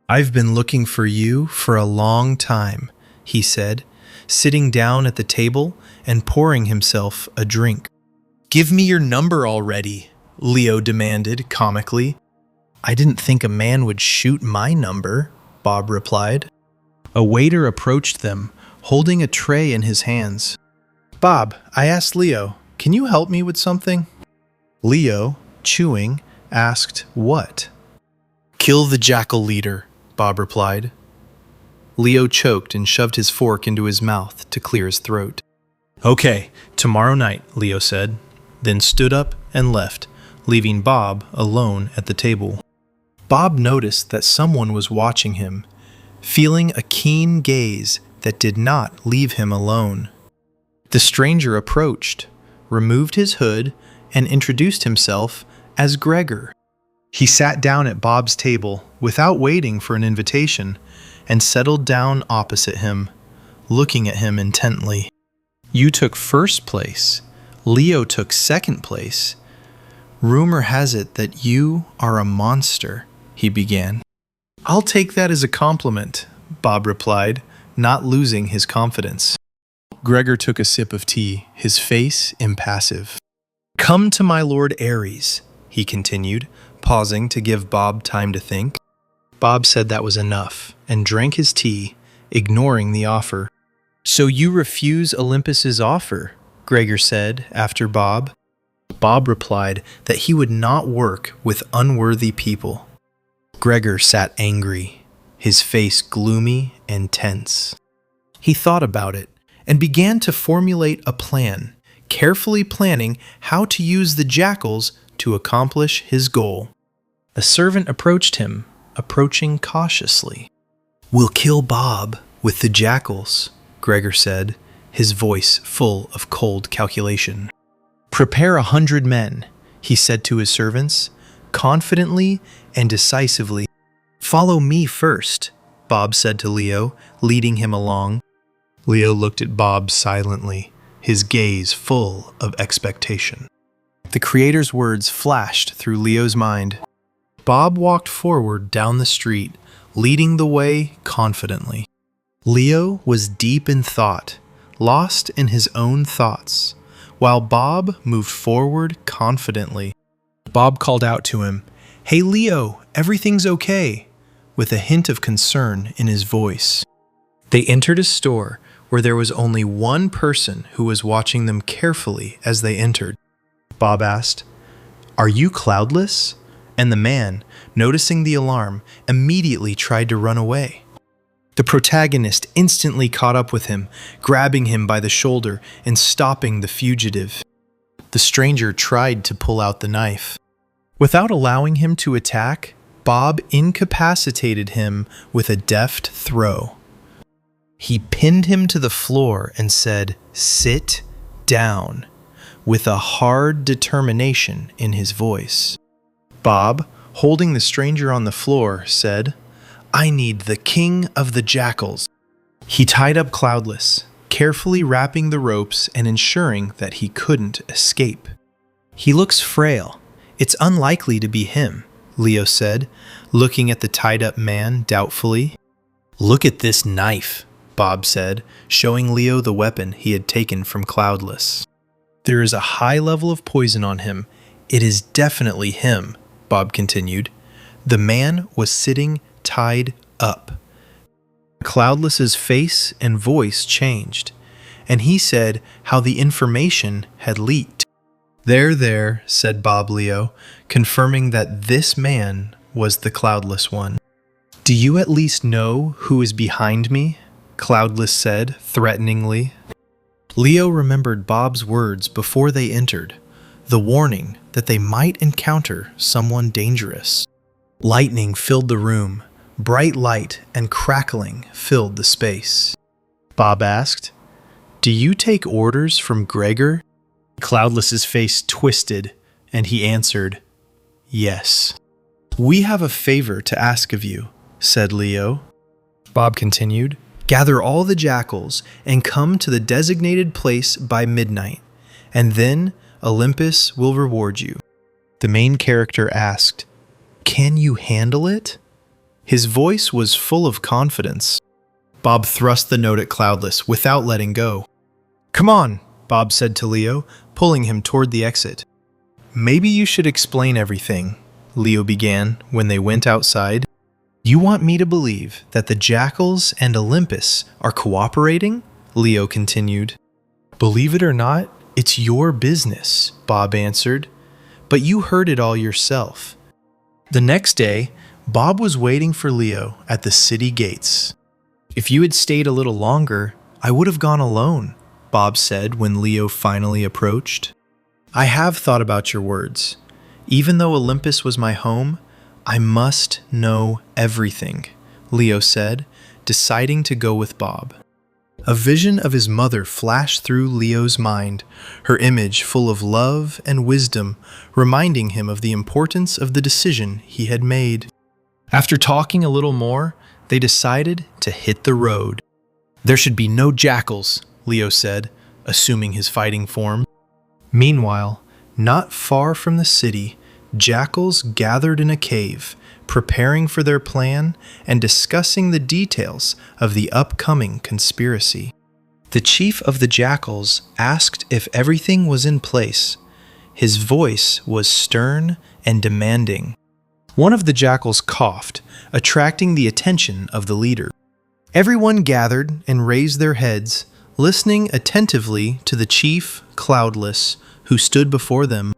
"I've been looking for you for a long time," he said, sitting down at the table and pouring himself a drink. "Give me your number already," Leo demanded comically. "I didn't think a man would shoot my number," Bob replied. A waiter approached them, holding a tray in his hands. "Bob, I asked Leo, can you help me with something?" Leo, chewing, asked what? "Kill the jackal leader," Bob replied. Leo choked and shoved his fork into his mouth to clear his throat. "Okay, tomorrow night," Leo said, then stood up and left, leaving Bob alone at the table. Bob noticed that someone was watching him, feeling a keen gaze that did not leave him alone. The stranger approached, removed his hood, and introduced himself as Gregor. He sat down at Bob's table without waiting for an invitation and settled down opposite him, looking at him intently. "You took first place. Leo took second place. Rumor has it that you are a monster," he began. "I'll take that as a compliment," Bob replied, not losing his confidence. Gregor took a sip of tea, his face impassive. "Come to my Lord Ares," he continued, pausing to give Bob time to think. Bob said that was enough and drank his tea, ignoring the offer. "So you refuse Olympus's offer?" Gregor said after Bob. Bob replied that he would not work with unworthy people. Gregor sat angry, his face gloomy and tense. He thought about it and began to formulate a plan, carefully planning how to use the jackals to accomplish his goal. A servant approached him, approaching cautiously. "We'll kill Bob with the jackals," Gregor said, his voice full of cold calculation. "Prepare 100 men," he said to his servants, confidently and decisively. "Follow me first," Bob said to Leo, leading him along. Leo looked at Bob silently, his gaze full of expectation. The creator's words flashed through Leo's mind. Bob walked forward down the street, leading the way confidently. Leo was deep in thought, lost in his own thoughts, while Bob moved forward confidently. Bob called out to him, "Hey Leo, everything's okay." with a hint of concern in his voice. They entered a store where there was only one person who was watching them carefully as they entered. Bob asked, "Are you Cloudless?" And the man, noticing the alarm, immediately tried to run away. The protagonist instantly caught up with him, grabbing him by the shoulder and stopping the fugitive. The stranger tried to pull out the knife. Without allowing him to attack, Bob incapacitated him with a deft throw. He pinned him to the floor and said, "Sit down," with a hard determination in his voice. Bob, holding the stranger on the floor, said, "I need the king of the jackals." He tied up Cloudless, carefully wrapping the ropes and ensuring that he couldn't escape. "He looks frail. It's unlikely to be him," Leo said, looking at the tied-up man doubtfully. "Look at this knife," Bob said, showing Leo the weapon he had taken from Cloudless. "There is a high level of poison on him. It is definitely him," Bob continued. The man was sitting tied up. Cloudless's face and voice changed, and he said how the information had leaked. There, said Bob Leo, confirming that this man was the Cloudless one. "Do you at least know who is behind me?" Cloudless said, threateningly. Leo remembered Bob's words before they entered, the warning that they might encounter someone dangerous. Lightning filled the room. Bright light and crackling filled the space. Bob asked, "Do you take orders from Gregor?" Cloudless's face twisted, and he answered, "Yes." "We have a favor to ask of you," said Leo. Bob continued, "Gather all the jackals and come to the designated place by midnight, and then Olympus will reward you." The main character asked, "Can you handle it?" His voice was full of confidence. Bob thrust the note at Cloudless without letting go. "Come on," Bob said to Leo, pulling him toward the exit. "Maybe you should explain everything," Leo began when they went outside. "You want me to believe that the jackals and Olympus are cooperating?" Leo continued. "Believe it or not, it's your business," Bob answered. "But you heard it all yourself." The next day, Bob was waiting for Leo at the city gates. "If you had stayed a little longer, I would have gone alone," Bob said when Leo finally approached. "I have thought about your words. Even though Olympus was my home, I must know everything," Leo said, deciding to go with Bob. A vision of his mother flashed through Leo's mind, her image full of love and wisdom, reminding him of the importance of the decision he had made. After talking a little more, they decided to hit the road. "There should be no jackals," Leo said, assuming his fighting form. Meanwhile, not far from the city, jackals gathered in a cave, preparing for their plan and discussing the details of the upcoming conspiracy. The chief of the jackals asked if everything was in place. His voice was stern and demanding. One of the jackals coughed, attracting the attention of the leader. Everyone gathered and raised their heads, listening attentively to the chief, Cloudless, who stood before them.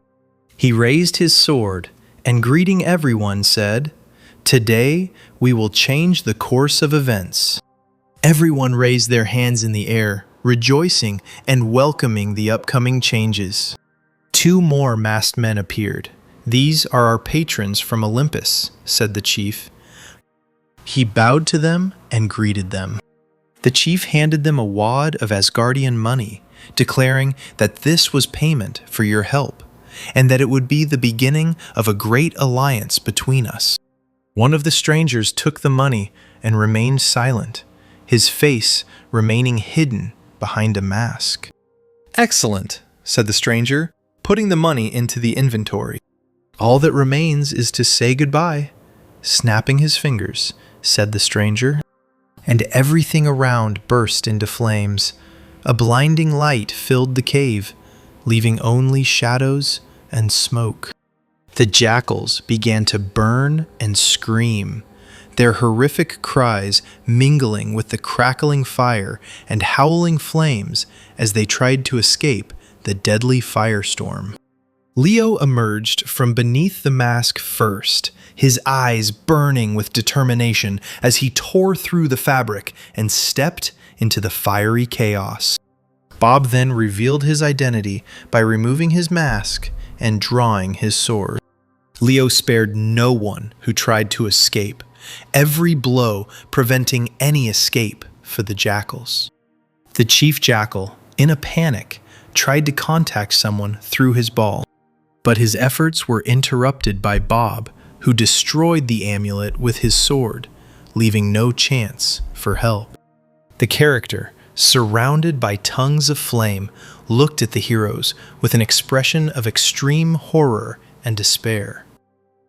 He raised his sword and, greeting everyone, said, "Today we will change the course of events." Everyone raised their hands in the air, rejoicing and welcoming the upcoming changes. 2 more masked men appeared. "These are our patrons from Olympus," said the chief. He bowed to them and greeted them. The chief handed them a wad of Asgardian money, declaring that this was payment for your help, and that it would be the beginning of a great alliance between us. One of the strangers took the money and remained silent, his face remaining hidden behind a mask. "Excellent," said the stranger, putting the money into the inventory. "All that remains is to say goodbye," snapping his fingers, said the stranger. And everything around burst into flames. A blinding light filled the cave, leaving only shadows and smoke. The jackals began to burn and scream. their horrific cries mingling with the crackling fire and howling flames as they tried to escape the deadly firestorm. Leo emerged from beneath the mask first, his eyes burning with determination as he tore through the fabric and stepped into the fiery chaos. Bob then revealed his identity by removing his mask and drawing his sword. Leo spared no one who tried to escape, every blow preventing any escape for the jackals. The chief jackal, in a panic, tried to contact someone through his ball, but his efforts were interrupted by Bob, who destroyed the amulet with his sword, leaving no chance for help. The character, surrounded by tongues of flame, looked at the heroes with an expression of extreme horror and despair.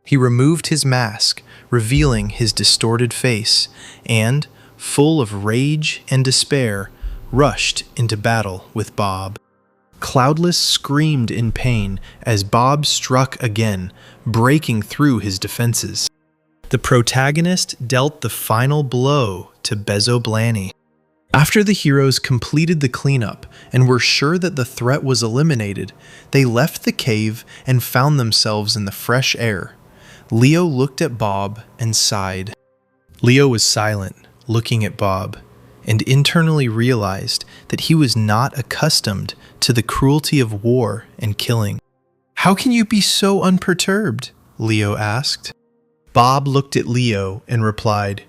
He removed his mask, revealing his distorted face, and, full of rage and despair, rushed into battle with Bob. Cloudless screamed in pain as Bob struck again, breaking through his defenses. The protagonist dealt the final blow to Bezoblani. After the heroes completed the cleanup and were sure that the threat was eliminated, they left the cave and found themselves in the fresh air. Leo looked at Bob and sighed. Leo was silent, looking at Bob, and internally realized that he was not accustomed to the cruelty of war and killing. "How can you be so unperturbed?" Leo asked. Bob looked at Leo and replied,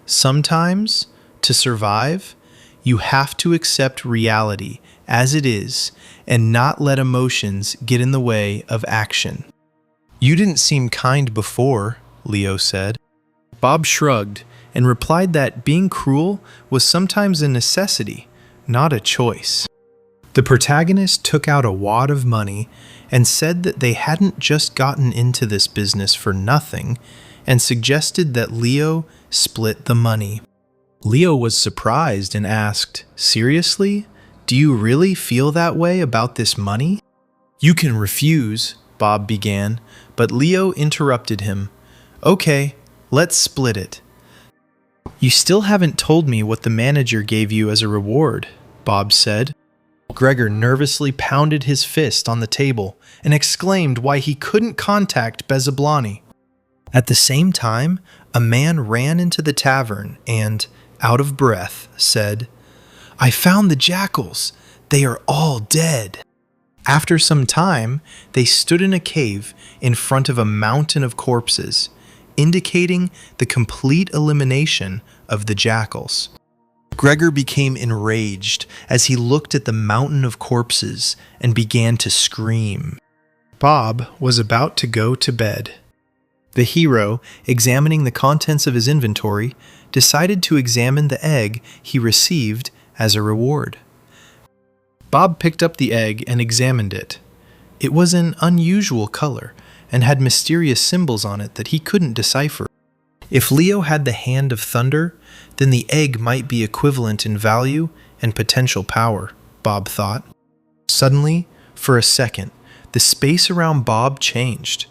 "Sometimes, to survive, you have to accept reality as it is and not let emotions get in the way of action." "You didn't seem kind before," Leo said. Bob shrugged and replied that being cruel was sometimes a necessity, not a choice. The protagonist took out a wad of money and said that they hadn't just gotten into this business for nothing, and suggested that Leo split the money. Leo was surprised and asked, "Seriously? Do you really feel that way about this money?" "You can refuse," Bob began, but Leo interrupted him. "Okay, let's split it." "You still haven't told me what the manager gave you as a reward," Bob said. Gregor nervously pounded his fist on the table and exclaimed why he couldn't contact Bezoblani. At the same time, a man ran into the tavern and, out of breath, said, "I found the jackals. They are all dead." After some time, they stood in a cave in front of a mountain of corpses, indicating the complete elimination of the jackals. Gregor became enraged as he looked at the mountain of corpses and began to scream. Bob was about to go to bed. The hero, examining the contents of his inventory, decided to examine the egg he received as a reward. Bob picked up the egg and examined it. It was an unusual color and had mysterious symbols on it that he couldn't decipher. If Leo had the hand of thunder, then the egg might be equivalent in value and potential power, Bob thought. Suddenly, for a second, the space around Bob changed.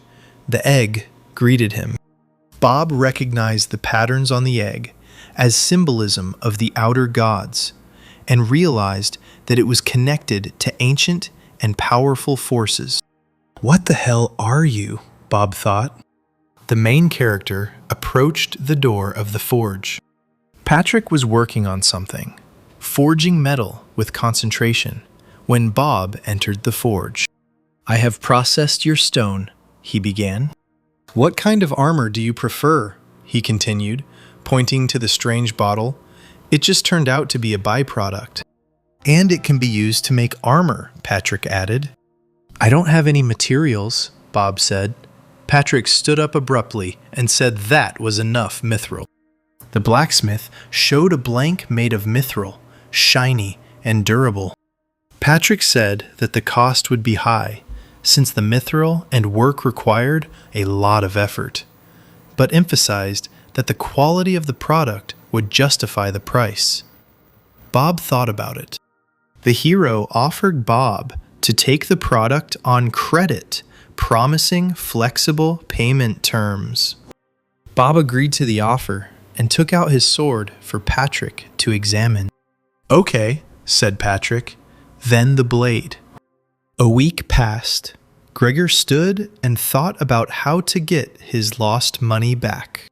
The egg greeted him. Bob recognized the patterns on the egg as symbolism of the outer gods, and realized that it was connected to ancient and powerful forces. "What the hell are you?" Bob thought. The main character approached the door of the forge. Patrick was working on something, forging metal with concentration, when Bob entered the forge. "I have processed your stone," he began. "What kind of armor do you prefer?" he continued, pointing to the strange bottle. "It just turned out to be a byproduct." "And it can be used to make armor," Patrick added. "I don't have any materials," Bob said. Patrick stood up abruptly and said that was enough mithril. The blacksmith showed a blank made of mithril, shiny and durable. Patrick said that the cost would be high, since the mithril and work required a lot of effort, but emphasized that the quality of the product would justify the price. Bob thought about it. The hero offered Bob to take the product on credit, promising flexible payment terms. Bob agreed to the offer and took out his sword for Patrick to examine. "Okay," said Patrick, "then the blade." A week passed. Gregor stood and thought about how to get his lost money back.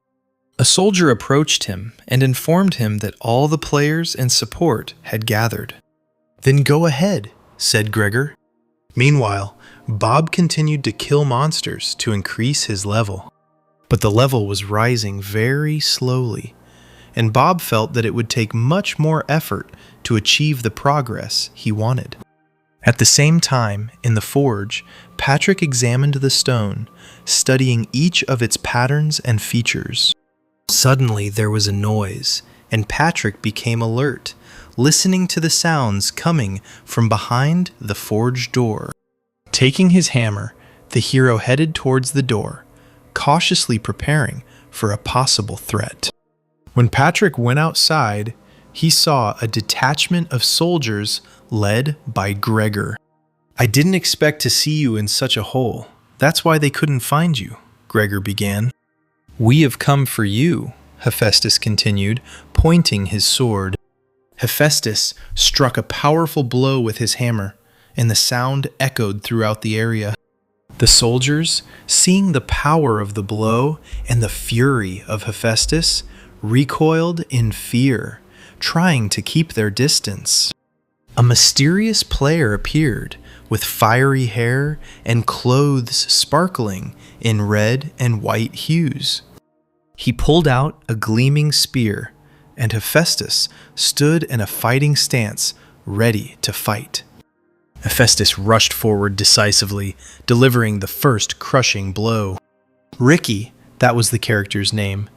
A soldier approached him and informed him that all the players and support had gathered. "Then go ahead," said Gregor. Meanwhile, Bob continued to kill monsters to increase his level. But the level was rising very slowly, and Bob felt that it would take much more effort to achieve the progress he wanted. At the same time, in the forge, Patrick examined the stone, studying each of its patterns and features. Suddenly there was a noise, and Patrick became alert, listening to the sounds coming from behind the forge door. Taking his hammer, the hero headed towards the door, cautiously preparing for a possible threat. When Patrick went outside, he saw a detachment of soldiers led by Gregor. "I didn't expect to see you in such a hole. That's why they couldn't find you," Gregor began. "We have come for you," Hephaestus continued, pointing his sword. Hephaestus struck a powerful blow with his hammer, and the sound echoed throughout the area. The soldiers, seeing the power of the blow and the fury of Hephaestus, recoiled in fear, trying to keep their distance. A mysterious player appeared, with fiery hair and clothes sparkling in red and white hues. He pulled out a gleaming spear, and Hephaestus stood in a fighting stance, ready to fight. Hephaestus rushed forward decisively, delivering the first crushing blow. Ricky, that was the character's name,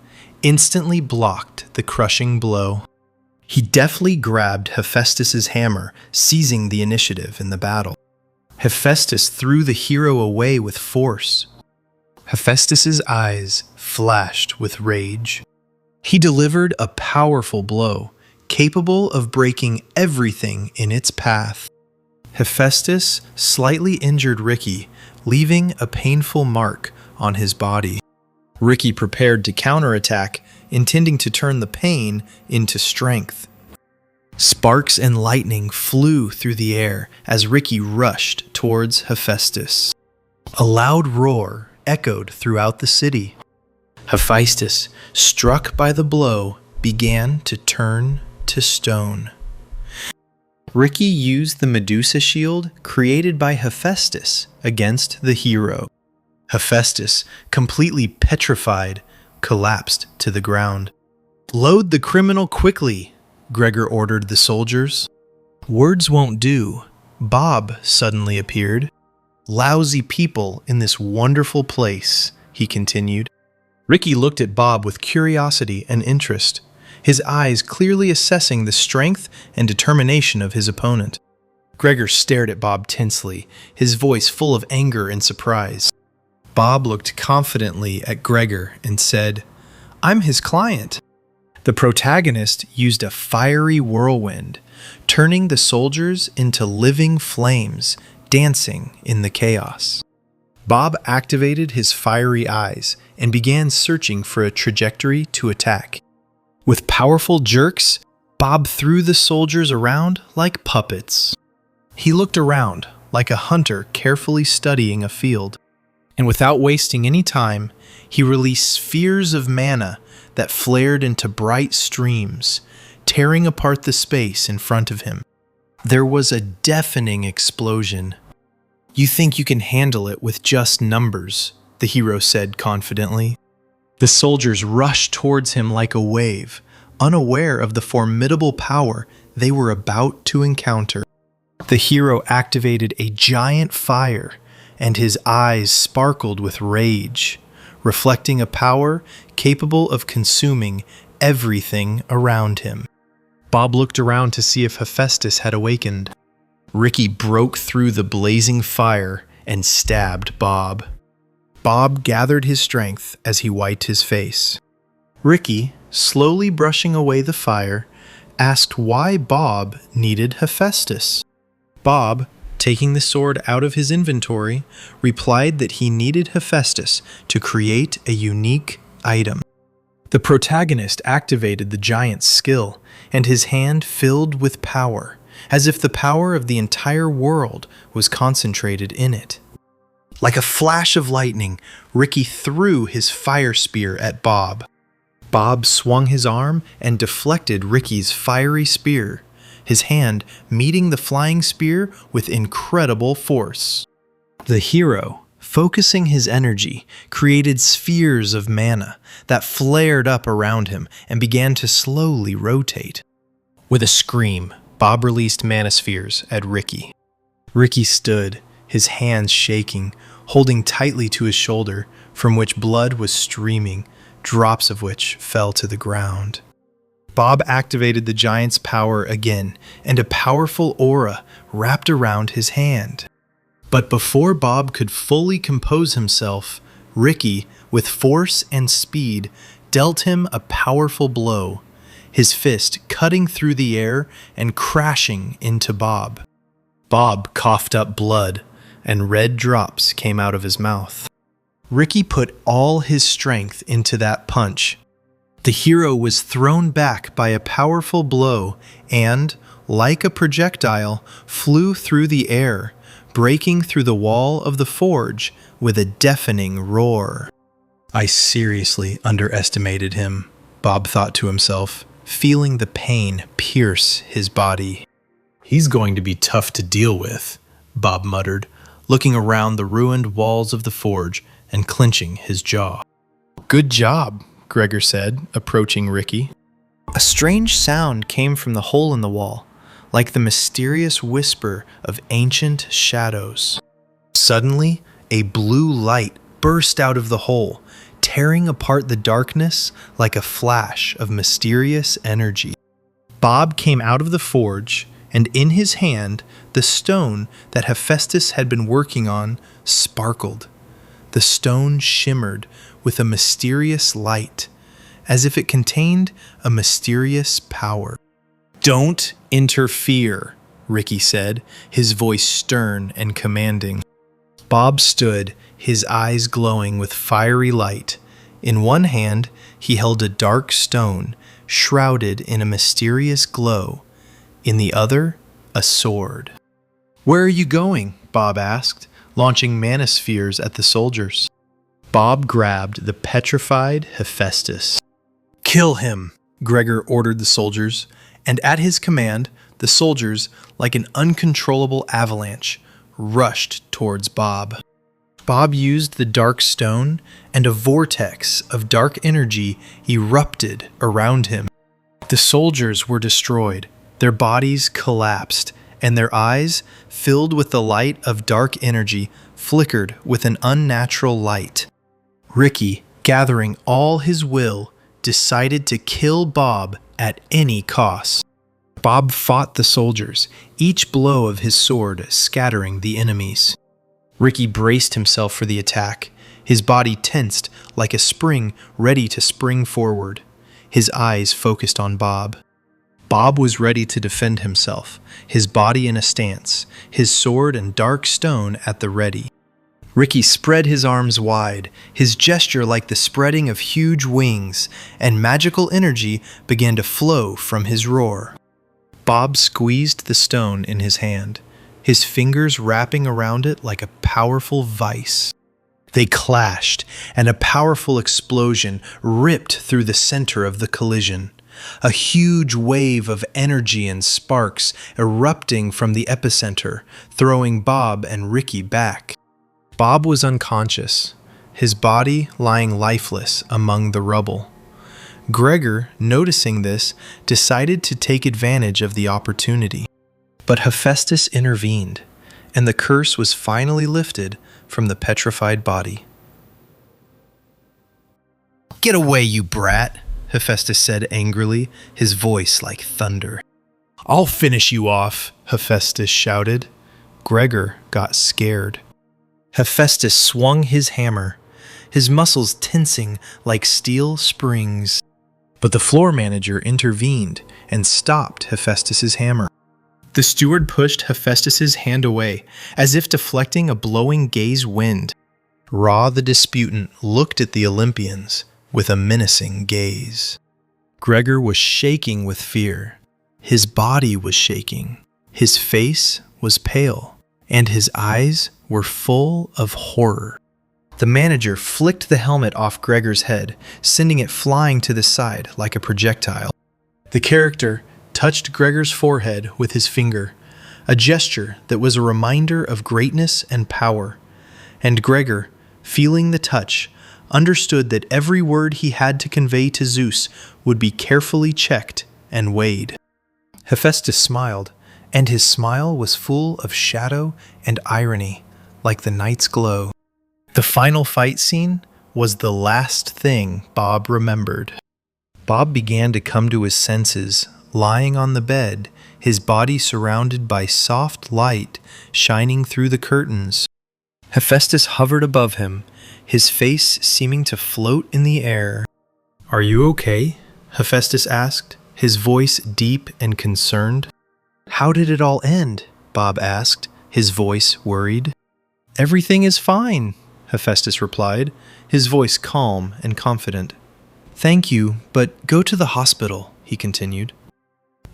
instantly blocked the crushing blow. He deftly grabbed Hephaestus's hammer, seizing the initiative in the battle. Hephaestus threw the hero away with force. Hephaestus's eyes flashed with rage. He delivered a powerful blow, capable of breaking everything in its path. Hephaestus slightly injured Ricky, leaving a painful mark on his body. Ricky prepared to counterattack, intending to turn the pain into strength. Sparks and lightning flew through the air as Ricky rushed towards Hephaestus. A loud roar echoed throughout the city. Hephaestus, struck by the blow, began to turn to stone. Ricky used the Medusa shield created by Hephaestus against the hero. Hephaestus, completely petrified, collapsed to the ground. "Load the criminal quickly," Gregor ordered the soldiers. Words won't do. Bob suddenly appeared. "Lousy people in this wonderful place," he continued. Ricky looked at Bob with curiosity and interest, his eyes clearly assessing the strength and determination of his opponent. Gregor stared at Bob tensely, his voice full of anger and surprise. Bob looked confidently at Gregor and said, "I'm his client." The protagonist used a fiery whirlwind, turning the soldiers into living flames, dancing in the chaos. Bob activated his fiery eyes and began searching for a trajectory to attack. With powerful jerks, Bob threw the soldiers around like puppets. He looked around like a hunter carefully studying a field. And without wasting any time, he released spheres of mana that flared into bright streams, tearing apart the space in front of him. There was a deafening explosion. "You think you can handle it with just numbers," the hero said confidently. The soldiers rushed towards him like a wave, unaware of the formidable power they were about to encounter. The hero activated a giant fire, and his eyes sparkled with rage, reflecting a power capable of consuming everything around him. Bob looked around to see if Hephaestus had awakened. Ricky broke through the blazing fire and stabbed Bob. Bob gathered his strength as he wiped his face. Ricky, slowly brushing away the fire, asked why Bob needed Hephaestus. Bob, taking the sword out of his inventory, replied that he needed Hephaestus to create a unique item. The protagonist activated the giant's skill, and his hand filled with power, as if the power of the entire world was concentrated in it. Like a flash of lightning, Ricky threw his fire spear at Bob. Bob swung his arm and deflected Ricky's fiery spear, his hand meeting the flying spear with incredible force. The hero, focusing his energy, created spheres of mana that flared up around him and began to slowly rotate. With a scream, Bob released mana spheres at Ricky. Ricky stood, his hands shaking, holding tightly to his shoulder, from which blood was streaming, drops of which fell to the ground. Bob activated the giant's power again, and a powerful aura wrapped around his hand. But before Bob could fully compose himself, Ricky, with force and speed, dealt him a powerful blow, his fist cutting through the air and crashing into Bob. Bob coughed up blood, and red drops came out of his mouth. Ricky put all his strength into that punch. The hero was thrown back by a powerful blow and, like a projectile, flew through the air, breaking through the wall of the forge with a deafening roar. I seriously underestimated him, Bob thought to himself, feeling the pain pierce his body. He's going to be tough to deal with, Bob muttered, looking around the ruined walls of the forge and clenching his jaw. Good job, Gregor said, approaching Ricky. A strange sound came from the hole in the wall, like the mysterious whisper of ancient shadows. Suddenly, a blue light burst out of the hole, tearing apart the darkness like a flash of mysterious energy. Bob came out of the forge, and in his hand, the stone that Hephaestus had been working on sparkled. The stone shimmered with a mysterious light, as if it contained a mysterious power. "Don't interfere," Ricky said, his voice stern and commanding. Bob stood, his eyes glowing with fiery light. In one hand, he held a dark stone, shrouded in a mysterious glow. In the other, a sword. "Where are you going?" Bob asked, launching manospheres at the soldiers. Bob grabbed the petrified Hephaestus. "Kill him," Gregor ordered the soldiers, and at his command, the soldiers, like an uncontrollable avalanche, rushed towards Bob. Bob used the dark stone, and a vortex of dark energy erupted around him. The soldiers were destroyed, their bodies collapsed, and their eyes, filled with the light of dark energy, flickered with an unnatural light. Ricky, gathering all his will, decided to kill Bob at any cost. Bob fought the soldiers, each blow of his sword scattering the enemies. Ricky braced himself for the attack, his body tensed like a spring ready to spring forward, his eyes focused on Bob. Bob was ready to defend himself, his body in a stance, his sword and dark stone at the ready. Ricky spread his arms wide, his gesture like the spreading of huge wings, and magical energy began to flow from his roar. Bob squeezed the stone in his hand, his fingers wrapping around it like a powerful vice. They clashed, and a powerful explosion ripped through the center of the collision. A huge wave of energy and sparks erupting from the epicenter, throwing Bob and Ricky back. Bob was unconscious, his body lying lifeless among the rubble. Gregor, noticing this, decided to take advantage of the opportunity. But Hephaestus intervened, and the curse was finally lifted from the petrified body. "Get away, you brat," Hephaestus said angrily, his voice like thunder. "I'll finish you off," Hephaestus shouted. Gregor got scared. Hephaestus swung his hammer, his muscles tensing like steel springs. But the floor manager intervened and stopped Hephaestus's hammer. The steward pushed Hephaestus's hand away, as if deflecting a blowing gaze wind. Ra the disputant looked at the Olympians, with a menacing gaze. Gregor was shaking with fear. His body was shaking. His face was pale, and his eyes were full of horror. The manager flicked the helmet off Gregor's head, sending it flying to the side like a projectile. The character touched Gregor's forehead with his finger, a gesture that was a reminder of greatness and power. And Gregor, feeling the touch, understood that every word he had to convey to Zeus would be carefully checked and weighed. Hephaestus smiled, and his smile was full of shadow and irony, like the night's glow. The final fight scene was the last thing Bob remembered. Bob began to come to his senses, lying on the bed, his body surrounded by soft light shining through the curtains. Hephaestus hovered above him, his face seeming to float in the air. "Are you okay?" Hephaestus asked, his voice deep and concerned. "How did it all end?" Bob asked, his voice worried. "Everything is fine," Hephaestus replied, his voice calm and confident. "Thank you, but go to the hospital," he continued.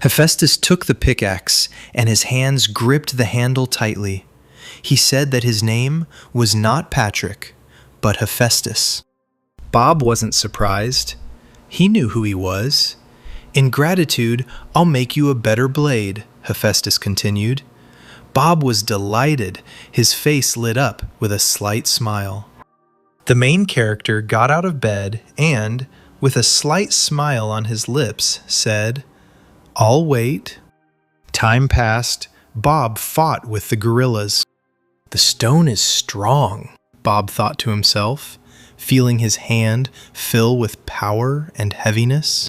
Hephaestus took the pickaxe, and his hands gripped the handle tightly. He said that his name was not Patrick, but Hephaestus. Bob wasn't surprised. He knew who he was. "In gratitude, I'll make you a better blade," Hephaestus continued. Bob was delighted, his face lit up with a slight smile. The main character got out of bed and, with a slight smile on his lips, said, "I'll wait." Time passed. Bob fought with the gorillas. "The stone is strong," Bob thought to himself, feeling his hand fill with power and heaviness.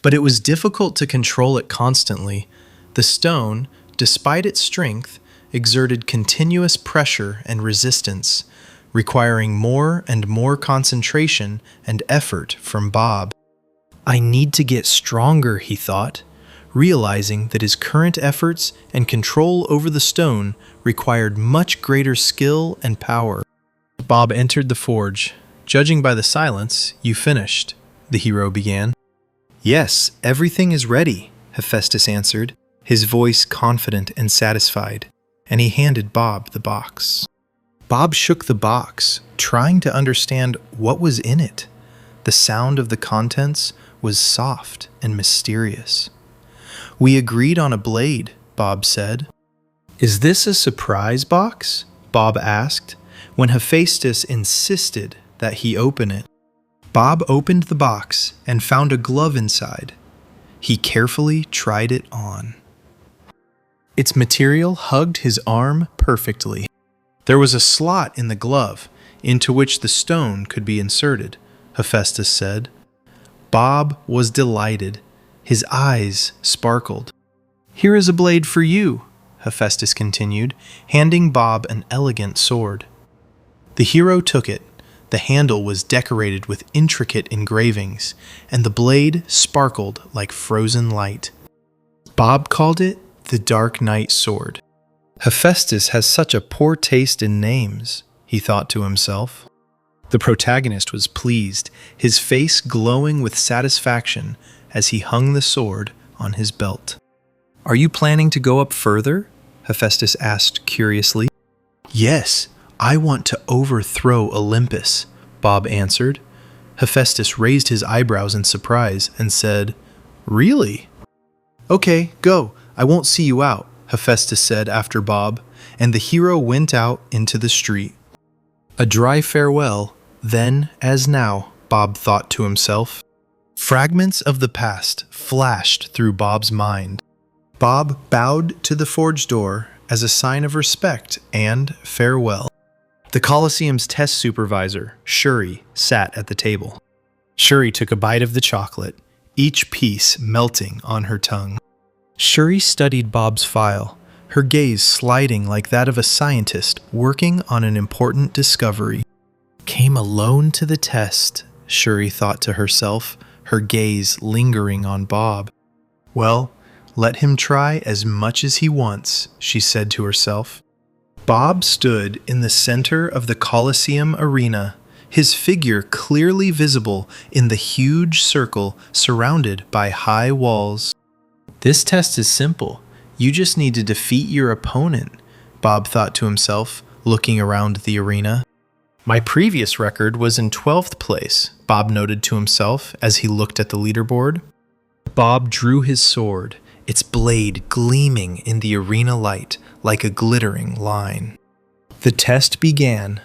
But it was difficult to control it constantly. The stone, despite its strength, exerted continuous pressure and resistance, requiring more and more concentration and effort from Bob. "I need to get stronger," he thought, realizing that his current efforts and control over the stone required much greater skill and power. Bob entered the forge. "Judging by the silence, you finished," the hero began. "Yes, everything is ready," Hephaestus answered, his voice confident and satisfied, and he handed Bob the box. Bob shook the box, trying to understand what was in it. The sound of the contents was soft and mysterious. "We agreed on a blade," Bob said. "Is this a surprise box?" Bob asked, when Hephaestus insisted that he open it. Bob opened the box and found a glove inside. He carefully tried it on. Its material hugged his arm perfectly. There was a slot in the glove into which the stone could be inserted, Hephaestus said. Bob was delighted. His eyes sparkled. "Here is a blade for you," Hephaestus continued, handing Bob an elegant sword. The hero took it. The handle was decorated with intricate engravings, and the blade sparkled like frozen light. Bob called it the Dark Knight Sword. Hephaestus has such a poor taste in names, he thought to himself. The protagonist was pleased, his face glowing with satisfaction as he hung the sword on his belt. "Are you planning to go up further?" Hephaestus asked curiously. "Yes, I want to overthrow Olympus," Bob answered. Hephaestus raised his eyebrows in surprise and said, "Really?" "Okay, go. I won't see you out," Hephaestus said after Bob, and the hero went out into the street. A dry farewell, then as now, Bob thought to himself. Fragments of the past flashed through Bob's mind. Bob bowed to the forge door as a sign of respect and farewell. The Colosseum's test supervisor, Shuri, sat at the table. Shuri took a bite of the chocolate, each piece melting on her tongue. Shuri studied Bob's file, her gaze sliding like that of a scientist working on an important discovery. Came alone to the test, Shuri thought to herself, her gaze lingering on Bob. Well, let him try as much as he wants, she said to herself. Bob stood in the center of the Colosseum arena, his figure clearly visible in the huge circle surrounded by high walls. This test is simple. You just need to defeat your opponent, Bob thought to himself, looking around the arena. My previous record was in 12th place, Bob noted to himself as he looked at the leaderboard. Bob drew his sword, its blade gleaming in the arena light like a glittering line. The test began.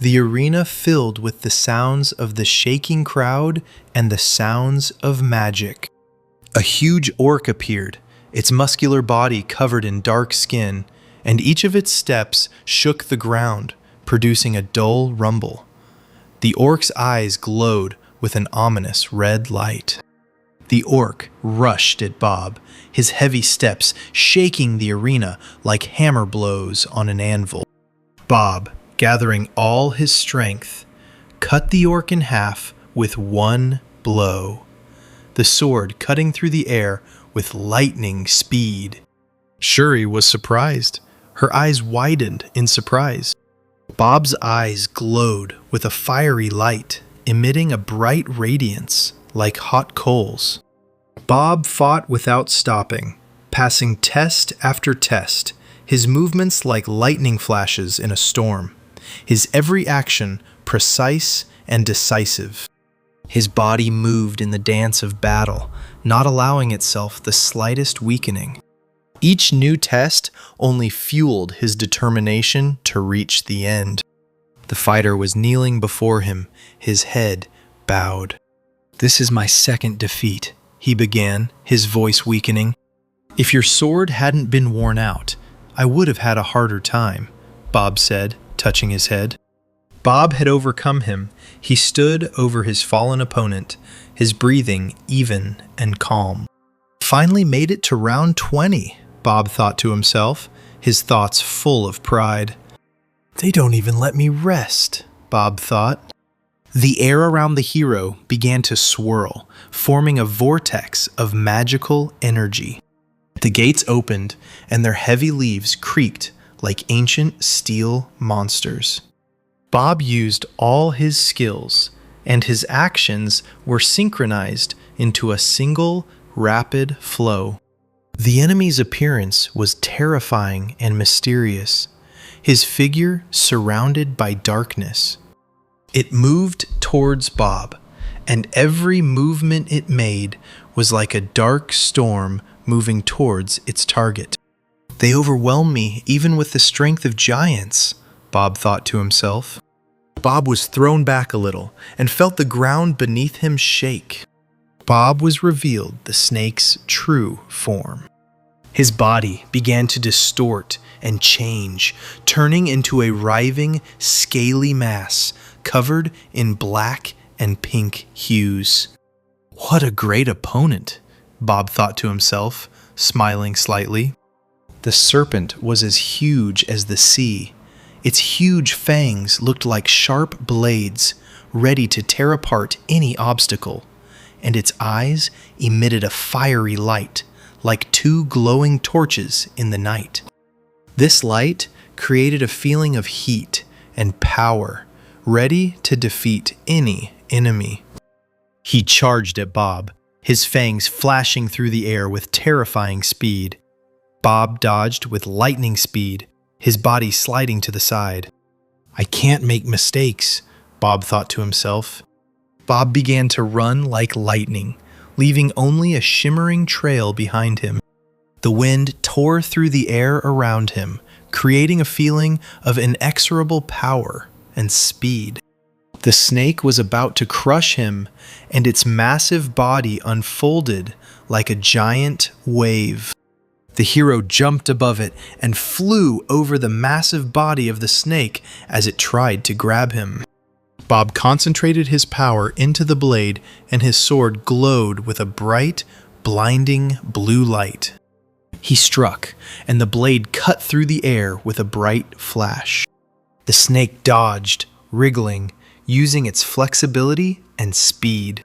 The arena filled with the sounds of the shaking crowd and the sounds of magic. A huge orc appeared, its muscular body covered in dark skin, and each of its steps shook the ground, producing a dull rumble. The orc's eyes glowed with an ominous red light. The orc rushed at Bob, his heavy steps shaking the arena like hammer blows on an anvil. Bob, gathering all his strength, cut the orc in half with one blow, the sword cutting through the air with lightning speed. Shuri was surprised. Her eyes widened in surprise. Bob's eyes glowed with a fiery light, emitting a bright radiance like hot coals. Bob fought without stopping, passing test after test, his movements like lightning flashes in a storm, his every action precise and decisive. His body moved in the dance of battle, not allowing itself the slightest weakening. Each new test only fueled his determination to reach the end. The fighter was kneeling before him, his head bowed. "This is my second defeat," he began, his voice weakening. "If your sword hadn't been worn out, I would have had a harder time," Bob said, touching his head. Bob had overcome him. He stood over his fallen opponent, his breathing even and calm. Finally made it to round 20, Bob thought to himself, his thoughts full of pride. "They don't even let me rest," Bob thought. The air around the hero began to swirl, forming a vortex of magical energy. The gates opened, and their heavy leaves creaked like ancient steel monsters. Bob used all his skills, and his actions were synchronized into a single, rapid flow. The enemy's appearance was terrifying and mysterious, his figure surrounded by darkness. It moved towards Bob, and every movement it made was like a dark storm moving towards its target. "They overwhelm me even with the strength of giants," Bob thought to himself. Bob was thrown back a little and felt the ground beneath him shake. Bob was revealed the snake's true form. His body began to distort and change, turning into a writhing, scaly mass covered in black and pink hues. "What a great opponent," Bob thought to himself, smiling slightly. The serpent was as huge as the sea. Its huge fangs looked like sharp blades, ready to tear apart any obstacle, and its eyes emitted a fiery light, like two glowing torches in the night. This light created a feeling of heat and power, ready to defeat any enemy. He charged at Bob, his fangs flashing through the air with terrifying speed. Bob dodged with lightning speed, his body sliding to the side. "I can't make mistakes," Bob thought to himself. Bob began to run like lightning, leaving only a shimmering trail behind him. The wind tore through the air around him, creating a feeling of inexorable power and speed. The snake was about to crush him, and its massive body unfolded like a giant wave. The hero jumped above it and flew over the massive body of the snake as it tried to grab him. Bob concentrated his power into the blade, and his sword glowed with a bright, blinding blue light. He struck, and the blade cut through the air with a bright flash. The snake dodged, wriggling, using its flexibility and speed.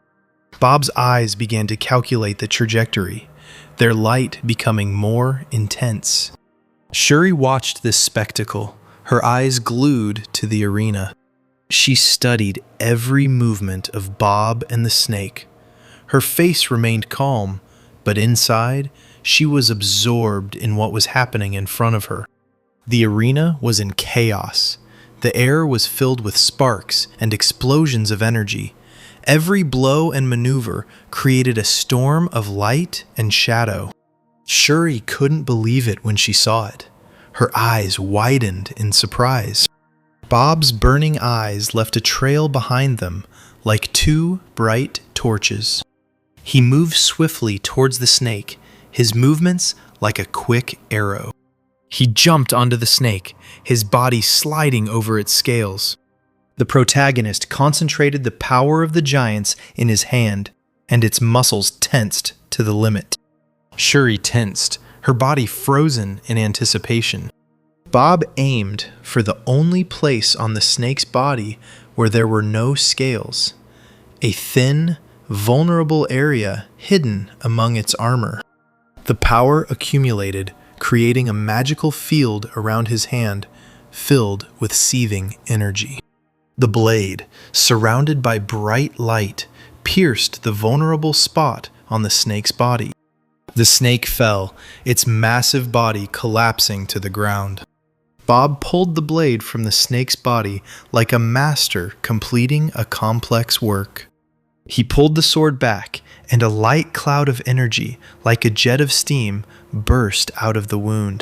Bob's eyes began to calculate the trajectory, their light becoming more intense. Shuri watched this spectacle, her eyes glued to the arena. She studied every movement of Bob and the snake. Her face remained calm, but inside, she was absorbed in what was happening in front of her. The arena was in chaos. The air was filled with sparks and explosions of energy. Every blow and maneuver created a storm of light and shadow. Shuri couldn't believe it when she saw it. Her eyes widened in surprise. Bob's burning eyes left a trail behind them, like two bright torches. He moved swiftly towards the snake, his movements like a quick arrow. He jumped onto the snake, his body sliding over its scales. The protagonist concentrated the power of the giants in his hand, and its muscles tensed to the limit. Shuri tensed, her body frozen in anticipation. Bob aimed for the only place on the snake's body where there were no scales, a thin, vulnerable area hidden among its armor. The power accumulated, creating a magical field around his hand, filled with seething energy. The blade, surrounded by bright light, pierced the vulnerable spot on the snake's body. The snake fell, its massive body collapsing to the ground. Bob pulled the blade from the snake's body like a master completing a complex work. He pulled the sword back, and a light cloud of energy, like a jet of steam, burst out of the wound.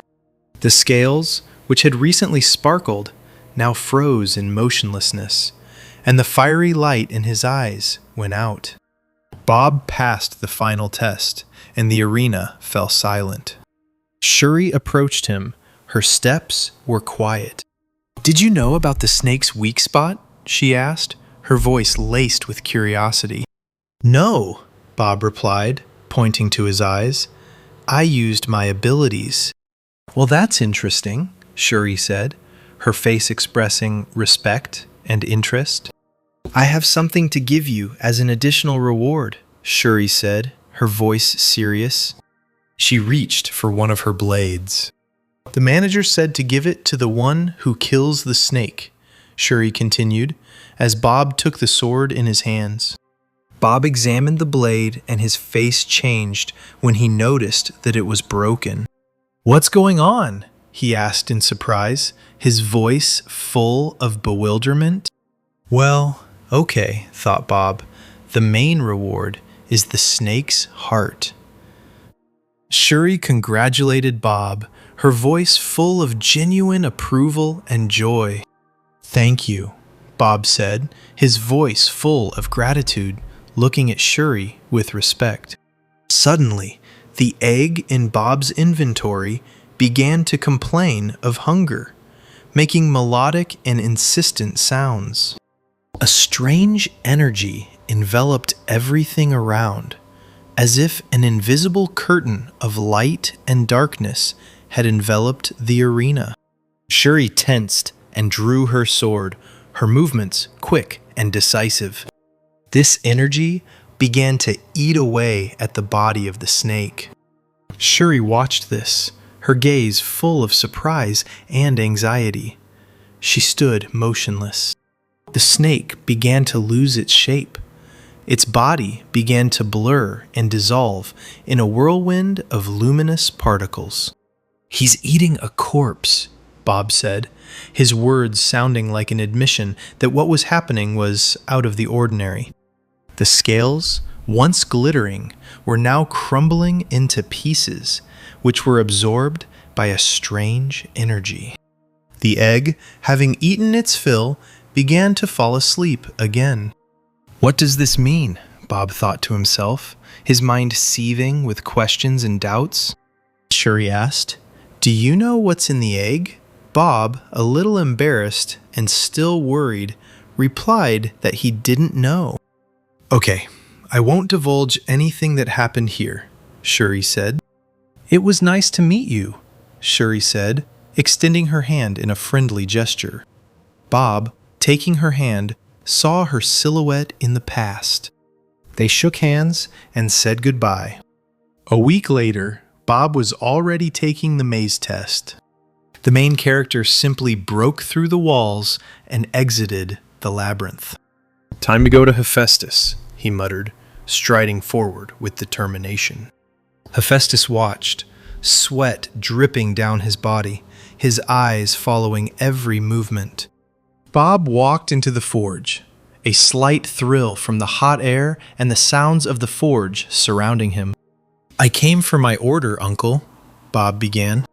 The scales, which had recently sparkled, now froze in motionlessness, and the fiery light in his eyes went out. Bob passed the final test, and the arena fell silent. Shuri approached him. Her steps were quiet. "Did you know about the snake's weak spot?" she asked, her voice laced with curiosity. "No," Bob replied, pointing to his eyes. "I used my abilities." "Well, that's interesting," Shuri said, her face expressing respect and interest. "I have something to give you as an additional reward," Shuri said, her voice serious. She reached for one of her blades. "The manager said to give it to the one who kills the snake," Shuri continued, as Bob took the sword in his hands. Bob examined the blade and his face changed when he noticed that it was broken. "What's going on?" he asked in surprise, his voice full of bewilderment. "Well, okay," thought Bob. "The main reward is the snake's heart." Shuri congratulated Bob, her voice full of genuine approval and joy. "Thank you," Bob said, his voice full of gratitude, looking at Shuri with respect. Suddenly, the egg in Bob's inventory began to complain of hunger, making melodic and insistent sounds. A strange energy enveloped everything around, as if an invisible curtain of light and darkness had enveloped the arena. Shuri tensed and drew her sword, her movements quick and decisive. This energy began to eat away at the body of the snake. Shuri watched this, her gaze full of surprise and anxiety. She stood motionless. The snake began to lose its shape. Its body began to blur and dissolve in a whirlwind of luminous particles. "He's eating a corpse," Bob said, his words sounding like an admission that what was happening was out of the ordinary. The scales, once glittering, were now crumbling into pieces, which were absorbed by a strange energy. The egg, having eaten its fill, began to fall asleep again. "What does this mean?" Bob thought to himself, his mind seething with questions and doubts. Shuri asked, "Do you know what's in the egg?" Bob, a little embarrassed and still worried, replied that he didn't know. "Okay, I won't divulge anything that happened here," Shuri said. "It was nice to meet you," Shuri said, extending her hand in a friendly gesture. Bob, taking her hand, saw her silhouette in the past. They shook hands and said goodbye. A week later, Bob was already taking the maze test. The main character simply broke through the walls and exited the labyrinth. "Time to go to Hephaestus," he muttered, striding forward with determination. Hephaestus watched, sweat dripping down his body, his eyes following every movement. Bob walked into the forge, a slight thrill from the hot air and the sounds of the forge surrounding him. "I came for my order, Uncle," Bob began.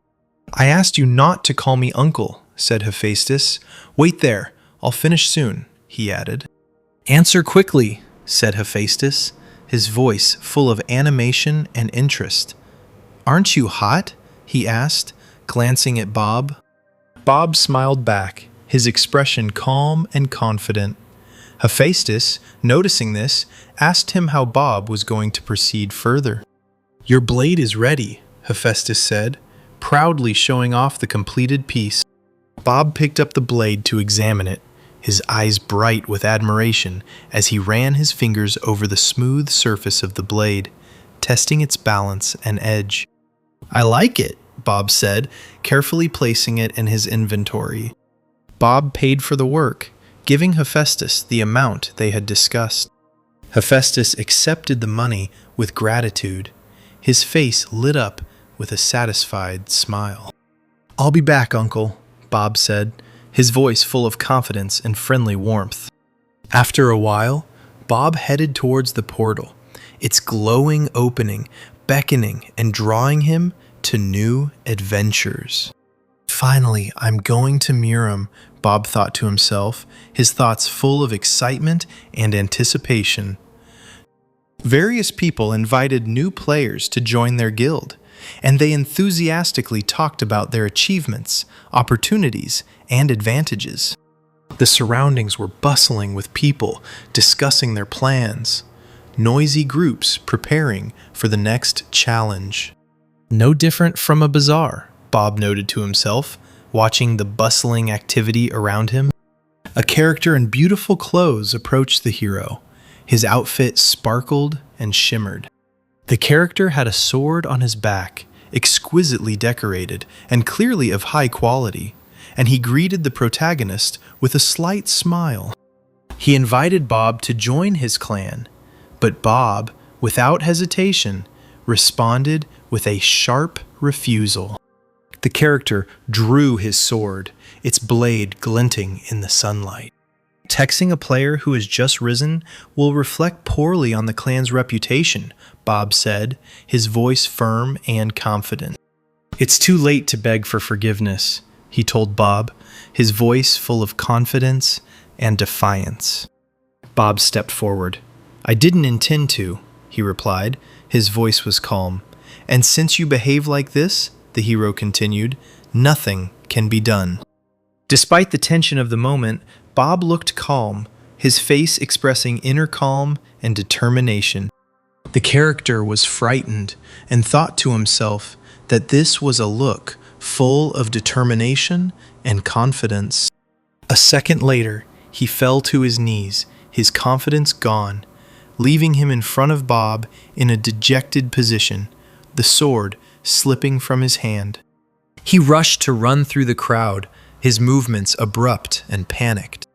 "I asked you not to call me Uncle," said Hephaestus. "Wait there, I'll finish soon," he added. "Answer quickly," said Hephaestus, his voice full of animation and interest. "Aren't you hot?" he asked, glancing at Bob. Bob smiled back, his expression calm and confident. Hephaestus, noticing this, asked him how Bob was going to proceed further. "Your blade is ready," Hephaestus said, proudly showing off the completed piece. Bob picked up the blade to examine it, his eyes bright with admiration as he ran his fingers over the smooth surface of the blade, testing its balance and edge. "I like it," Bob said, carefully placing it in his inventory. Bob paid for the work, giving Hephaestus the amount they had discussed. Hephaestus accepted the money with gratitude, his face lit up with a satisfied smile. "I'll be back, Uncle," Bob said, his voice full of confidence and friendly warmth. After a while, Bob headed towards the portal, its glowing opening, beckoning and drawing him to new adventures. "Finally, I'm going to Murim," Bob thought to himself, his thoughts full of excitement and anticipation. Various people invited new players to join their guild, and they enthusiastically talked about their achievements, opportunities, and advantages. The surroundings were bustling with people discussing their plans, noisy groups preparing for the next challenge. No different from a bazaar, Bob noted to himself, watching the bustling activity around him. A character in beautiful clothes approached the hero. His outfit sparkled and shimmered. The character had a sword on his back, exquisitely decorated and clearly of high quality, and he greeted the protagonist with a slight smile. He invited Bob to join his clan, but Bob, without hesitation, responded with a sharp refusal. The character drew his sword, its blade glinting in the sunlight. "Texting a player who has just risen will reflect poorly on the clan's reputation," Bob said, his voice firm and confident. "It's too late to beg for forgiveness," he told Bob, his voice full of confidence and defiance. Bob stepped forward. "I didn't intend to," he replied. His voice was calm. "And since you behave like this," the hero continued, "nothing can be done." Despite the tension of the moment, Bob looked calm, his face expressing inner calm and determination. The character was frightened and thought to himself that this was a look full of determination and confidence. A second later, he fell to his knees, his confidence gone, leaving him in front of Bob in a dejected position, the sword slipping from his hand. He rushed to run through the crowd, his movements abrupt and panicked.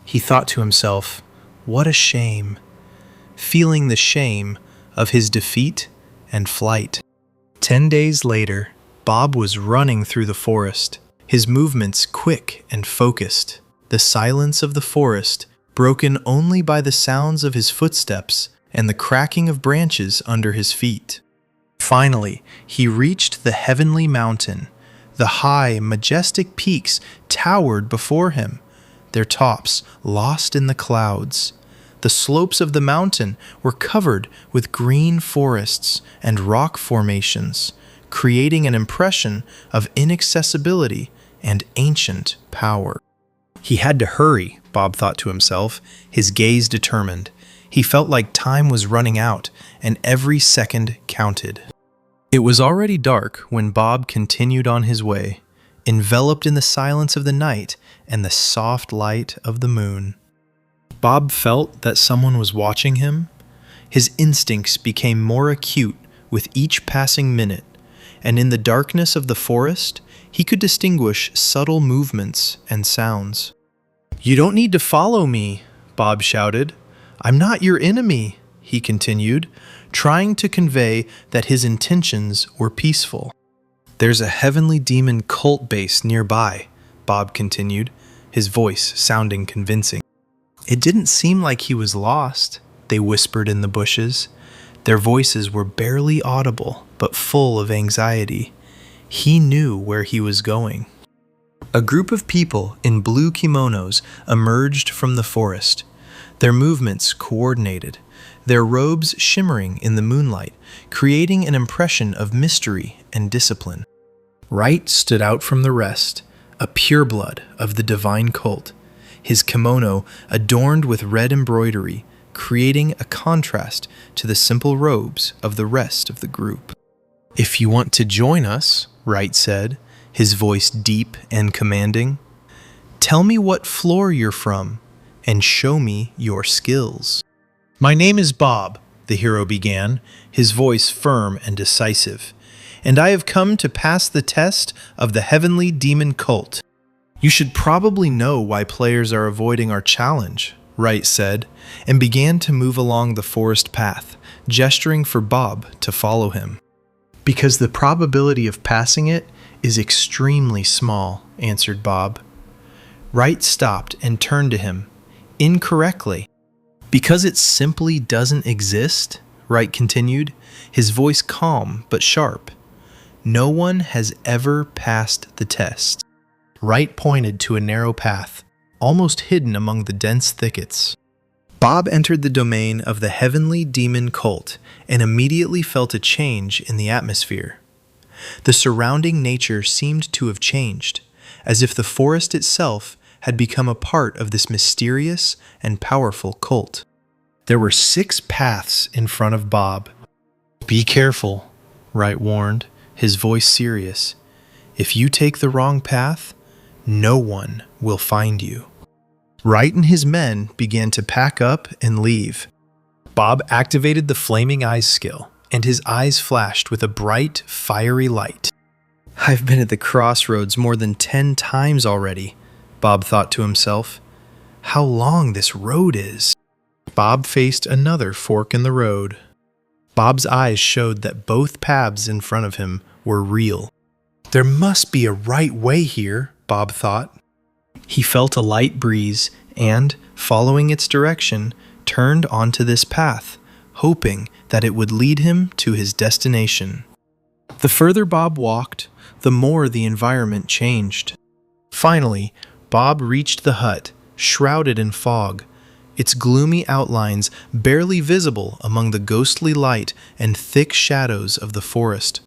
He thought to himself, "What a shame," feeling the shame of his defeat and flight. 10 days later, Bob was running through the forest, his movements quick and focused, the silence of the forest broken only by the sounds of his footsteps and the cracking of branches under his feet. Finally, he reached the heavenly mountain. The high, majestic peaks towered before him, their tops lost in the clouds. The slopes of the mountain were covered with green forests and rock formations, creating an impression of inaccessibility and ancient power. He had to hurry, Bob thought to himself, his gaze determined. He felt like time was running out, and every second counted. It was already dark when Bob continued on his way, enveloped in the silence of the night and the soft light of the moon. Bob felt that someone was watching him. His instincts became more acute with each passing minute, and in the darkness of the forest, he could distinguish subtle movements and sounds. "You don't need to follow me," Bob shouted. "I'm not your enemy," he continued, trying to convey that his intentions were peaceful. "There's a heavenly demon cult base nearby," Bob continued, his voice sounding convincing. "It didn't seem like he was lost," they whispered in the bushes. Their voices were barely audible, but full of anxiety. He knew where he was going. A group of people in blue kimonos emerged from the forest, their movements coordinated, their robes shimmering in the moonlight, creating an impression of mystery and discipline. Right stood out from the rest, a pureblood of the divine cult, his kimono adorned with red embroidery, creating a contrast to the simple robes of the rest of the group. "If you want to join us," Wright said, his voice deep and commanding, "tell me what floor you're from, and show me your skills." "My name is Bob," the hero began, his voice firm and decisive, "and I have come to pass the test of the heavenly demon cult." "You should probably know why players are avoiding our challenge," Wright said, and began to move along the forest path, gesturing for Bob to follow him. "Because the probability of passing it is extremely small," answered Bob. Wright stopped and turned to him, incorrectly. "Because it simply doesn't exist," Wright continued, his voice calm but sharp. "No one has ever passed the test." Wright pointed to a narrow path, almost hidden among the dense thickets. Bob entered the domain of the heavenly demon cult and immediately felt a change in the atmosphere. The surrounding nature seemed to have changed, as if the forest itself had become a part of this mysterious and powerful cult. There were 6 paths in front of Bob. "Be careful," Wright warned, his voice serious. "If you take the wrong path, no one will find you." Wright and his men began to pack up and leave. Bob activated the Flaming Eyes skill, and his eyes flashed with a bright, fiery light. "I've been at the crossroads more than 10 times already," Bob thought to himself. "How long this road is." Bob faced another fork in the road. Bob's eyes showed that both paths in front of him were real. "There must be a right way here," Bob thought. He felt a light breeze and, following its direction, turned onto this path, hoping that it would lead him to his destination. The further Bob walked, the more the environment changed. Finally, Bob reached the hut, shrouded in fog, its gloomy outlines barely visible among the ghostly light and thick shadows of the forest.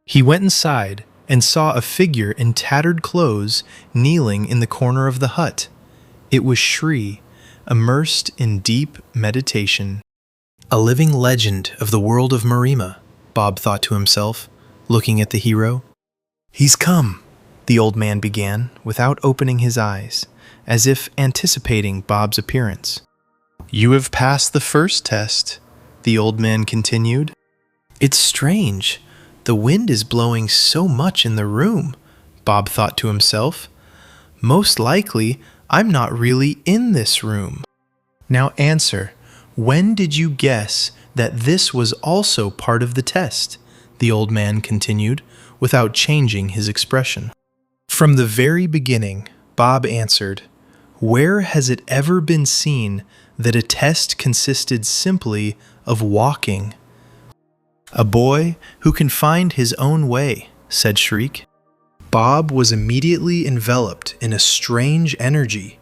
He went inside and saw a figure in tattered clothes kneeling in the corner of the hut. It was Shri, immersed in deep meditation. "A living legend of the world of Marima," Bob thought to himself, looking at the hero. "He's come," the old man began, without opening his eyes, as if anticipating Bob's appearance. "You have passed the first test," the old man continued. "It's strange. The wind is blowing so much in the room," Bob thought to himself. "Most likely, I'm not really in this room. Now answer, when did you guess that this was also part of the test?" the old man continued, without changing his expression. "From the very beginning," Bob answered. "Where has it ever been seen that a test consisted simply of walking?" "A boy who can find his own way," said Shriek. Bob was immediately enveloped in a strange energy,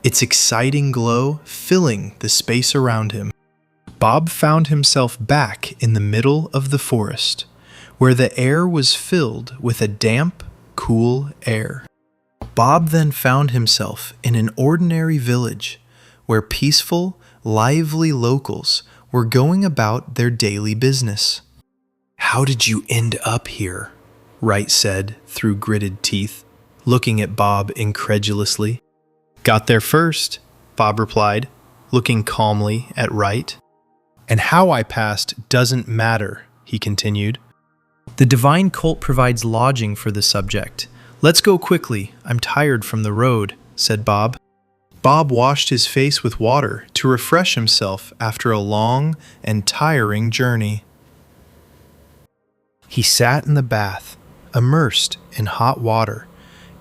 its exciting glow filling the space around him. Bob found himself back in the middle of the forest, where the air was filled with a damp, cool air. Bob then found himself in an ordinary village, where peaceful, lively locals were going about their daily business. "How did you end up here?" Wright said through gritted teeth, looking at Bob incredulously. "Got there first," Bob replied, looking calmly at Wright. "And how I passed doesn't matter," he continued. "The divine cult provides lodging for the subject. Let's go quickly. I'm tired from the road," said Bob. Bob washed his face with water to refresh himself after a long and tiring journey. He sat in the bath, immersed in hot water,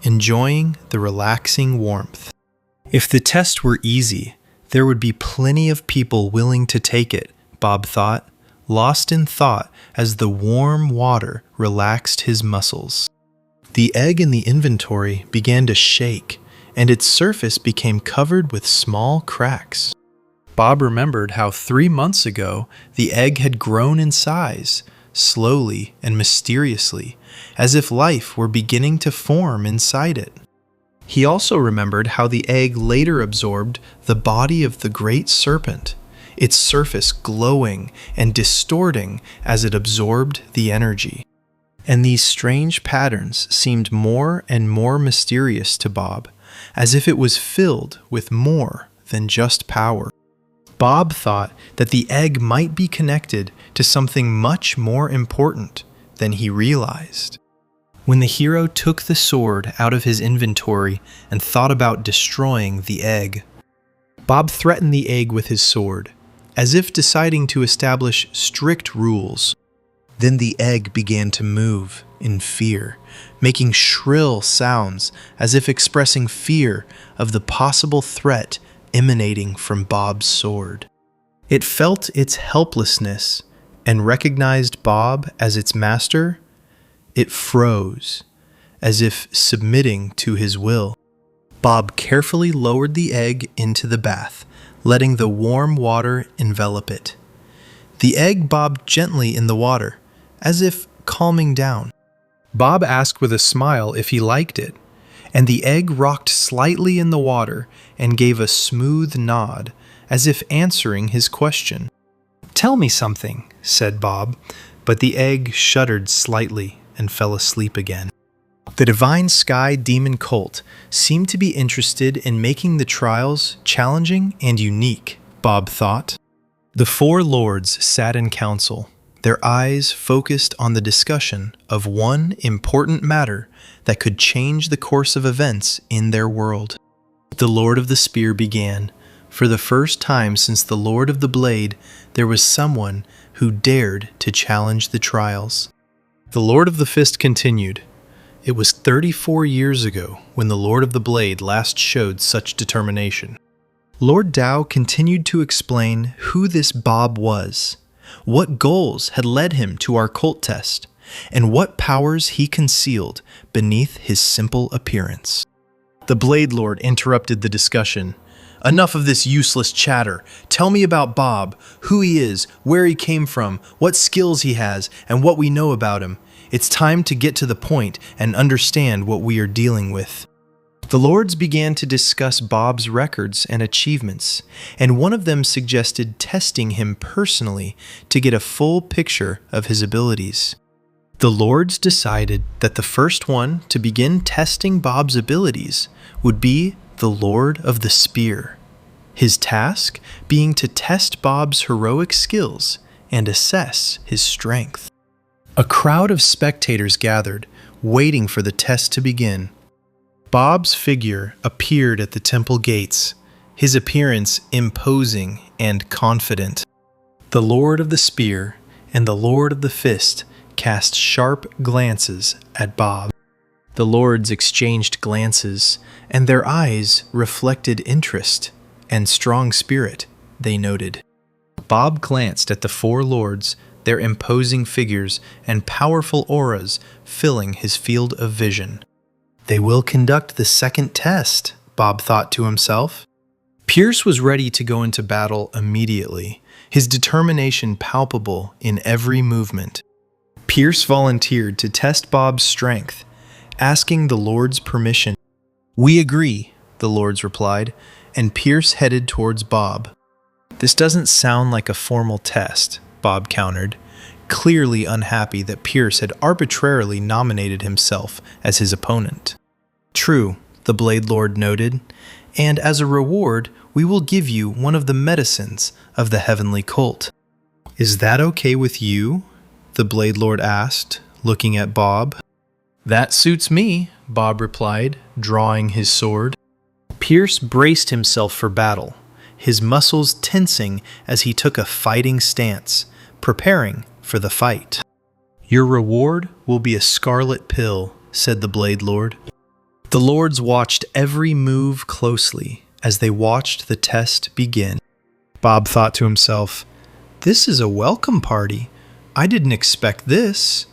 enjoying the relaxing warmth. If the test were easy, there would be plenty of people willing to take it, Bob thought, lost in thought as the warm water relaxed his muscles. The egg in the inventory began to shake, and its surface became covered with small cracks. Bob remembered how 3 months ago the egg had grown in size, slowly and mysteriously, as if life were beginning to form inside it. He also remembered how the egg later absorbed the body of the great serpent, its surface glowing and distorting as it absorbed the energy. And these strange patterns seemed more and more mysterious to Bob, as if it was filled with more than just power. Bob thought that the egg might be connected to something much more important than he realized. When the hero took the sword out of his inventory and thought about destroying the egg, Bob threatened the egg with his sword, as if deciding to establish strict rules. Then the egg began to move in fear, making shrill sounds as if expressing fear of the possible threat emanating from Bob's sword. It felt its helplessness and recognized Bob as its master. It froze, as if submitting to his will. Bob carefully lowered the egg into the bath, letting the warm water envelop it. The egg bobbed gently in the water, as if calming down. Bob asked with a smile if he liked it, and the egg rocked slightly in the water and gave a smooth nod, as if answering his question. "Tell me something," said Bob, but the egg shuddered slightly and fell asleep again. The Divine Sky Demon Cult seemed to be interested in making the trials challenging and unique, Bob thought. The 4 lords sat in council, their eyes focused on the discussion of one important matter that could change the course of events in their world. The Lord of the Spear began. For the first time since the Lord of the Blade, there was someone who dared to challenge the trials. The Lord of the Fist continued. It was 34 years ago when the Lord of the Blade last showed such determination. Lord Dao continued to explain who this Bob was, what goals had led him to our cult test, and what powers he concealed beneath his simple appearance. The Blade Lord interrupted the discussion. "Enough of this useless chatter. Tell me about Bob, who he is, where he came from, what skills he has, and what we know about him. It's time to get to the point and understand what we are dealing with." The lords began to discuss Bob's records and achievements, and one of them suggested testing him personally to get a full picture of his abilities. The lords decided that the first one to begin testing Bob's abilities would be the Lord of the Spear, his task being to test Bob's heroic skills and assess his strength. A crowd of spectators gathered, waiting for the test to begin. Bob's figure appeared at the temple gates, his appearance imposing and confident. The Lord of the Spear and the Lord of the Fist cast sharp glances at Bob. The lords exchanged glances, and their eyes reflected interest and strong spirit, they noted. Bob glanced at the 4 lords, their imposing figures and powerful auras filling his field of vision. They will conduct the second test, Bob thought to himself. Pierce was ready to go into battle immediately, his determination palpable in every movement. Pierce volunteered to test Bob's strength, asking the lords' permission. "We agree," the lords replied, and Pierce headed towards Bob. "This doesn't sound like a formal test," Bob countered, clearly unhappy that Pierce had arbitrarily nominated himself as his opponent. "True," the Blade Lord noted, "and as a reward, we will give you one of the medicines of the heavenly cult." "Is that okay with you?" the Blade Lord asked, looking at Bob. "That suits me," Bob replied, drawing his sword. Pierce braced himself for battle, his muscles tensing as he took a fighting stance, preparing for the fight. "Your reward will be a scarlet pill," said the Blade Lord. The lords watched every move closely as they watched the test begin. Bob thought to himself, "This is a welcome party. I didn't expect this."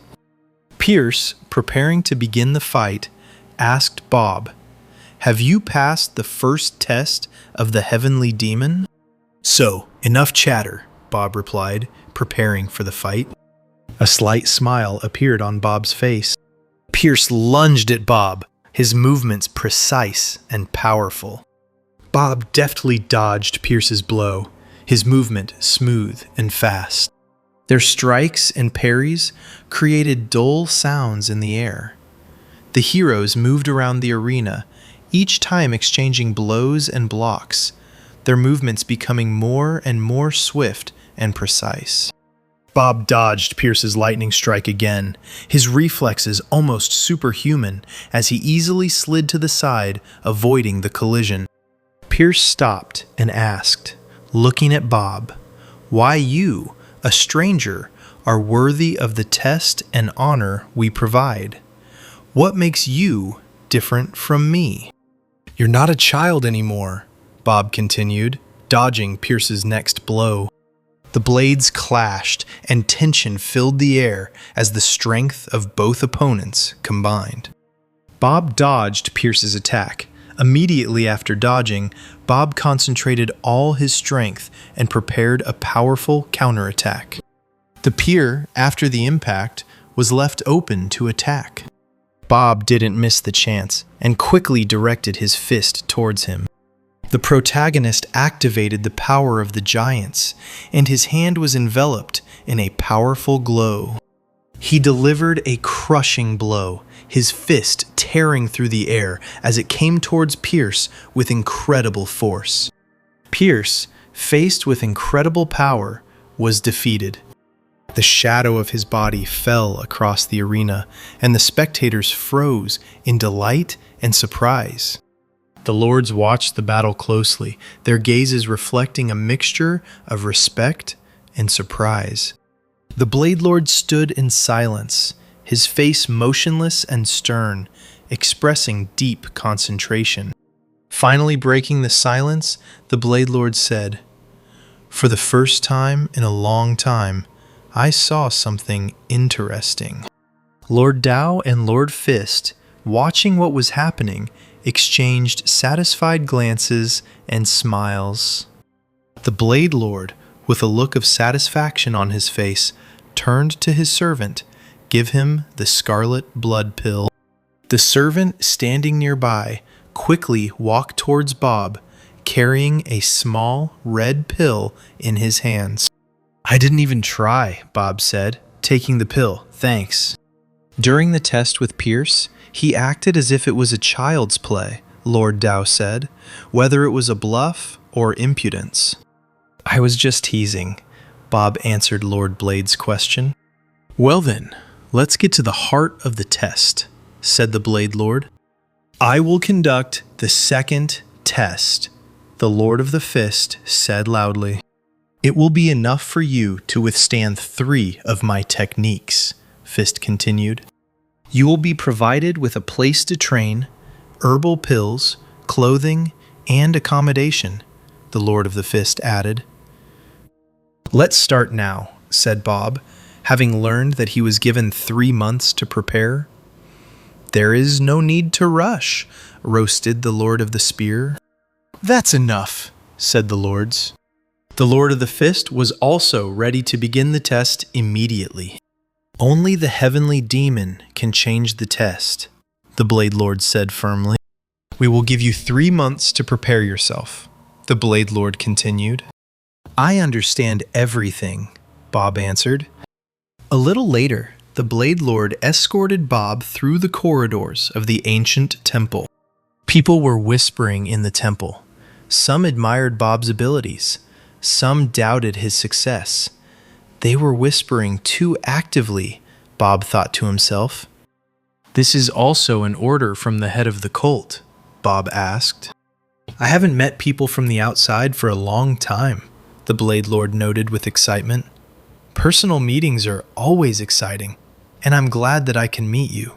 Pierce, preparing to begin the fight, asked Bob, "Have you passed the first test of the heavenly demon?" "So, enough chatter," Bob replied, preparing for the fight. A slight smile appeared on Bob's face. Pierce lunged at Bob, his movements precise and powerful. Bob deftly dodged Pierce's blow, his movement smooth and fast. Their strikes and parries created dull sounds in the air. The heroes moved around the arena, each time exchanging blows and blocks, their movements becoming more and more swift and precise. Bob dodged Pierce's lightning strike again, his reflexes almost superhuman as he easily slid to the side, avoiding the collision. Pierce stopped and asked, looking at Bob, "Why you, a stranger, are worthy of the test and honor we provide? What makes you different from me?" "You're not a child anymore," Bob continued, dodging Pierce's next blow. The blades clashed, and tension filled the air as the strength of both opponents combined. Bob dodged Pierce's attack. Immediately after dodging, Bob concentrated all his strength and prepared a powerful counterattack. The pier, after the impact, was left open to attack. Bob didn't miss the chance and quickly directed his fist towards him. The protagonist activated the power of the giants, and his hand was enveloped in a powerful glow. He delivered a crushing blow, his fist tearing through the air as it came towards Pierce with incredible force. Pierce, faced with incredible power, was defeated. The shadow of his body fell across the arena, and the spectators froze in delight and surprise. The lords watched the battle closely, their gazes reflecting a mixture of respect and surprise. The Blade Lord stood in silence, his face motionless and stern, expressing deep concentration. Finally breaking the silence, the Blade Lord said, "For the first time in a long time, I saw something interesting." Lord Dao and Lord Fist, watching what was happening, exchanged satisfied glances and smiles. The Blade Lord, with a look of satisfaction on his face, turned to his servant, "Give him the scarlet blood pill." The servant, standing nearby, quickly walked towards Bob, carrying a small red pill in his hands. "I didn't even try," Bob said, taking the pill, "thanks." During the test with Pierce, he acted as if it was a child's play, Lord Dao said, whether it was a bluff or impudence. "I was just teasing," Bob answered Lord Blade's question. "Well then, let's get to the heart of the test," said the Blade Lord. "I will conduct the second test," the Lord of the Fist said loudly. "It will be enough for you to withstand 3 of my techniques," Fist continued. "You will be provided with a place to train, herbal pills, clothing, and accommodation," the Lord of the Fist added. "Let's start now," said Bob, having learned that he was given 3 months to prepare. "There is no need to rush," roasted the Lord of the Spear. "That's enough," said the lords. The Lord of the Fist was also ready to begin the test immediately. "Only the heavenly demon can change the test," the Blade Lord said firmly. "We will give you 3 months to prepare yourself," the Blade Lord continued. "I understand everything," Bob answered. A little later, the Blade Lord escorted Bob through the corridors of the ancient temple. People were whispering in the temple. Some admired Bob's abilities. Some doubted his success. They were whispering too actively, Bob thought to himself. "This is also an order from the head of the cult?" Bob asked. I haven't met people from the outside for a long time, the Blade Lord noted with excitement. Personal meetings are always exciting, and I'm glad that I can meet you,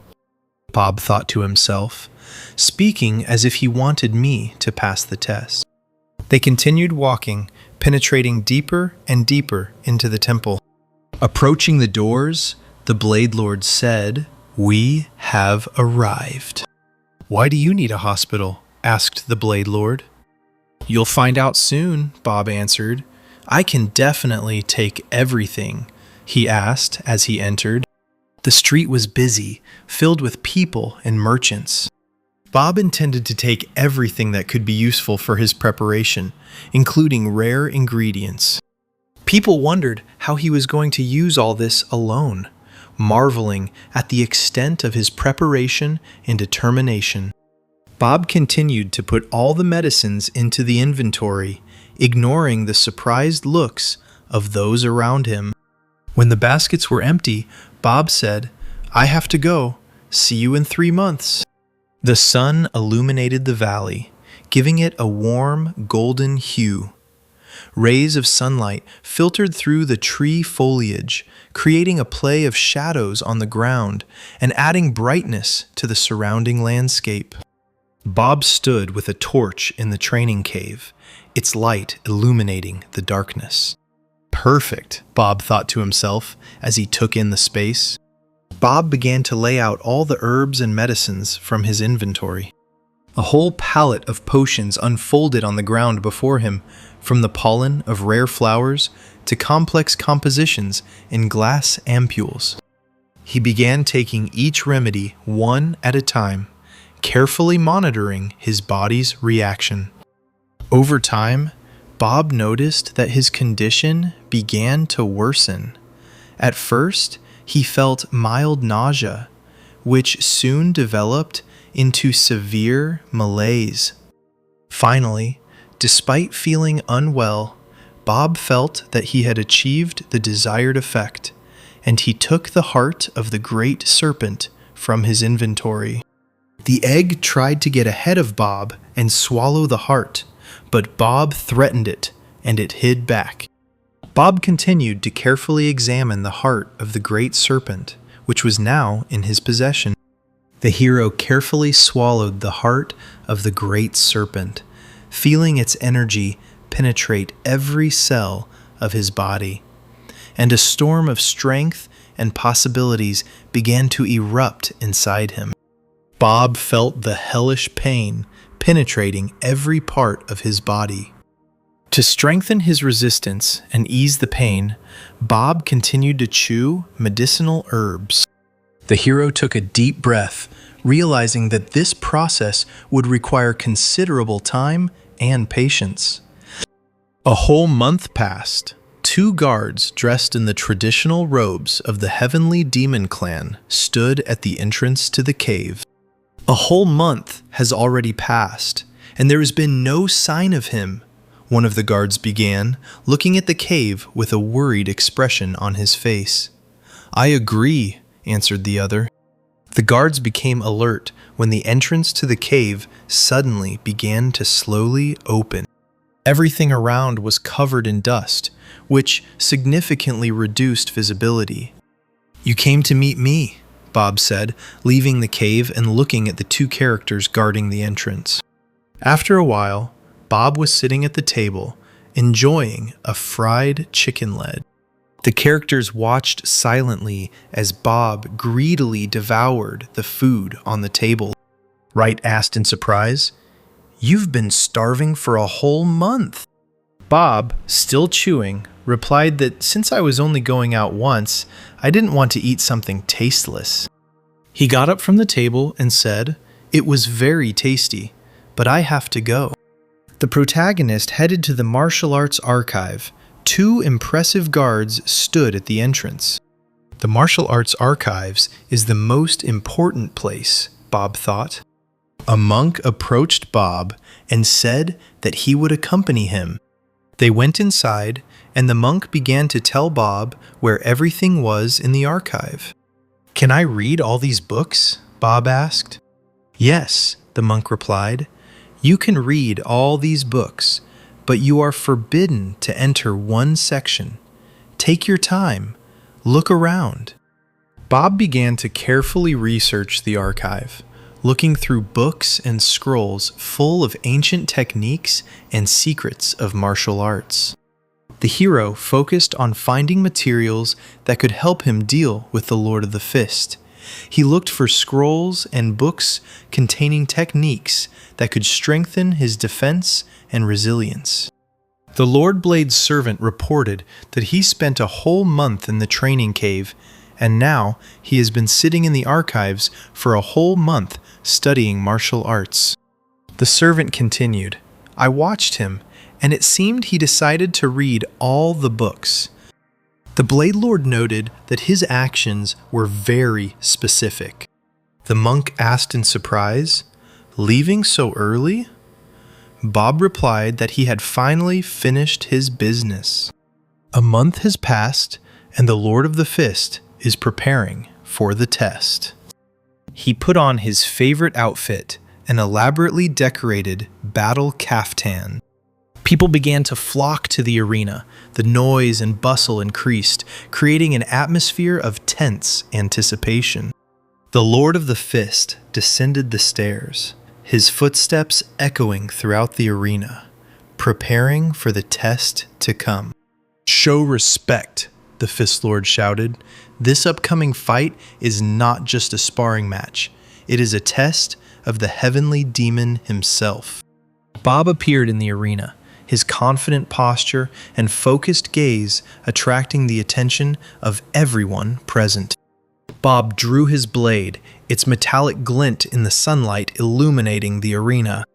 Bob thought to himself, speaking as if he wanted me to pass the test. They continued walking, penetrating deeper and deeper into the temple. Approaching the doors, the Blade Lord said, "We have arrived." "Why do you need a hospital?" asked the Blade Lord. "You'll find out soon," Bob answered. "I can definitely take everything," he asked as he entered. The street was busy, filled with people and merchants. Bob intended to take everything that could be useful for his preparation, including rare ingredients. People wondered how he was going to use all this alone, marveling at the extent of his preparation and determination. Bob continued to put all the medicines into the inventory, ignoring the surprised looks of those around him. When the baskets were empty, Bob said, "I have to go. See you in 3 months." The sun illuminated the valley, giving it a warm, golden hue. Rays of sunlight filtered through the tree foliage, creating a play of shadows on the ground and adding brightness to the surrounding landscape. Bob stood with a torch in the training cave, its light illuminating the darkness. Perfect, Bob thought to himself as he took in the space. Bob began to lay out all the herbs and medicines from his inventory. A whole palette of potions unfolded on the ground before him, from the pollen of rare flowers to complex compositions in glass ampules. He began taking each remedy one at a time, carefully monitoring his body's reaction. Over time, Bob noticed that his condition began to worsen. At first, he felt mild nausea, which soon developed into severe malaise. Finally, despite feeling unwell, Bob felt that he had achieved the desired effect, and he took the heart of the great serpent from his inventory. The egg tried to get ahead of Bob and swallow the heart, but Bob threatened it, and it hid back. Bob continued to carefully examine the heart of the great serpent, which was now in his possession. The hero carefully swallowed the heart of the great serpent, feeling its energy penetrate every cell of his body, and a storm of strength and possibilities began to erupt inside him. Bob felt the hellish pain penetrating every part of his body. To strengthen his resistance and ease the pain, Bob continued to chew medicinal herbs. The hero took a deep breath, realizing that this process would require considerable time and patience. A whole month passed. 2 guards dressed in the traditional robes of the Heavenly Demon Clan stood at the entrance to the cave. A whole month has already passed, and there has been no sign of him, one of the guards began, looking at the cave with a worried expression on his face. "I agree," answered the other. The guards became alert when the entrance to the cave suddenly began to slowly open. Everything around was covered in dust, which significantly reduced visibility. "You came to meet me," Bob said, leaving the cave and looking at the 2 characters guarding the entrance. After a while, Bob was sitting at the table, enjoying a fried chicken leg. The characters watched silently as Bob greedily devoured the food on the table. Wright asked in surprise, "You've been starving for a whole month." Bob, still chewing, replied that since I was only going out once, I didn't want to eat something tasteless. He got up from the table and said, "It was very tasty, but I have to go." The protagonist headed to the martial arts archive. 2 impressive guards stood at the entrance. The martial arts archives is the most important place, Bob thought. A monk approached Bob and said that he would accompany him. They went inside, and the monk began to tell Bob where everything was in the archive. "Can I read all these books?" Bob asked. "Yes," the monk replied. You can read all these books, but you are forbidden to enter one section. Take your time. Look around." Bob began to carefully research the archive, looking through books and scrolls full of ancient techniques and secrets of martial arts. The hero focused on finding materials that could help him deal with the Lord of the Fist. He looked for scrolls and books containing techniques that could strengthen his defense and resilience. The Lord Blade's servant reported that he spent a whole month in the training cave, and now he has been sitting in the archives for a whole month studying martial arts. The servant continued, "I watched him, and it seemed he decided to read all the books." The Blade Lord noted that his actions were very specific. The monk asked in surprise, "Leaving so early?" Bob replied that he had finally finished his business. A month has passed, and the Lord of the Fist is preparing for the test. He put on his favorite outfit, an elaborately decorated battle kaftan. People began to flock to the arena. The noise and bustle increased, creating an atmosphere of tense anticipation. The Lord of the Fist descended the stairs, his footsteps echoing throughout the arena, preparing for the test to come. "Show respect," the Fist Lord shouted. "This upcoming fight is not just a sparring match. It is a test of the heavenly demon himself." Bob appeared in the arena, his confident posture and focused gaze attracting the attention of everyone present. Bob drew his blade, its metallic glint in the sunlight illuminating the arena.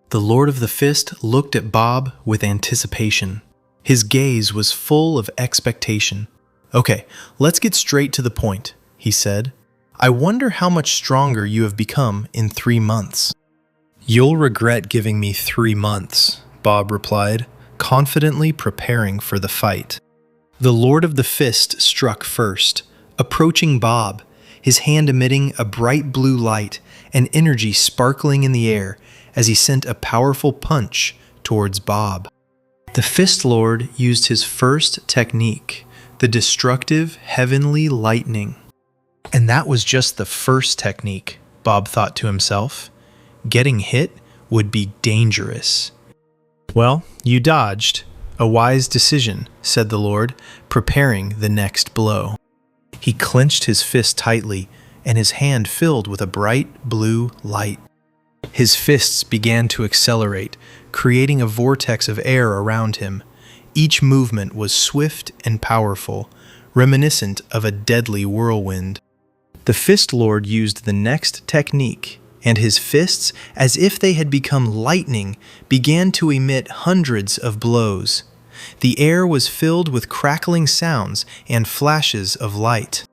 The Lord of the Fist looked at Bob with anticipation. His gaze was full of expectation. "Okay, let's get straight to the point," he said. "I wonder how much stronger you have become in 3 months." "You'll regret giving me 3 months," Bob replied, confidently preparing for the fight. The Lord of the Fist struck first, approaching Bob, his hand emitting a bright blue light and energy sparkling in the air as he sent a powerful punch towards Bob. The Fist Lord used his first technique, the destructive heavenly lightning. And that was just the first technique, Bob thought to himself. Getting hit would be dangerous. "Well, you dodged. A wise decision," said the Lord, preparing the next blow. He clenched his fist tightly, and his hand filled with a bright blue light. His fists began to accelerate, creating a vortex of air around him. Each movement was swift and powerful, reminiscent of a deadly whirlwind. The Fist Lord used the next technique, and his fists, as if they had become lightning, began to emit hundreds of blows. The air was filled with crackling sounds and flashes of light.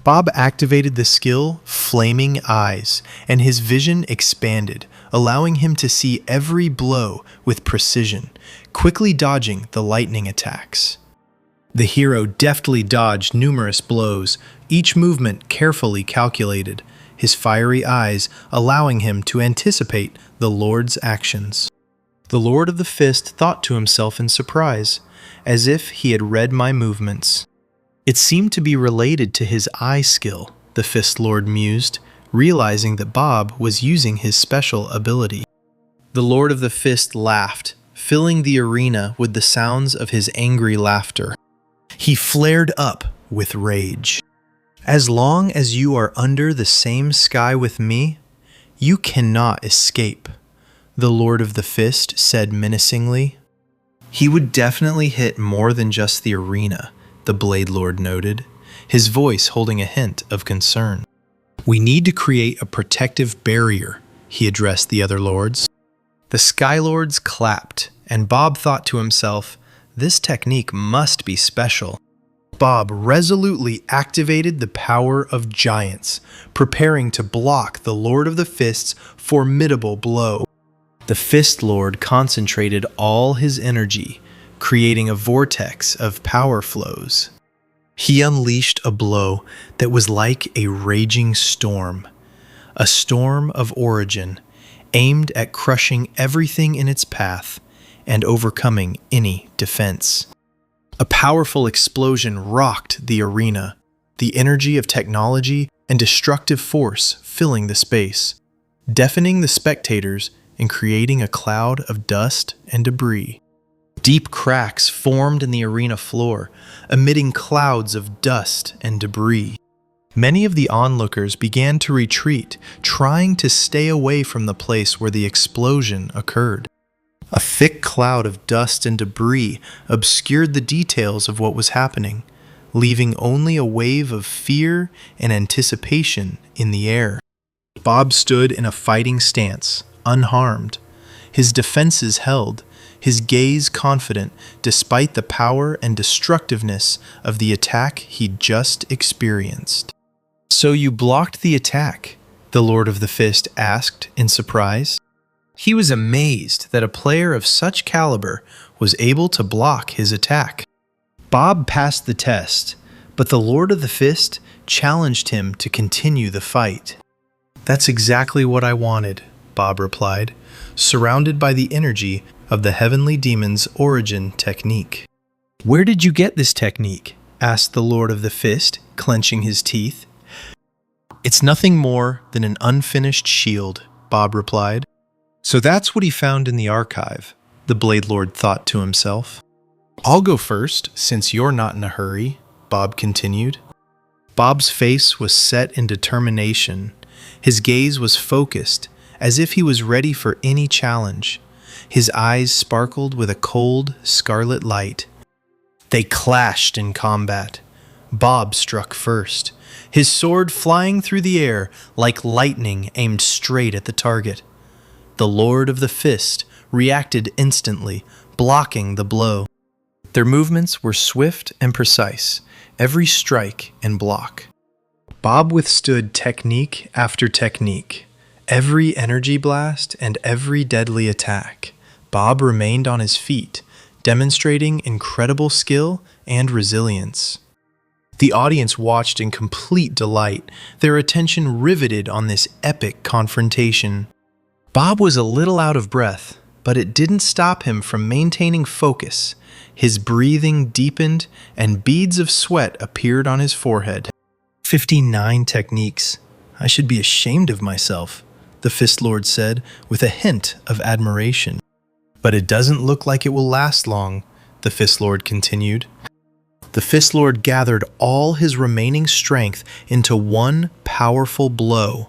Bob activated the skill Flaming Eyes, and his vision expanded, allowing him to see every blow with precision, quickly dodging the lightning attacks. The hero deftly dodged numerous blows, each movement carefully calculated, his fiery eyes allowing him to anticipate the Lord's actions. The Lord of the Fist thought to himself in surprise, as if he had read my movements. It seemed to be related to his eye skill, the Fist Lord mused, realizing that Bob was using his special ability. The Lord of the Fist laughed, filling the arena with the sounds of his angry laughter. He flared up with rage. "As long as you are under the same sky with me, you cannot escape," the Lord of the Fist said menacingly. He would definitely hit more than just the arena, the Blade Lord noted, his voice holding a hint of concern. "We need to create a protective barrier," he addressed the other lords. The Sky Lords clapped, and Bob thought to himself, this technique must be special. Bob resolutely activated the power of giants, preparing to block the Lord of the Fist's formidable blow. The Fist Lord concentrated all his energy, creating a vortex of power flows. He unleashed a blow that was like a raging storm, a storm of origin, aimed at crushing everything in its path and overcoming any defense. A powerful explosion rocked the arena, the energy of technology and destructive force filling the space, deafening the spectators and creating a cloud of dust and debris. Deep cracks formed in the arena floor, emitting clouds of dust and debris. Many of the onlookers began to retreat, trying to stay away from the place where the explosion occurred. A thick cloud of dust and debris obscured the details of what was happening, leaving only a wave of fear and anticipation in the air. Bob stood in a fighting stance, unharmed, his defenses held, his gaze confident despite the power and destructiveness of the attack he'd just experienced. "So you blocked the attack?" the Lord of the Fist asked in surprise. He was amazed that a player of such caliber was able to block his attack. Bob passed the test, but the Lord of the Fist challenged him to continue the fight. "That's exactly what I wanted," Bob replied, surrounded by the energy of the heavenly demon's origin technique. "Where did you get this technique?" asked the Lord of the Fist, clenching his teeth. "It's nothing more than an unfinished shield," Bob replied. So that's what he found in the archive, the Blade Lord thought to himself. "I'll go first, since you're not in a hurry," Bob continued. Bob's face was set in determination. His gaze was focused, as if he was ready for any challenge. His eyes sparkled with a cold, scarlet light. They clashed in combat. Bob struck first, his sword flying through the air like lightning aimed straight at the target. The Lord of the Fist reacted instantly, blocking the blow. Their movements were swift and precise, every strike and block. Bob withstood technique after technique, every energy blast and every deadly attack. Bob remained on his feet, demonstrating incredible skill and resilience. The audience watched in complete delight, their attention riveted on this epic confrontation. Bob was a little out of breath, but it didn't stop him from maintaining focus. His breathing deepened, and beads of sweat appeared on his forehead. 59 techniques. I should be ashamed of myself, the Fist Lord said, with a hint of admiration. But it doesn't look like it will last long, the Fist Lord continued. The Fist Lord gathered all his remaining strength into one powerful blow.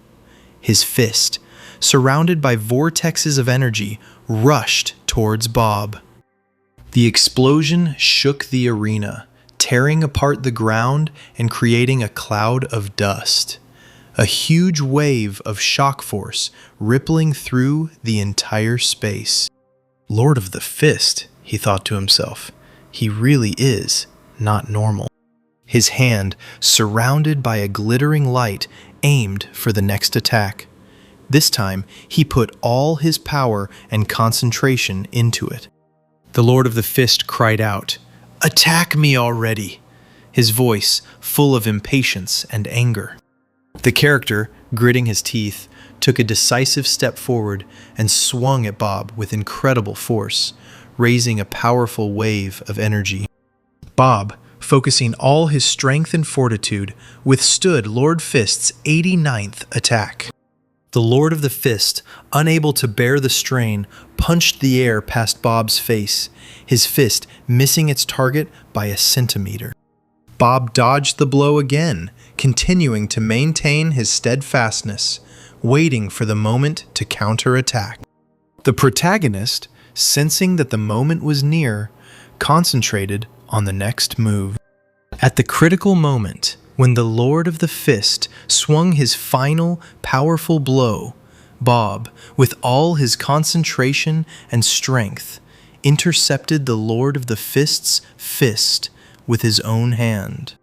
His fist, surrounded by vortexes of energy, rushed towards Bob. The explosion shook the arena, tearing apart the ground and creating a cloud of dust. A huge wave of shock force rippling through the entire space. Lord of the Fist, he thought to himself. He really is not normal. His hand, surrounded by a glittering light, aimed for the next attack. This time, he put all his power and concentration into it. The Lord of the Fist cried out, "Attack me already!" his voice full of impatience and anger. The character, gritting his teeth, took a decisive step forward and swung at Bob with incredible force, raising a powerful wave of energy. Bob, focusing all his strength and fortitude, withstood Lord Fist's 89th attack. The Lord of the Fist, unable to bear the strain, punched the air past Bob's face, his fist missing its target by a centimeter. Bob dodged the blow again, continuing to maintain his steadfastness, waiting for the moment to counterattack. The protagonist, sensing that the moment was near, concentrated on the next move. At the critical moment, when the Lord of the Fist swung his final powerful blow, Bob, with all his concentration and strength, intercepted the Lord of the Fist's fist with his own hand.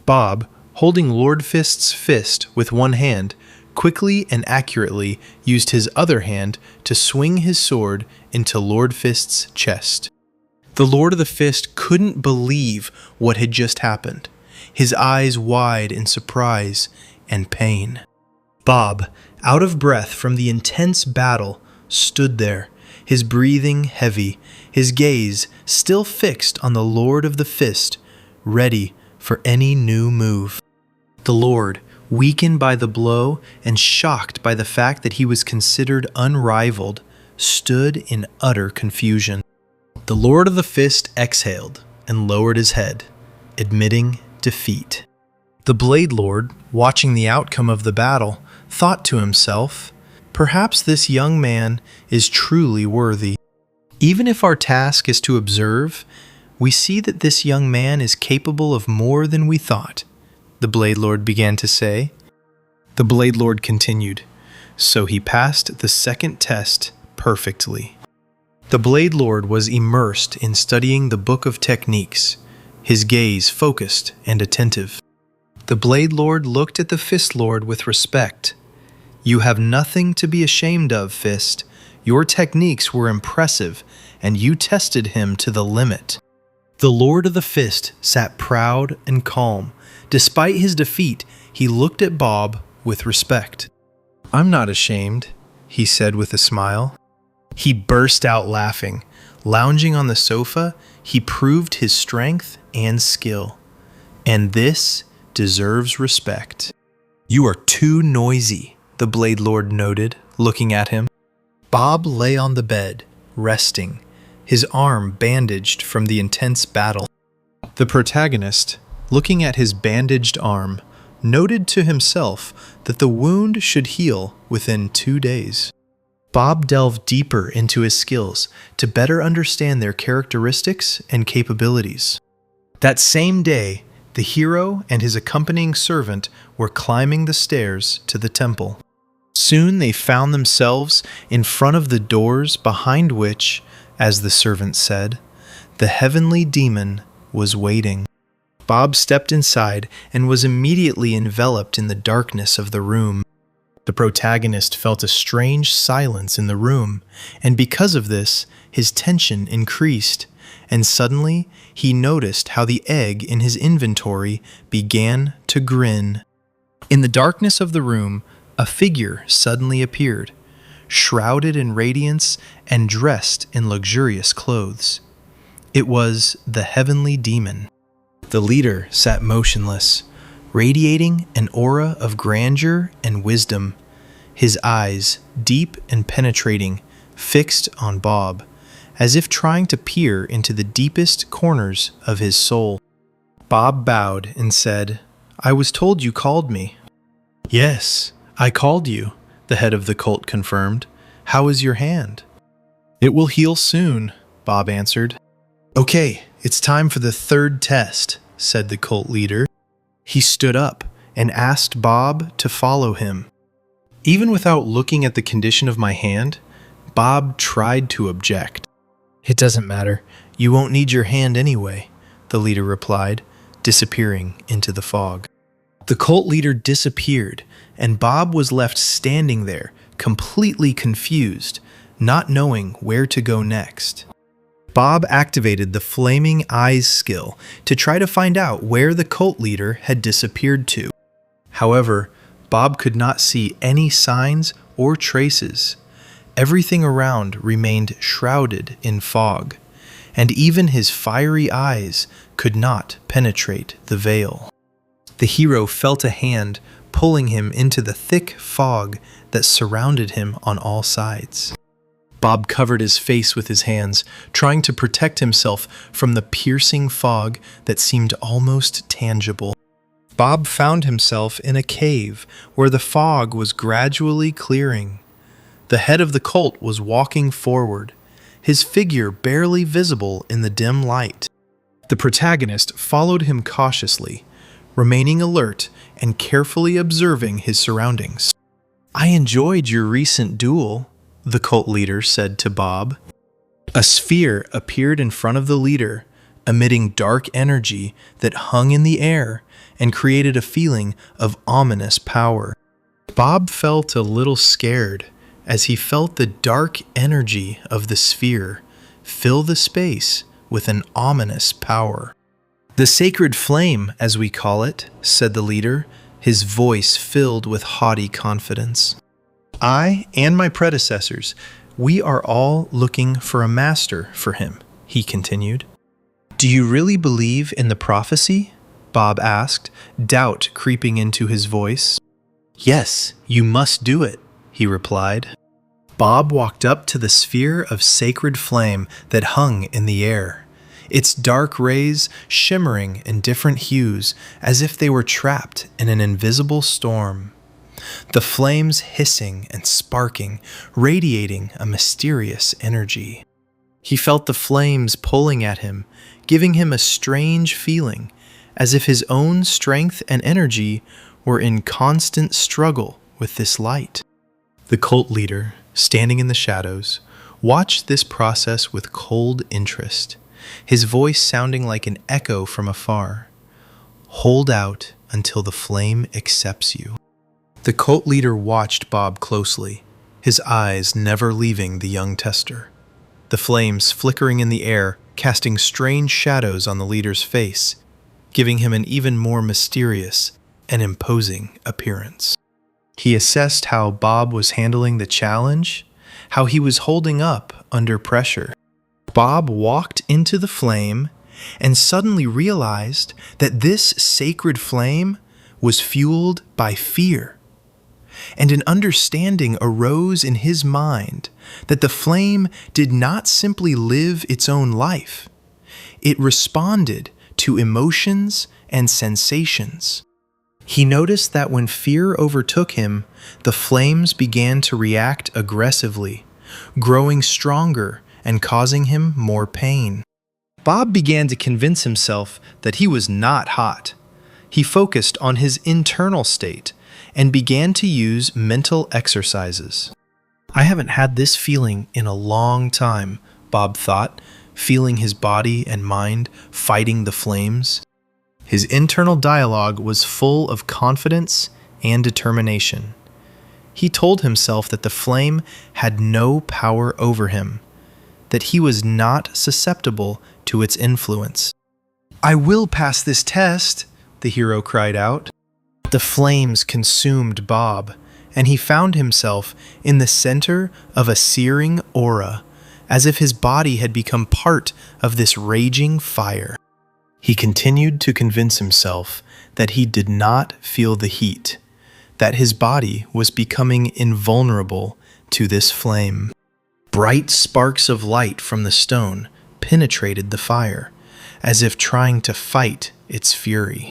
Bob, holding Lord Fist's fist with one hand, quickly and accurately used his other hand to swing his sword into Lord Fist's chest. The Lord of the Fist couldn't believe what had just happened, his eyes wide in surprise and pain. Bob, out of breath from the intense battle, stood there, his breathing heavy, his gaze still fixed on the Lord of the Fist, ready for any new move. The Lord, weakened by the blow and shocked by the fact that he was considered unrivaled, stood in utter confusion. The Lord of the Fist exhaled and lowered his head, admitting defeat. The Blade Lord, watching the outcome of the battle, thought to himself, "Perhaps this young man is truly worthy. Even if our task is to observe, we see that this young man is capable of more than we thought," the Blade Lord began to say. The Blade Lord continued, "So he passed the second test perfectly." The Blade Lord was immersed in studying the Book of Techniques, his gaze focused and attentive. The Blade Lord looked at the Fist Lord with respect. "You have nothing to be ashamed of, Fist. Your techniques were impressive, and you tested him to the limit." The Lord of the Fist sat proud and calm. Despite his defeat, he looked at Bob with respect. "I'm not ashamed," he said with a smile. He burst out laughing. Lounging on the sofa, he proved his strength and skill. "And this deserves respect." "You are too noisy," the Blade Lord noted, looking at him. Bob lay on the bed, resting, his arm bandaged from the intense battle. The protagonist, looking at his bandaged arm, noted to himself that the wound should heal within 2 days. Bob delved deeper into his skills to better understand their characteristics and capabilities. That same day, the hero and his accompanying servant were climbing the stairs to the temple. Soon they found themselves in front of the doors behind which, as the servant said, the heavenly demon was waiting. Bob stepped inside and was immediately enveloped in the darkness of the room. The protagonist felt a strange silence in the room, and because of this, his tension increased, and suddenly he noticed how the egg in his inventory began to grin. In the darkness of the room, a figure suddenly appeared, shrouded in radiance and dressed in luxurious clothes. It was the heavenly demon. The leader sat motionless, radiating an aura of grandeur and wisdom, his eyes, deep and penetrating, fixed on Bob, as if trying to peer into the deepest corners of his soul. Bob bowed and said, "I was told you called me." "Yes, I called you," the head of the cult confirmed. "How is your hand?" "It will heal soon," Bob answered. "Okay, it's time for the third test," said the cult leader. He stood up and asked Bob to follow him. Even without looking at the condition of my hand, Bob tried to object. "It doesn't matter. You won't need your hand anyway," the leader replied, disappearing into the fog. The cult leader disappeared, and Bob was left standing there, completely confused, not knowing where to go next. Bob activated the Flaming Eyes skill to try to find out where the cult leader had disappeared to. However, Bob could not see any signs or traces. Everything around remained shrouded in fog, and even his fiery eyes could not penetrate the veil. The hero felt a hand pulling him into the thick fog that surrounded him on all sides. Bob covered his face with his hands, trying to protect himself from the piercing fog that seemed almost tangible. Bob found himself in a cave where the fog was gradually clearing. The head of the cult was walking forward, his figure barely visible in the dim light. The protagonist followed him cautiously, remaining alert and carefully observing his surroundings. "I enjoyed your recent duel," the cult leader said to Bob. A sphere appeared in front of the leader, emitting dark energy that hung in the air and created a feeling of ominous power. Bob felt a little scared as he felt the dark energy of the sphere fill the space with an ominous power. "The sacred flame, as we call it," said the leader, his voice filled with haughty confidence. I and my predecessors, we are all looking for a master for him, he continued. Do you really believe in the prophecy? Bob asked, doubt creeping into his voice. Yes, you must do it, he replied. Bob walked up to the sphere of sacred flame that hung in the air, its dark rays shimmering in different hues as if they were trapped in an invisible storm. The flames hissing and sparking, radiating a mysterious energy. He felt the flames pulling at him, giving him a strange feeling, as if his own strength and energy were in constant struggle with this light. The cult leader, standing in the shadows, watched this process with cold interest, his voice sounding like an echo from afar. Hold out until the flame accepts you. The cult leader watched Bob closely, his eyes never leaving the young tester. The flames flickering in the air, casting strange shadows on the leader's face, giving him an even more mysterious and imposing appearance. He assessed how Bob was handling the challenge, how he was holding up under pressure. Bob walked into the flame and suddenly realized that this sacred flame was fueled by fear. And an understanding arose in his mind that the flame did not simply live its own life. It responded to emotions and sensations. He noticed that when fear overtook him, the flames began to react aggressively, growing stronger and causing him more pain. Bob began to convince himself that he was not hot. He focused on his internal state and began to use mental exercises. I haven't had this feeling in a long time, Bob thought, feeling his body and mind fighting the flames. His internal dialogue was full of confidence and determination. He told himself that the flame had no power over him, that he was not susceptible to its influence. I will pass this test, the hero cried out. The flames consumed Bob, and he found himself in the center of a searing aura, as if his body had become part of this raging fire. He continued to convince himself that he did not feel the heat, that his body was becoming invulnerable to this flame. Bright sparks of light from the stone penetrated the fire, as if trying to fight its fury.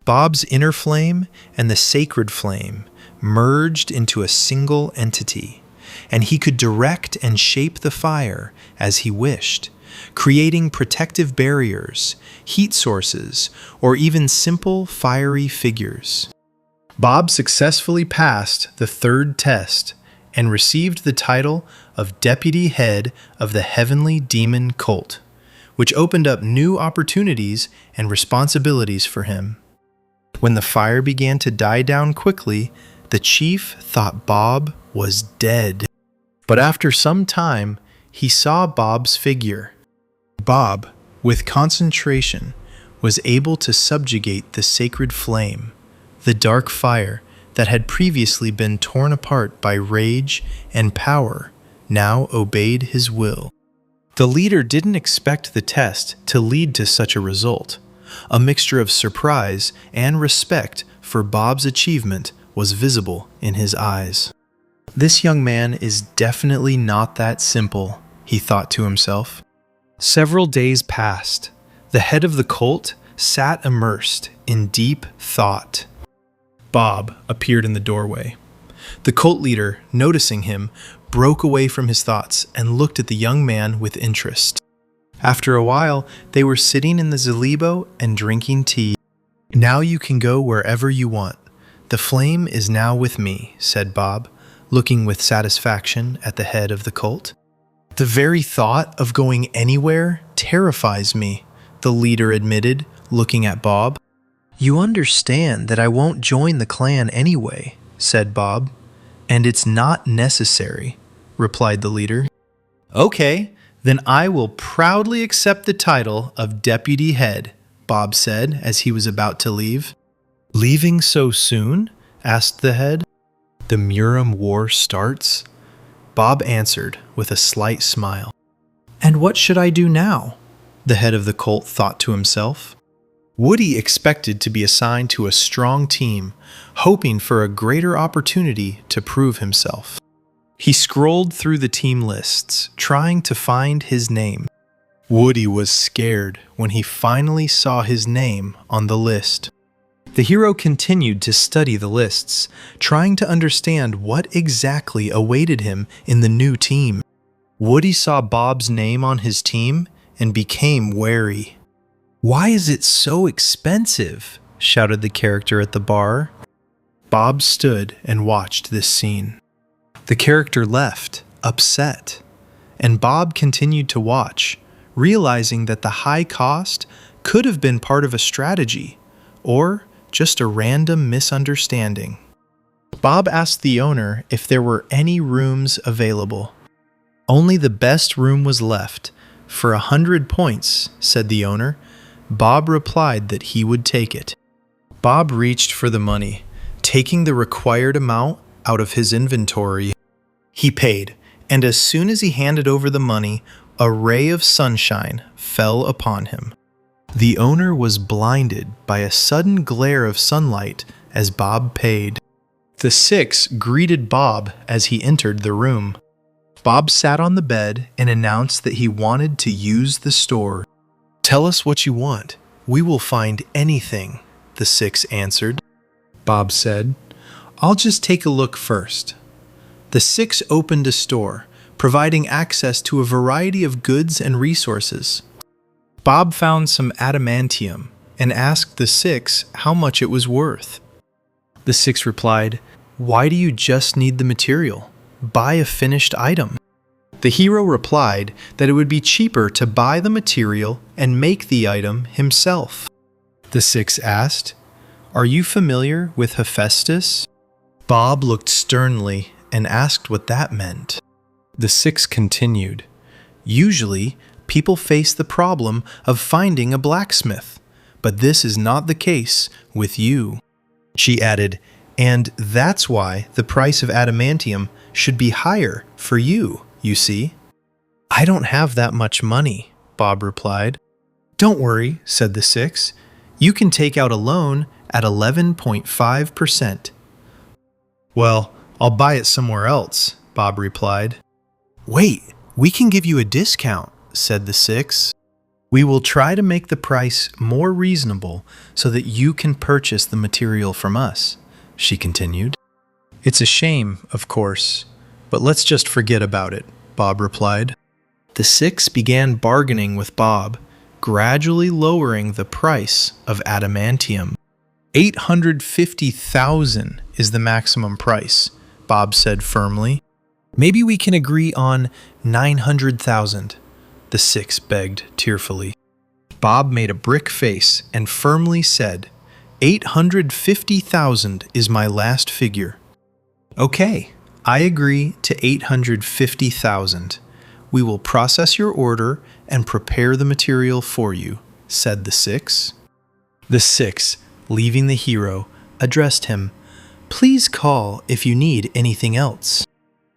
Bob's inner flame and the sacred flame merged into a single entity, and he could direct and shape the fire as he wished, creating protective barriers, heat sources, or even simple fiery figures. Bob successfully passed the third test and received the title of Deputy Head of the Heavenly Demon Cult, which opened up new opportunities and responsibilities for him. When the fire began to die down quickly, the chief thought Bob was dead. But after some time, he saw Bob's figure. Bob, with concentration, was able to subjugate the sacred flame, the dark fire that had previously been torn apart by rage and power, now obeyed his will. The leader didn't expect the test to lead to such a result. A mixture of surprise and respect for Bob's achievement was visible in his eyes. This young man is definitely not that simple, he thought to himself. Several days passed. The head of the cult sat immersed in deep thought. Bob appeared in the doorway. The cult leader, noticing him, broke away from his thoughts and looked at the young man with interest. After a while, they were sitting in the gazebo and drinking tea. Now you can go wherever you want. The flame is now with me, said Bob, looking with satisfaction at the head of the cult. The very thought of going anywhere terrifies me, the leader admitted, looking at Bob. You understand that I won't join the clan anyway, said Bob. And it's not necessary, replied the leader. Okay, then I will proudly accept the title of Deputy Head, Bob said as he was about to leave. Leaving so soon? Asked the head. The Muram War starts? Bob answered with a slight smile. And what should I do now? The head of the cult thought to himself. Woody expected to be assigned to a strong team, hoping for a greater opportunity to prove himself. He scrolled through the team lists, trying to find his name. Woody was scared when he finally saw his name on the list. The hero continued to study the lists, trying to understand what exactly awaited him in the new team. Woody saw Bob's name on his team and became wary. Why is it so expensive? Shouted the character at the bar. Bob stood and watched this scene. The character left, upset, and Bob continued to watch, realizing that the high cost could have been part of a strategy, or just a random misunderstanding. Bob asked the owner if there were any rooms available. Only the best room was left. For 100 points, said the owner. Bob replied that he would take it. Bob reached for the money, taking the required amount out of his inventory. He paid, and as soon as he handed over the money, a ray of sunshine fell upon him. The owner was blinded by a sudden glare of sunlight as Bob paid. The six greeted Bob as he entered the room. Bob sat on the bed and announced that he wanted to use the store. Tell us what you want. We will find anything, the six answered. Bob said, I'll just take a look first. The six opened a store, providing access to a variety of goods and resources. Bob found some adamantium and asked the six how much it was worth. The six replied, Why do you just need the material? Buy a finished item. The hero replied that it would be cheaper to buy the material and make the item himself. The six asked, Are you familiar with Hephaestus? Bob looked sternly and asked what that meant. The six continued, Usually, people face the problem of finding a blacksmith, but this is not the case with you. She added, And that's why the price of adamantium should be higher for you, you see. I don't have that much money, Bob replied. Don't worry, said the six. You can take out a loan at 11.5%. Well, I'll buy it somewhere else, Bob replied. Wait, we can give you a discount, said the six. We will try to make the price more reasonable so that you can purchase the material from us, she continued. It's a shame, of course, but let's just forget about it, Bob replied. The six began bargaining with Bob, gradually lowering the price of adamantium. 850,000 is the maximum price, Bob said firmly. Maybe we can agree on 900,000, the six begged tearfully. Bob made a brick face and firmly said, 850,000 is my last figure. Okay, I agree to 850,000. We will process your order and prepare the material for you, said the six. The six, leaving the hero, addressed him, Please call if you need anything else.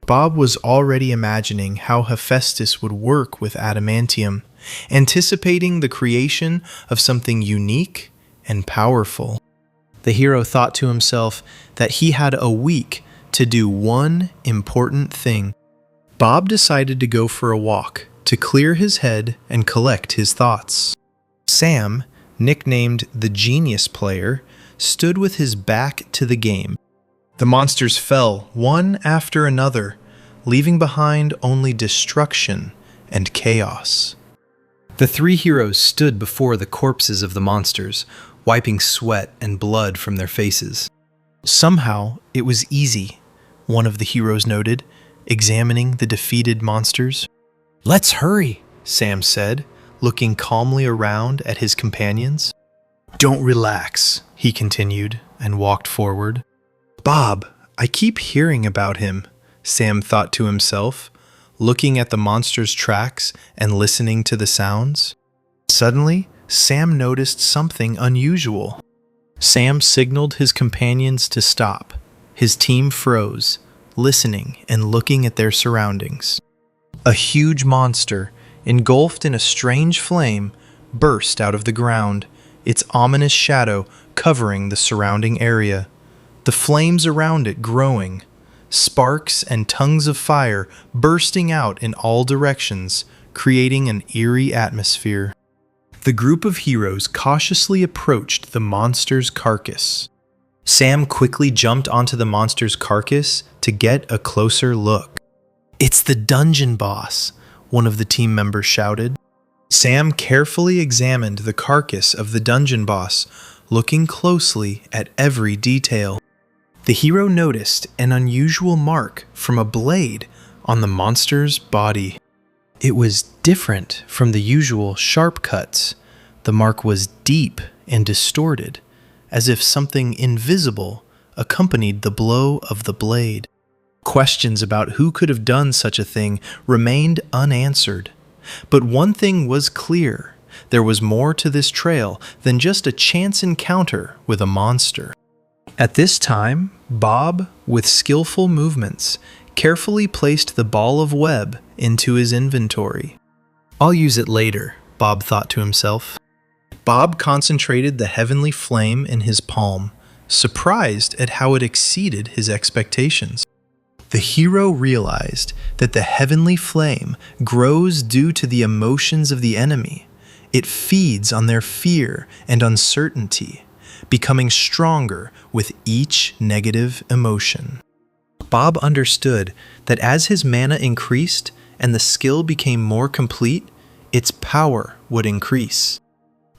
Bob was already imagining how Hephaestus would work with adamantium, anticipating the creation of something unique and powerful. The hero thought to himself that he had a week to do one important thing. Bob decided to go for a walk to clear his head and collect his thoughts. Sam, nicknamed the Genius Player, stood with his back to the game. The monsters fell one after another, leaving behind only destruction and chaos. The three heroes stood before the corpses of the monsters, wiping sweat and blood from their faces. Somehow, it was easy, one of the heroes noted, examining the defeated monsters. Let's hurry, Sam said, looking calmly around at his companions. Don't relax, he continued, and walked forward. Bob, I keep hearing about him, Sam thought to himself, looking at the monster's tracks and listening to the sounds. Suddenly, Sam noticed something unusual. Sam signaled his companions to stop, His team froze, listening and looking at their surroundings. A huge monster, engulfed in a strange flame, burst out of the ground, its ominous shadow covering the surrounding area. The flames around it growing, sparks and tongues of fire bursting out in all directions, creating an eerie atmosphere. The group of heroes cautiously approached the monster's carcass. Sam quickly jumped onto the monster's carcass to get a closer look. "It's the dungeon boss," one of the team members shouted. Sam carefully examined the carcass of the dungeon boss, looking closely at every detail. The hero noticed an unusual mark from a blade on the monster's body. It was different from the usual sharp cuts. The mark was deep and distorted, as if something invisible accompanied the blow of the blade. Questions about who could have done such a thing remained unanswered. But one thing was clear: there was more to this trail than just a chance encounter with a monster. At this time, Bob, with skillful movements, carefully placed the ball of web into his inventory. "I'll use it later," Bob thought to himself. Bob concentrated the heavenly flame in his palm, surprised at how it exceeded his expectations. The hero realized that the heavenly flame grows due to the emotions of the enemy. It feeds on their fear and uncertainty, becoming stronger with each negative emotion. Bob understood that as his mana increased and the skill became more complete, its power would increase.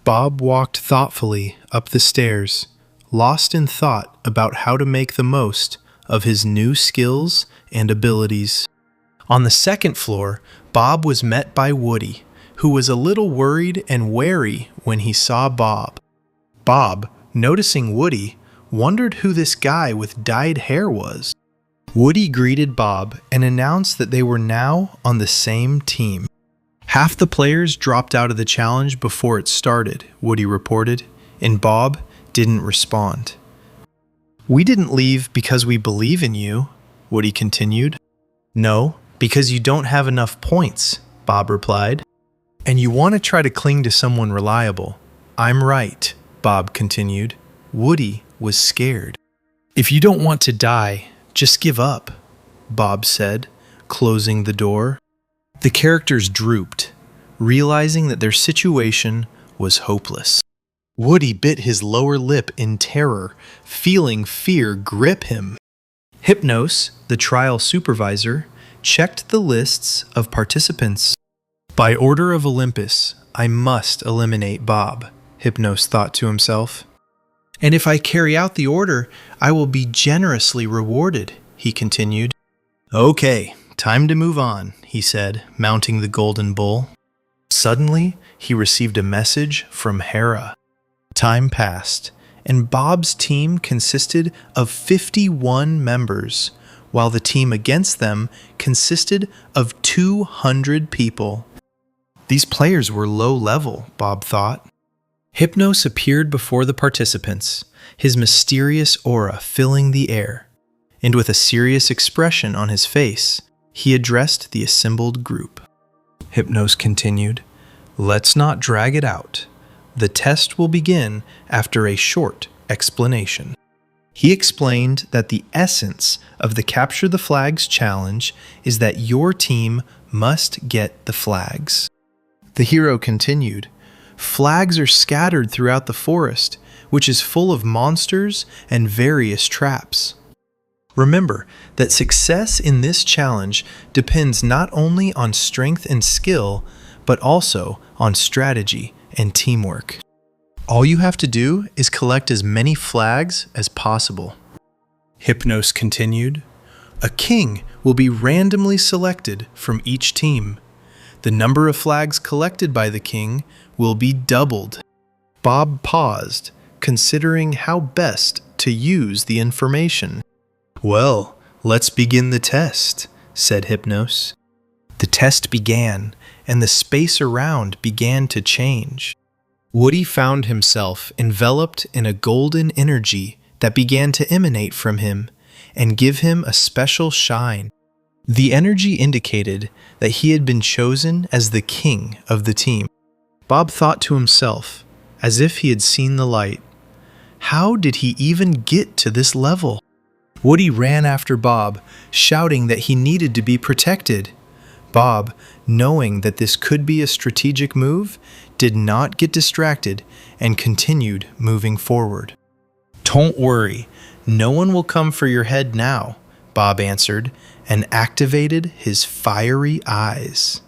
Bob walked thoughtfully up the stairs, lost in thought about how to make the most of his new skills and abilities. On the second floor, Bob was met by Woody, who was a little worried and wary when he saw Bob. Bob, noticing Woody, wondered who this guy with dyed hair was. Woody greeted Bob and announced that they were now on the same team. "Half the players dropped out of the challenge before it started," Woody reported, and Bob didn't respond. "We didn't leave because we believe in you," Woody continued. "No, because you don't have enough points," Bob replied. "And you want to try to cling to someone reliable." "I'm right," Bob continued. Woody was scared. "If you don't want to die, just give up," Bob said, closing the door. The characters drooped, realizing that their situation was hopeless. Woody bit his lower lip in terror, feeling fear grip him. Hypnos, the trial supervisor, checked the lists of participants. "By order of Olympus, I must eliminate Bob," Hypnos thought to himself. "And if I carry out the order, I will be generously rewarded," he continued. "Okay, time to move on," he said, mounting the golden bull. Suddenly, he received a message from Hera. Time passed, and Bob's team consisted of 51 members, while the team against them consisted of 200 people. These players were low level, Bob thought. Hypnos appeared before the participants, his mysterious aura filling the air, and with a serious expression on his face, he addressed the assembled group. Hypnos continued, "Let's not drag it out. The test will begin after a short explanation." He explained that the essence of the Capture the Flags challenge is that your team must get the flags. The hero continued, "Flags are scattered throughout the forest, which is full of monsters and various traps. Remember that success in this challenge depends not only on strength and skill, but also on strategy and teamwork. All you have to do is collect as many flags as possible." Hypnos continued, "A king will be randomly selected from each team. The number of flags collected by the king will be doubled." Bob paused, considering how best to use the information. "Well, let's begin the test," said Hypnos. The test began, and the space around began to change. Woody found himself enveloped in a golden energy that began to emanate from him, and give him a special shine. The energy indicated that he had been chosen as the king of the team. Bob thought to himself, as if he had seen the light, how did he even get to this level? Woody ran after Bob, shouting that he needed to be protected. Bob, knowing that this could be a strategic move, did not get distracted and continued moving forward. "Don't worry, no one will come for your head now," Bob answered, and activated his fiery eyes.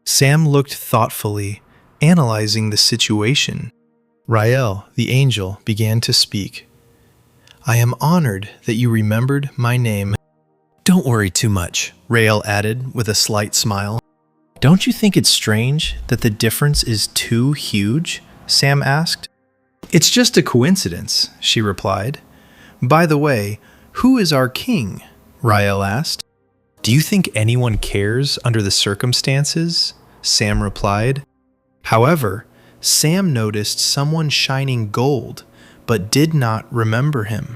Sam looked thoughtfully, analyzing the situation. Rael, the angel, began to speak. "I am honored that you remembered my name." "Don't worry too much," Rael added with a slight smile. "Don't you think it's strange that the difference is too huge?" Sam asked. "It's just a coincidence," she replied. "By the way, who is our king?" Rael asked. "Do you think anyone cares under the circumstances?" Sam replied. However, Sam noticed someone shining gold, but did not remember him.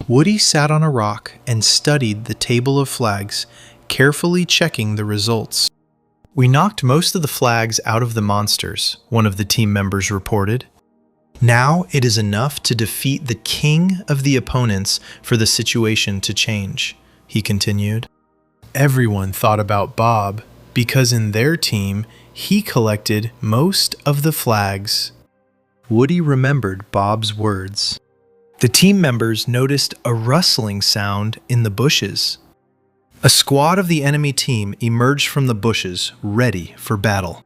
Woody sat on a rock and studied the table of flags, carefully checking the results. "We knocked most of the flags out of the monsters," one of the team members reported. "Now it is enough to defeat the king of the opponents for the situation to change," he continued. Everyone thought about Bob because in their team, he collected most of the flags. Woody remembered Bob's words. The team members noticed a rustling sound in the bushes. A squad of the enemy team emerged from the bushes, ready for battle.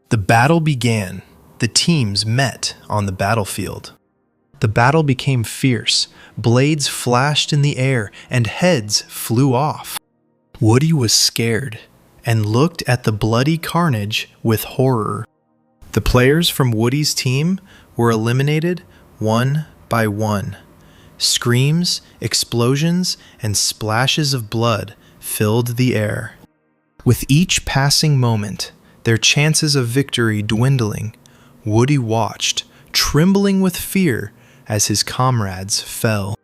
The battle began. The teams met on the battlefield. The battle became fierce. Blades flashed in the air, and heads flew off. Woody was scared and looked at the bloody carnage with horror. The players from Woody's team were eliminated one by one. Screams, explosions, and splashes of blood filled the air. With each passing moment, their chances of victory dwindling, Woody watched, trembling with fear as his comrades fell.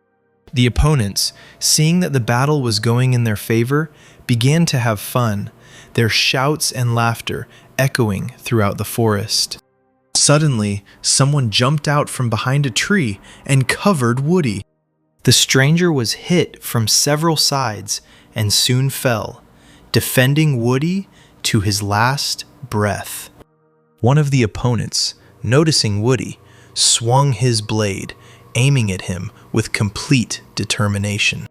The opponents, seeing that the battle was going in their favor, began to have fun, their shouts and laughter echoing throughout the forest. Suddenly, someone jumped out from behind a tree and covered Woody. The stranger was hit from several sides and soon fell, defending Woody to his last breath. One of the opponents, noticing Woody, swung his blade, aiming at him with complete determination.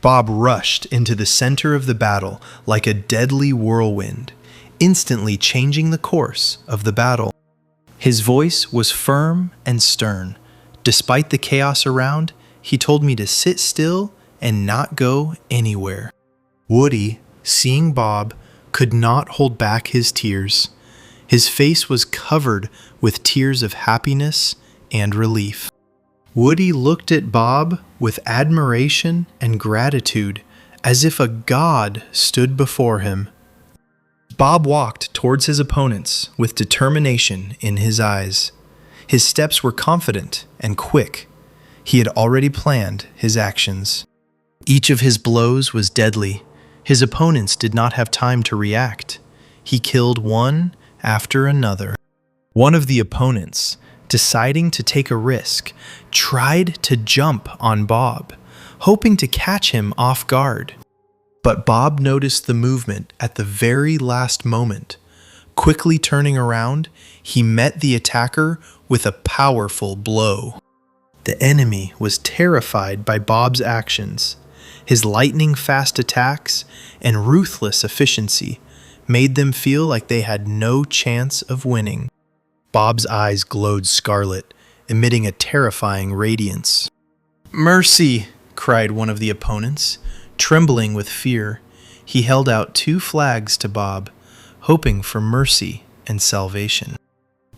Bob rushed into the center of the battle like a deadly whirlwind, instantly changing the course of the battle. His voice was firm and stern. Despite the chaos around, he told me to sit still and not go anywhere. Woody, seeing Bob, could not hold back his tears. His face was covered with tears of happiness and relief. Woody looked at Bob with admiration and gratitude, as if a god stood before him. Bob walked towards his opponents with determination in his eyes. His steps were confident and quick. He had already planned his actions. Each of his blows was deadly. His opponents did not have time to react. He killed one after another. One of the opponents, deciding to take a risk, tried to jump on Bob, hoping to catch him off guard. But Bob noticed the movement at the very last moment. Quickly turning around, he met the attacker with a powerful blow. The enemy was terrified by Bob's actions. His lightning-fast attacks and ruthless efficiency made them feel like they had no chance of winning. Bob's eyes glowed scarlet, emitting a terrifying radiance. "Mercy!" cried one of the opponents, trembling with fear. He held out 2 flags to Bob, hoping for mercy and salvation.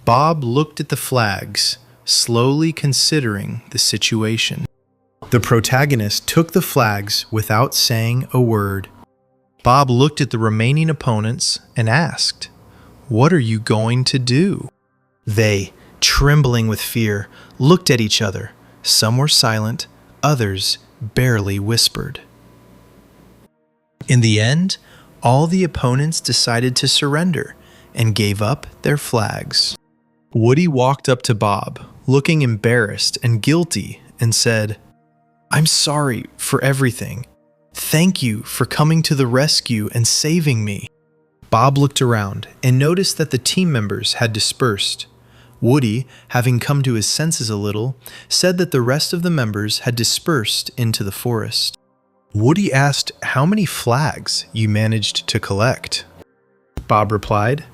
Bob looked at the flags, slowly considering the situation. The protagonist took the flags without saying a word. Bob looked at the remaining opponents and asked, "What are you going to do?" They, trembling with fear, looked at each other. Some were silent, others barely whispered. In the end, all the opponents decided to surrender and gave up their flags. Woody walked up to Bob, looking embarrassed and guilty, and said, "I'm sorry for everything. Thank you for coming to the rescue and saving me." Bob looked around and noticed that the team members had dispersed. Woody, having come to his senses a little, said that the rest of the members had dispersed into the forest. Woody asked how many flags you managed to collect. Bob replied,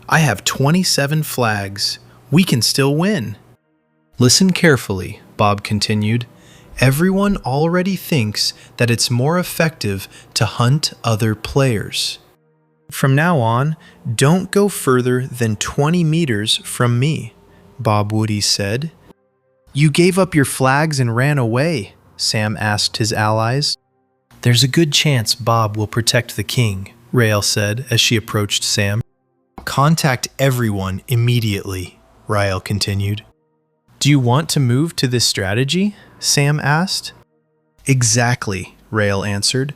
"I have 27 flags. We can still win." "Listen carefully," Bob continued. "Everyone already thinks that it's more effective to hunt other players. From now on, don't go further than 20 meters from me," Bob Woody said. "You gave up your flags and ran away," Sam asked his allies. "There's a good chance Bob will protect the king," Rael said as she approached Sam. "Contact everyone immediately," Rael continued. "Do you want to move to this strategy?" Sam asked. "Exactly," Rael answered.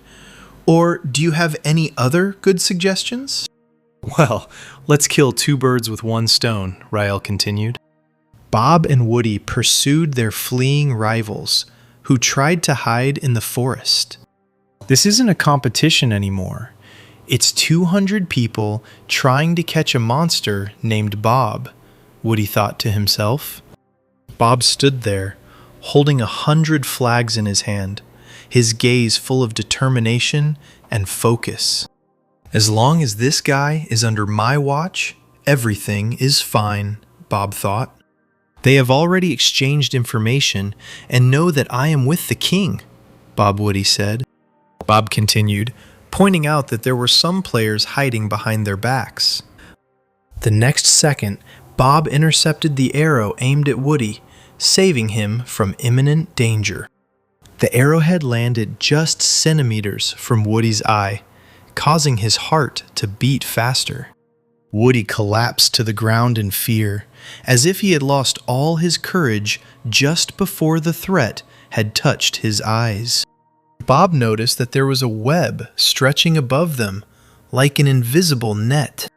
"Or do you have any other good suggestions?" "Well, let's kill two birds with one stone," Rael continued. Bob and Woody pursued their fleeing rivals, who tried to hide in the forest. This isn't a competition anymore. It's 200 people trying to catch a monster named Bob, Woody thought to himself. Bob stood there, holding 100 flags in his hand, his gaze full of determination and focus. "As long as this guy is under my watch, everything is fine," Bob thought. "They have already exchanged information and know that I am with the king," Bob Woody said. Bob continued, pointing out that there were some players hiding behind their backs. The next second, Bob intercepted the arrow aimed at Woody, saving him from imminent danger. The arrowhead landed just centimeters from Woody's eye, causing his heart to beat faster. Woody collapsed to the ground in fear, as if he had lost all his courage just before the threat had touched his eyes. Bob noticed that there was a web stretching above them, like an invisible net.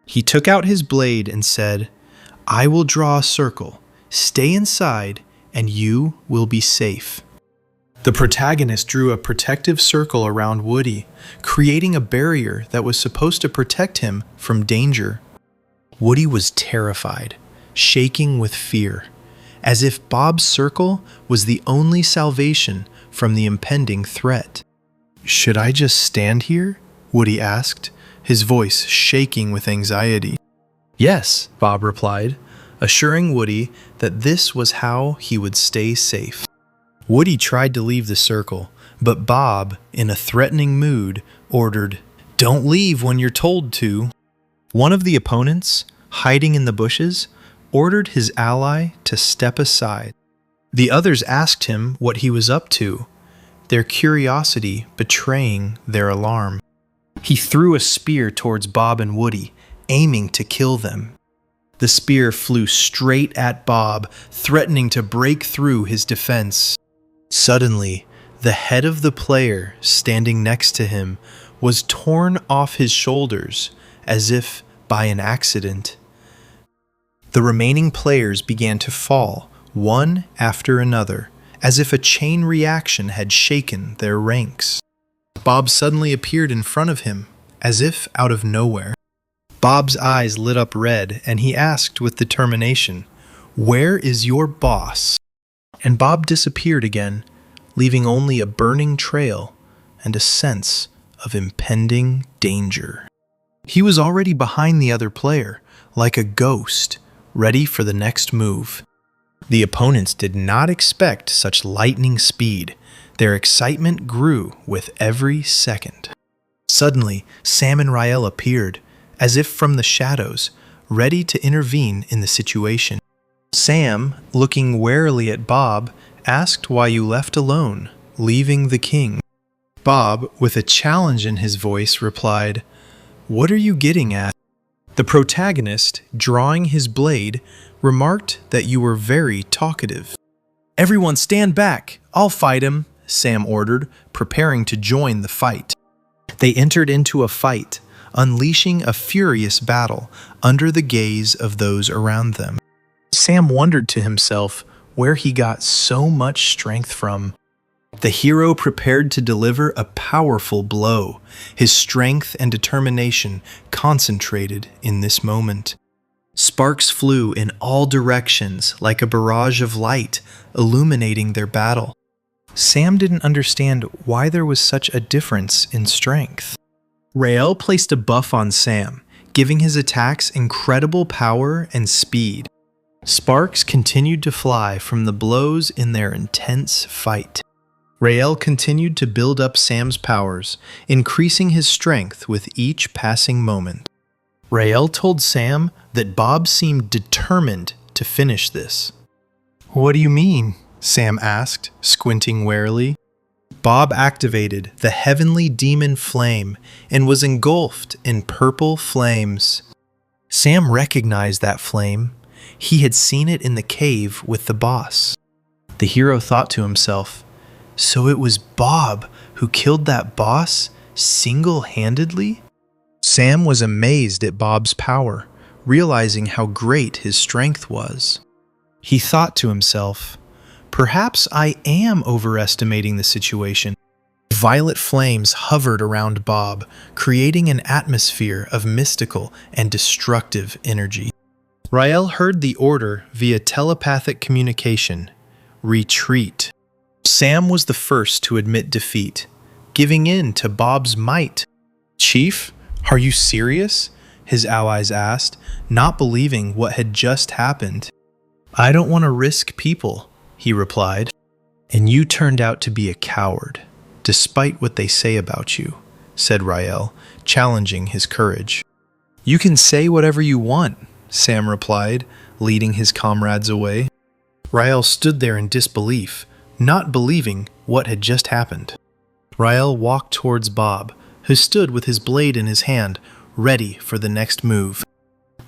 He took out his blade and said, "I will draw a circle. Stay inside, and you will be safe." The protagonist drew a protective circle around Woody, creating a barrier that was supposed to protect him from danger. Woody was terrified, shaking with fear, as if Bob's circle was the only salvation from the impending threat. "Should I just stand here?" Woody asked, his voice shaking with anxiety. "Yes," Bob replied, assuring Woody that this was how he would stay safe. Woody tried to leave the circle, but Bob, in a threatening mood, ordered, "Don't leave when you're told to." One of the opponents, hiding in the bushes, ordered his ally to step aside. The others asked him what he was up to, their curiosity betraying their alarm. He threw a spear towards Bob and Woody, aiming to kill them. The spear flew straight at Bob, threatening to break through his defense. Suddenly, the head of the player standing next to him was torn off his shoulders, as if by an accident. The remaining players began to fall, one after another, as if a chain reaction had shaken their ranks. Bob suddenly appeared in front of him, as if out of nowhere. Bob's eyes lit up red, and he asked with determination, "Where is your boss?" And Bob disappeared again, leaving only a burning trail and a sense of impending danger. He was already behind the other player, like a ghost, ready for the next move. The opponents did not expect such lightning speed. Their excitement grew with every second. Suddenly, Sam and Rael appeared, as if from the shadows, ready to intervene in the situation. Sam, looking warily at Bob, asked why you left alone, leaving the king. Bob, with a challenge in his voice, replied, "What are you getting at?" The protagonist, drawing his blade, remarked that you were very talkative. "Everyone stand back! I'll fight him!" Sam ordered, preparing to join the fight. They entered into a fight, unleashing a furious battle under the gaze of those around them. Sam wondered to himself where he got so much strength from. The hero prepared to deliver a powerful blow, his strength and determination concentrated in this moment. Sparks flew in all directions like a barrage of light, illuminating their battle. Sam didn't understand why there was such a difference in strength. Rael placed a buff on Sam, giving his attacks incredible power and speed. Sparks continued to fly from the blows in their intense fight. Rael continued to build up Sam's powers, increasing his strength with each passing moment. Rael told Sam that Bob seemed determined to finish this. "What do you mean?" Sam asked, squinting warily. Bob activated the heavenly demon flame and was engulfed in purple flames. Sam recognized that flame. He had seen it in the cave with the boss. The hero thought to himself, "So it was Bob who killed that boss single-handedly?" Sam was amazed at Bob's power, realizing how great his strength was. He thought to himself, "Perhaps I am overestimating the situation." Violet flames hovered around Bob, creating an atmosphere of mystical and destructive energy. Rael heard the order via telepathic communication: retreat. Sam was the first to admit defeat, giving in to Bob's might. "Chief, are you serious?" his allies asked, not believing what had just happened. "I don't want to risk people," he replied. "And you turned out to be a coward, despite what they say about you," said Rael, challenging his courage. "You can say whatever you want," Sam replied, leading his comrades away. Rael stood there in disbelief, not believing what had just happened. Rael walked towards Bob, who stood with his blade in his hand, ready for the next move.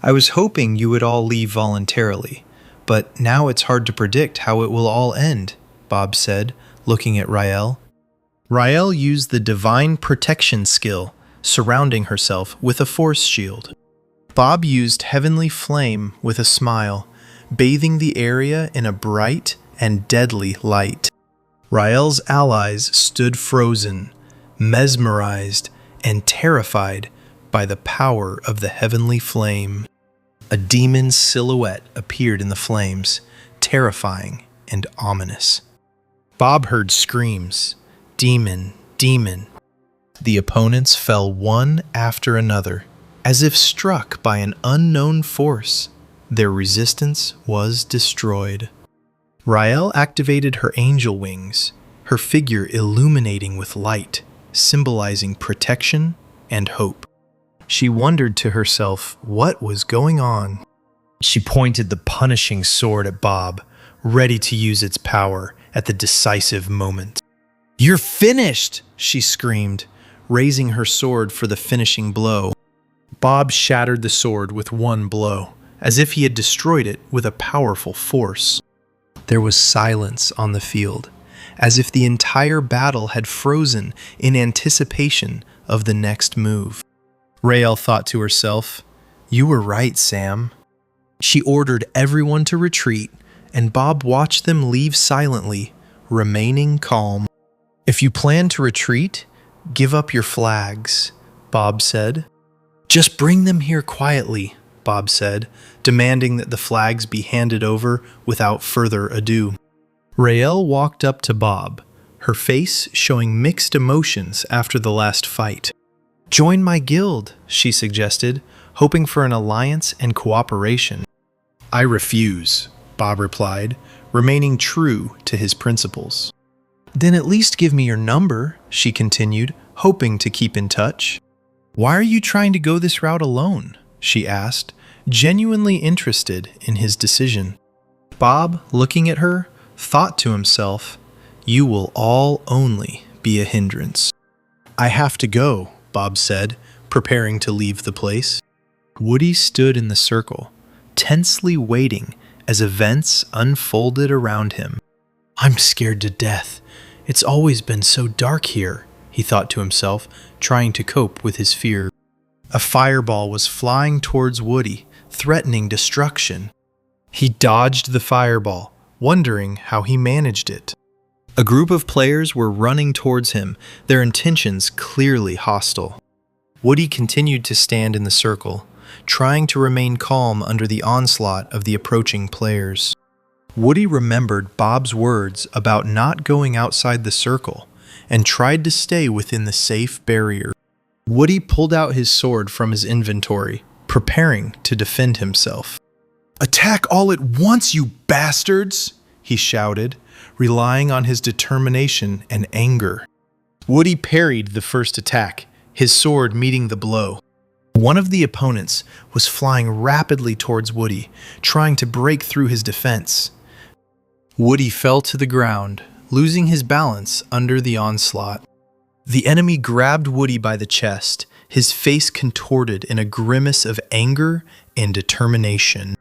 "I was hoping you would all leave voluntarily, but now it's hard to predict how it will all end," Bob said, looking at Rael. Rael used the divine protection skill, surrounding herself with a force shield. Bob used heavenly flame with a smile, bathing the area in a bright and deadly light. Rael's allies stood frozen, mesmerized, and terrified by the power of the heavenly flame. A demon's silhouette appeared in the flames, terrifying and ominous. Bob heard screams, "Demon, demon." The opponents fell one after another, as if struck by an unknown force. Their resistance was destroyed. Rael activated her angel wings, her figure illuminating with light, symbolizing protection and hope. She wondered to herself what was going on. She pointed the punishing sword at Bob, ready to use its power at the decisive moment. "You're finished!" she screamed, raising her sword for the finishing blow. Bob shattered the sword with one blow, as if he had destroyed it with a powerful force. There was silence on the field, as if the entire battle had frozen in anticipation of the next move. Rael thought to herself, "You were right, Sam." She ordered everyone to retreat, and Bob watched them leave silently, remaining calm. "If you plan to retreat, give up your flags," Bob said. "Just bring them here quietly," Bob said, demanding that the flags be handed over without further ado. Rael walked up to Bob, her face showing mixed emotions after the last fight. "Join my guild," she suggested, hoping for an alliance and cooperation. "I refuse," Bob replied, remaining true to his principles. "Then at least give me your number," she continued, hoping to keep in touch. "Why are you trying to go this route alone?" she asked, genuinely interested in his decision. Bob, looking at her, thought to himself, "You will all only be a hindrance." "I have to go," Bob said, preparing to leave the place. Woody stood in the circle, tensely waiting as events unfolded around him. "I'm scared to death. It's always been so dark here, he thought to himself, trying to cope with his fear. A fireball was flying towards Woody, threatening destruction. He dodged the fireball, wondering how he managed it. A group of players were running towards him, their intentions clearly hostile. Woody continued to stand in the circle, trying to remain calm under the onslaught of the approaching players. Woody remembered Bob's words about not going outside the circle and tried to stay within the safe barrier. Woody pulled out his sword from his inventory, preparing to defend himself. "Attack all at once, you bastards!" he shouted, relying on his determination and anger. Woody parried the first attack, his sword meeting the blow. One of the opponents was flying rapidly towards Woody, trying to break through his defense. Woody fell to the ground, losing his balance under the onslaught. The enemy grabbed Woody by the chest, his face contorted in a grimace of anger and determination.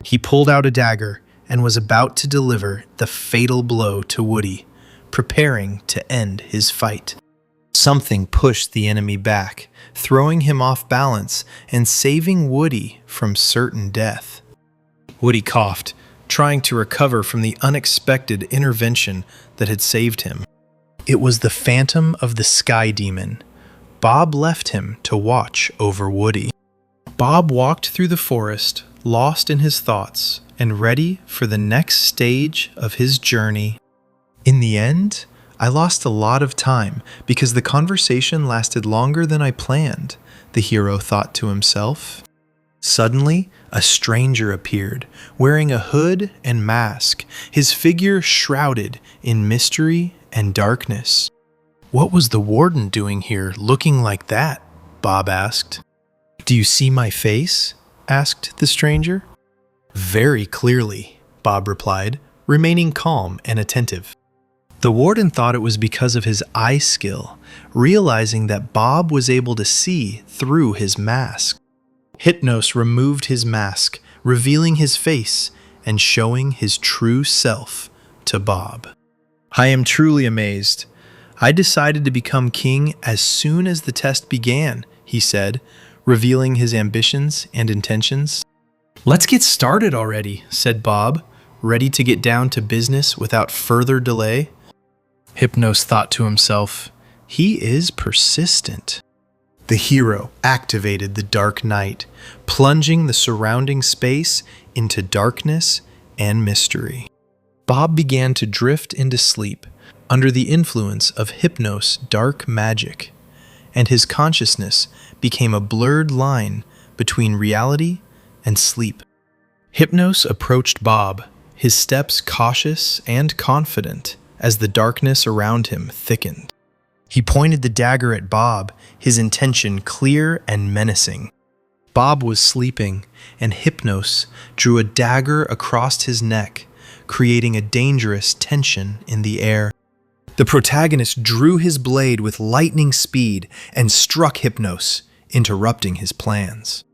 He pulled out a dagger and was about to deliver the fatal blow to Woody, preparing to end his fight. Something pushed the enemy back, throwing him off balance and saving Woody from certain death. Woody coughed, trying to recover from the unexpected intervention that had saved him. It was the phantom of the Sky Demon. Bob left him to watch over Woody. Bob walked through the forest, lost in his thoughts, and ready for the next stage of his journey. In the end, I lost a lot of time because the conversation lasted longer than I planned, the hero thought to himself. Suddenly, a stranger appeared, wearing a hood and mask, his figure shrouded in mystery and darkness. "What was the warden doing here, looking like that?" Bob asked. "Do you see my face?" asked the stranger. "Very clearly," Bob replied, remaining calm and attentive. The warden thought it was because of his eye skill, realizing that Bob was able to see through his mask. Hypnos removed his mask, revealing his face and showing his true self to Bob. "I am truly amazed. I decided to become king as soon as the test began," he said, revealing his ambitions and intentions. "Let's get started already," said Bob, ready to get down to business without further delay. Hypnos thought to himself, "He is persistent." The hero activated the Dark Night, plunging the surrounding space into darkness and mystery. Bob began to drift into sleep under the influence of Hypnos' dark magic, and his consciousness became a blurred line between reality and sleep. Hypnos approached Bob, his steps cautious and confident as the darkness around him thickened. He pointed the dagger at Bob, his intention clear and menacing. Bob was sleeping, and Hypnos drew a dagger across his neck, creating a dangerous tension in the air. The protagonist drew his blade with lightning speed and struck Hypnos, interrupting his plans.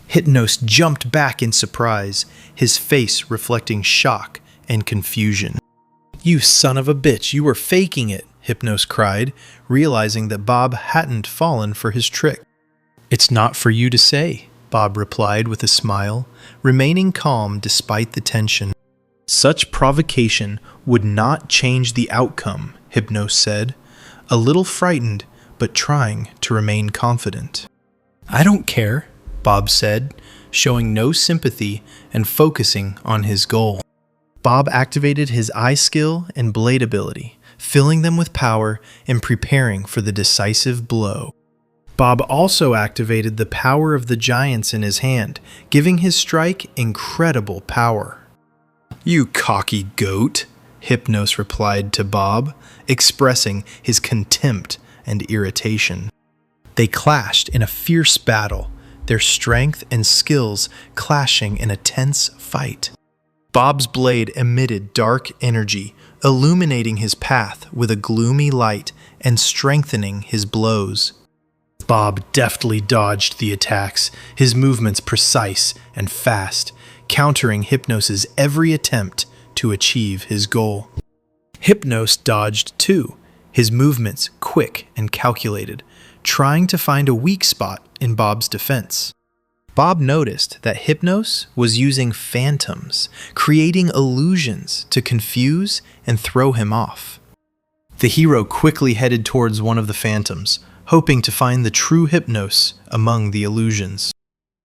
Hypnos jumped back in surprise, his face reflecting shock and confusion. "You son of a bitch, you were faking it," Hypnos cried, realizing that Bob hadn't fallen for his trick. "It's not for you to say," Bob replied with a smile, remaining calm despite the tension. "Such provocation would not change the outcome," Hypnos said, a little frightened but trying to remain confident. "I don't care," Bob said, showing no sympathy and focusing on his goal. Bob activated his eye skill and blade ability, filling them with power and preparing for the decisive blow. Bob also activated the power of the giants in his hand, giving his strike incredible power. "You cocky goat," Hypnos replied to Bob, expressing his contempt and irritation. They clashed in a fierce battle, their strength and skills clashing in a tense fight. Bob's blade emitted dark energy, illuminating his path with a gloomy light and strengthening his blows. Bob deftly dodged the attacks, his movements precise and fast, countering Hypnos' every attempt to achieve his goal. Hypnos dodged too, his movements quick and calculated, trying to find a weak spot in Bob's defense. Bob noticed that Hypnos was using phantoms, creating illusions to confuse and throw him off. The hero quickly headed towards one of the phantoms, hoping to find the true Hypnos among the illusions.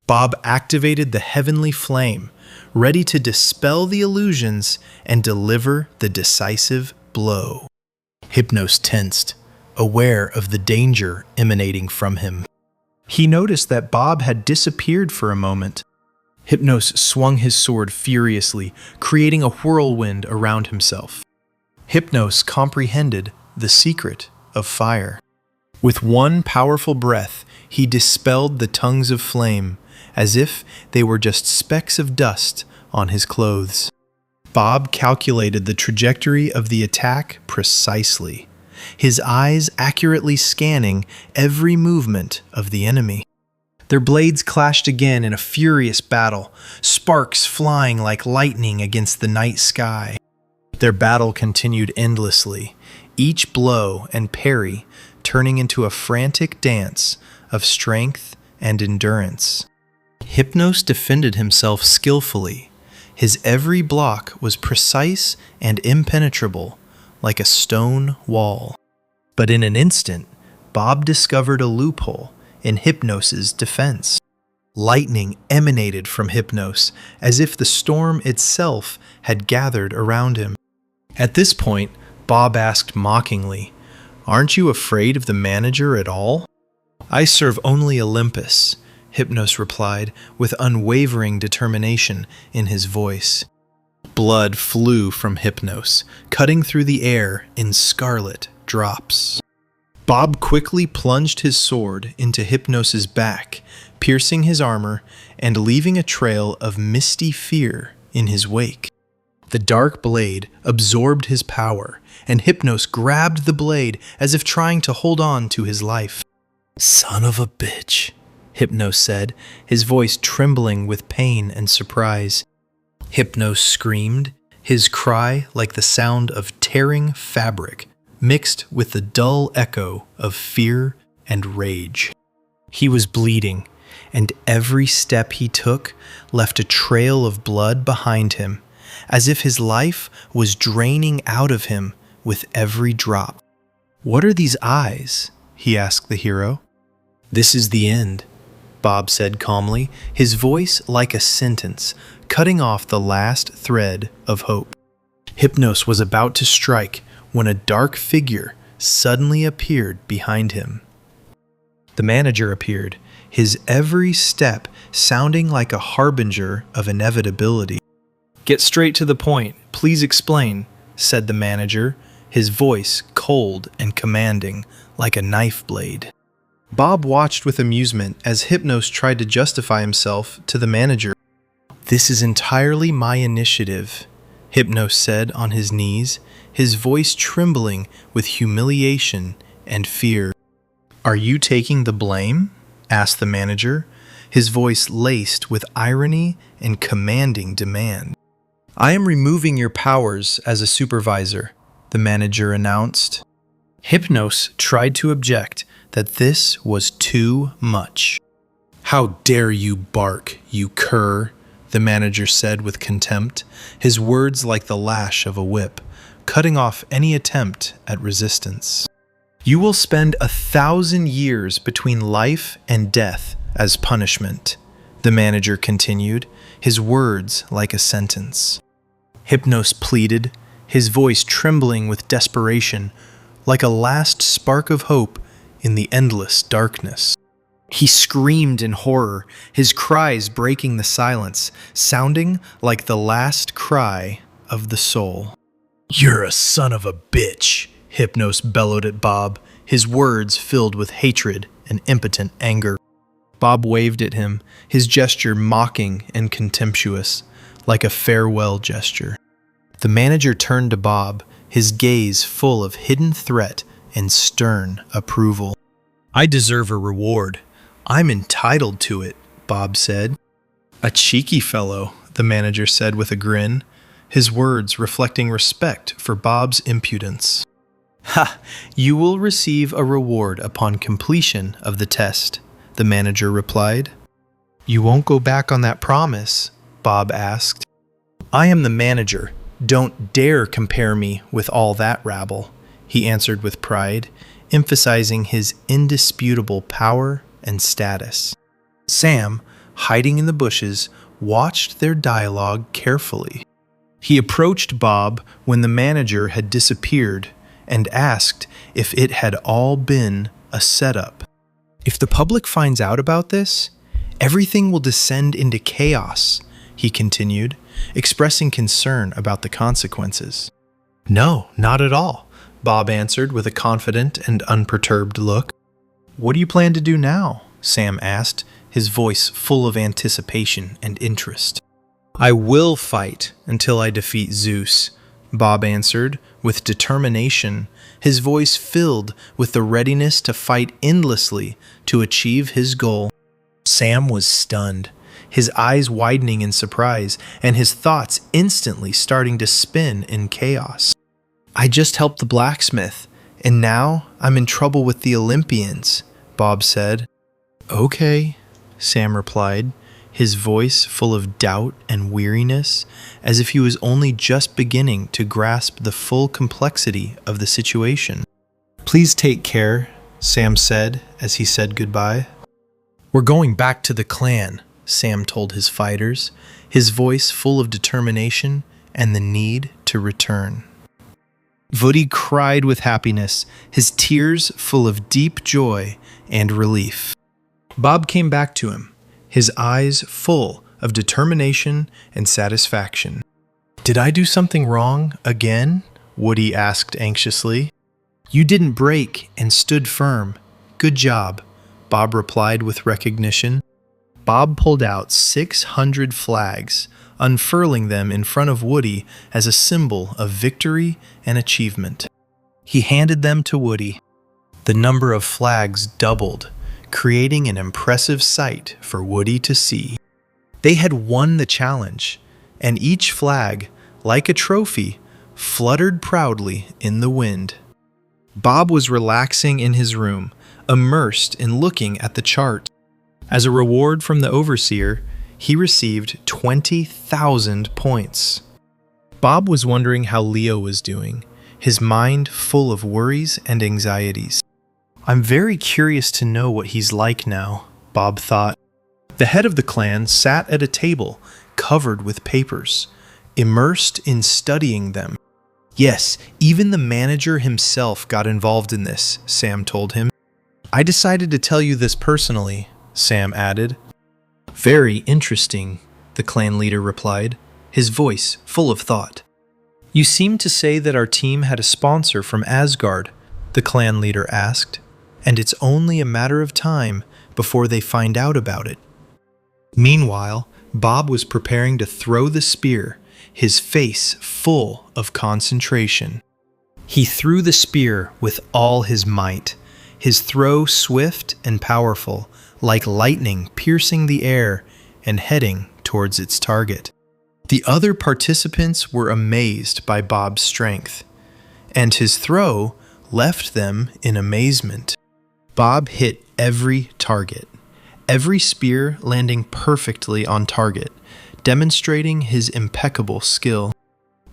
Bob activated the heavenly flame, ready to dispel the illusions and deliver the decisive blow. Hypnos tensed, aware of the danger emanating from him. He noticed that Bob had disappeared for a moment. Hypnos swung his sword furiously, creating a whirlwind around himself. Hypnos comprehended the secret of fire. With one powerful breath, he dispelled the tongues of flame, as if they were just specks of dust on his clothes. Bob calculated the trajectory of the attack precisely, his eyes accurately scanning every movement of the enemy. Their blades clashed again in a furious battle, sparks flying like lightning against the night sky. Their battle continued endlessly, each blow and parry turning into a frantic dance of strength and endurance. Hypnos defended himself skillfully. His every block was precise and impenetrable, like a stone wall. But in an instant, Bob discovered a loophole in Hypnos's defense. Lightning emanated from Hypnos, as if the storm itself had gathered around him. At this point, Bob asked mockingly, "Aren't you afraid of the manager at all?" "I serve only Olympus," Hypnos replied with unwavering determination in his voice. Blood flew from Hypnos, cutting through the air in scarlet drops. Bob quickly plunged his sword into Hypnos's back, piercing his armor and leaving a trail of misty fear in his wake. The dark blade absorbed his power, and Hypnos grabbed the blade as if trying to hold on to his life. "Son of a bitch," Hypnos said, his voice trembling with pain and surprise. Hypnos screamed, his cry like the sound of tearing fabric, mixed with the dull echo of fear and rage. He was bleeding, and every step he took left a trail of blood behind him, as if his life was draining out of him with every drop. "What are these eyes?" he asked the hero. "This is the end," Bob said calmly, his voice like a sentence, cutting off the last thread of hope. Hypnos was about to strike when a dark figure suddenly appeared behind him. The manager appeared, his every step sounding like a harbinger of inevitability. "Get straight to the point, please explain," said the manager, his voice cold and commanding like a knife blade. Bob watched with amusement as Hypnos tried to justify himself to the manager. "This is entirely my initiative," Hypnos said on his knees, his voice trembling with humiliation and fear. "Are you taking the blame?" asked the manager, his voice laced with irony and commanding demand. "I am removing your powers as a supervisor," the manager announced. Hypnos tried to object that this was too much. "How dare you bark, you cur," the manager said with contempt, his words like the lash of a whip, cutting off any attempt at resistance. "You will spend 1,000 years between life and death as punishment," the manager continued, his words like a sentence. Hypnos pleaded, his voice trembling with desperation, like a last spark of hope in the endless darkness. He screamed in horror, his cries breaking the silence, sounding like the last cry of the soul. "You're a son of a bitch," Hypnos bellowed at Bob, his words filled with hatred and impotent anger. Bob waved at him, his gesture mocking and contemptuous, like a farewell gesture. The manager turned to Bob, his gaze full of hidden threat and stern approval. "I deserve a reward. I'm entitled to it," Bob said. "A cheeky fellow," the manager said with a grin, his words reflecting respect for Bob's impudence. "Ha! You will receive a reward upon completion of the test," the manager replied. "You won't go back on that promise?" Bob asked. "I am the manager. Don't dare compare me with all that rabble," he answered with pride, emphasizing his indisputable power and status. Sam, hiding in the bushes, watched their dialogue carefully. He approached Bob when the manager had disappeared and asked if it had all been a setup. "If the public finds out about this, everything will descend into chaos," he continued, expressing concern about the consequences. "No, not at all," Bob answered with a confident and unperturbed look. "What do you plan to do now?" Sam asked, his voice full of anticipation and interest. "I will fight until I defeat Zeus," Bob answered with determination, his voice filled with the readiness to fight endlessly to achieve his goal. Sam was stunned, his eyes widening in surprise and his thoughts instantly starting to spin in chaos. "I just helped the blacksmith, and now I'm in trouble with the Olympians," Bob said. "Okay," Sam replied, his voice full of doubt and weariness, as if he was only just beginning to grasp the full complexity of the situation. "Please take care," Sam said as he said goodbye. "We're going back to the clan," Sam told his fighters, his voice full of determination and the need to return. Woody cried with happiness, his tears full of deep joy and relief. Bob came back to him, his eyes full of determination and satisfaction. "Did I do something wrong again?" Woody asked anxiously. "You didn't break and stood firm. Good job," Bob replied with recognition. Bob pulled out 600 flags, unfurling them in front of Woody as a symbol of victory and achievement. He handed them to Woody. The number of flags doubled, creating an impressive sight for Woody to see. They had won the challenge, and each flag, like a trophy, fluttered proudly in the wind. Bob was relaxing in his room, immersed in looking at the chart. As a reward from the overseer, he received 20,000 points. Bob was wondering how Leo was doing, his mind full of worries and anxieties. "I'm very curious to know what he's like now," Bob thought. The head of the clan sat at a table covered with papers, immersed in studying them. "Yes, even the manager himself got involved in this," Sam told him. "I decided to tell you this personally," Sam added. "Very interesting," the clan leader replied, his voice full of thought. "You seem to say that our team had a sponsor from Asgard," the clan leader asked, "and it's only a matter of time before they find out about it." Meanwhile, Bob was preparing to throw the spear, his face full of concentration. He threw the spear with all his might, his throw swift and powerful, like lightning piercing the air and heading towards its target. The other participants were amazed by Bob's strength, and his throw left them in amazement. Bob hit every target, every spear landing perfectly on target, demonstrating his impeccable skill.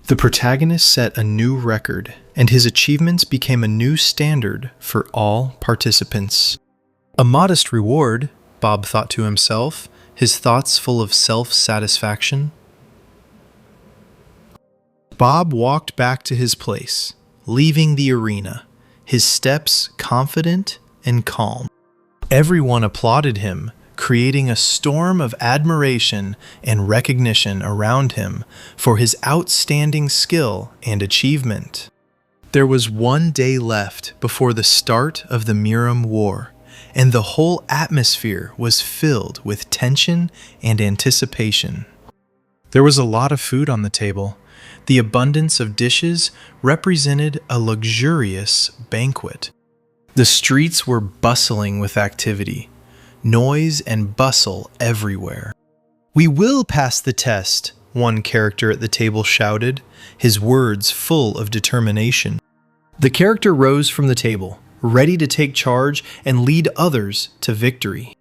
The protagonist set a new record, and his achievements became a new standard for all participants. A modest reward, Bob thought to himself, his thoughts full of self-satisfaction. Bob walked back to his place, leaving the arena, his steps confident and calm. Everyone applauded him, creating a storm of admiration and recognition around him for his outstanding skill and achievement. There was one day left before the start of the Miram War, and the whole atmosphere was filled with tension and anticipation. There was a lot of food on the table. The abundance of dishes represented a luxurious banquet. The streets were bustling with activity, noise and bustle everywhere. "We will pass the test," one character at the table shouted, his words full of determination. The character rose from the table, ready to take charge and lead others to victory.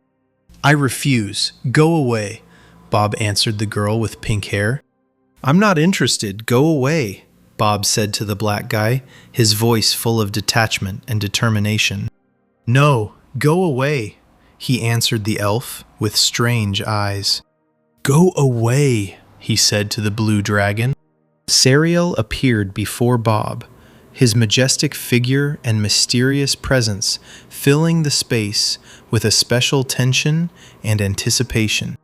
"I refuse. Go away," Bob answered the girl with pink hair. "I'm not interested. Go away," Bob said to the black guy, his voice full of detachment and determination. "No, go away," he answered the elf with strange eyes. "Go away," he said to the blue dragon. Sariel appeared before Bob, his majestic figure and mysterious presence filling the space with a special tension and anticipation.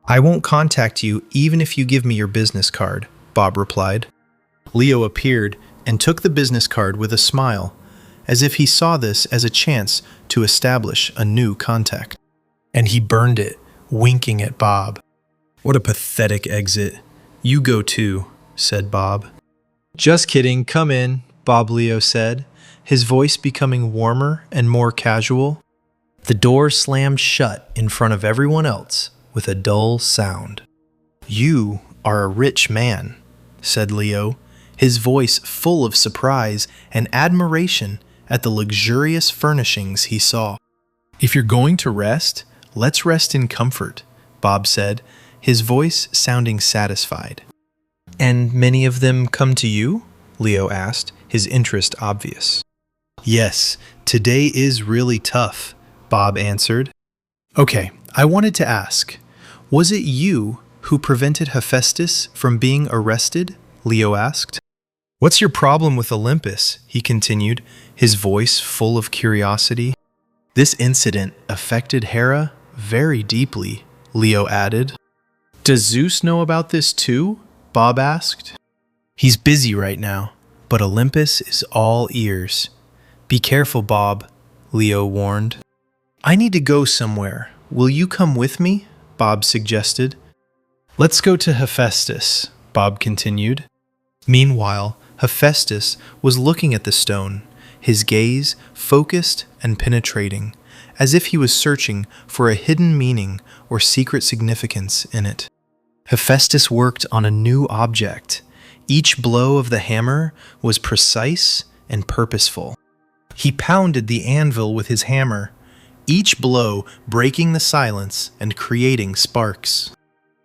"I won't contact you even if you give me your business card," Bob replied. Leo appeared and took the business card with a smile, as if he saw this as a chance to establish a new contact. And he burned it, winking at Bob. "What a pathetic exit. You go too," said Bob. "Just kidding, come in," Bob Leo said, his voice becoming warmer and more casual. The door slammed shut in front of everyone else with a dull sound. "You are a rich man," said Leo, his voice full of surprise and admiration at the luxurious furnishings he saw. "If you're going to rest, let's rest in comfort," Bob said, his voice sounding satisfied. "And many of them come to you?" Leo asked, his interest obvious. "Yes, today is really tough," Bob answered. "Okay, I wanted to ask, was it you who prevented Hephaestus from being arrested?" Leo asked. "What's your problem with Olympus?" he continued, his voice full of curiosity. "This incident affected Hera very deeply," Leo added. "Does Zeus know about this too?" Bob asked. "He's busy right now, but Olympus is all ears." "Be careful, Bob," Leo warned. "I need to go somewhere. Will you come with me?" Bob suggested. "Let's go to Hephaestus," Bob continued. Meanwhile, Hephaestus was looking at the stone, his gaze focused and penetrating, as if he was searching for a hidden meaning or secret significance in it. Hephaestus worked on a new object. Each blow of the hammer was precise and purposeful. He pounded the anvil with his hammer, each blow breaking the silence and creating sparks.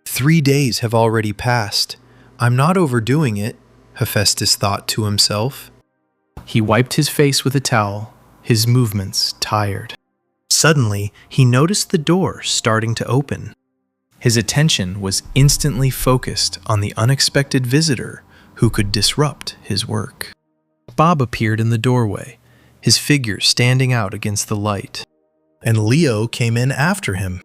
3 days have already passed. I'm not overdoing it, Hephaestus thought to himself. He wiped his face with a towel, his movements tired. Suddenly, he noticed the door starting to open. His attention was instantly focused on the unexpected visitor who could disrupt his work. Bob appeared in the doorway, his figure standing out against the light, and Leo came in after him.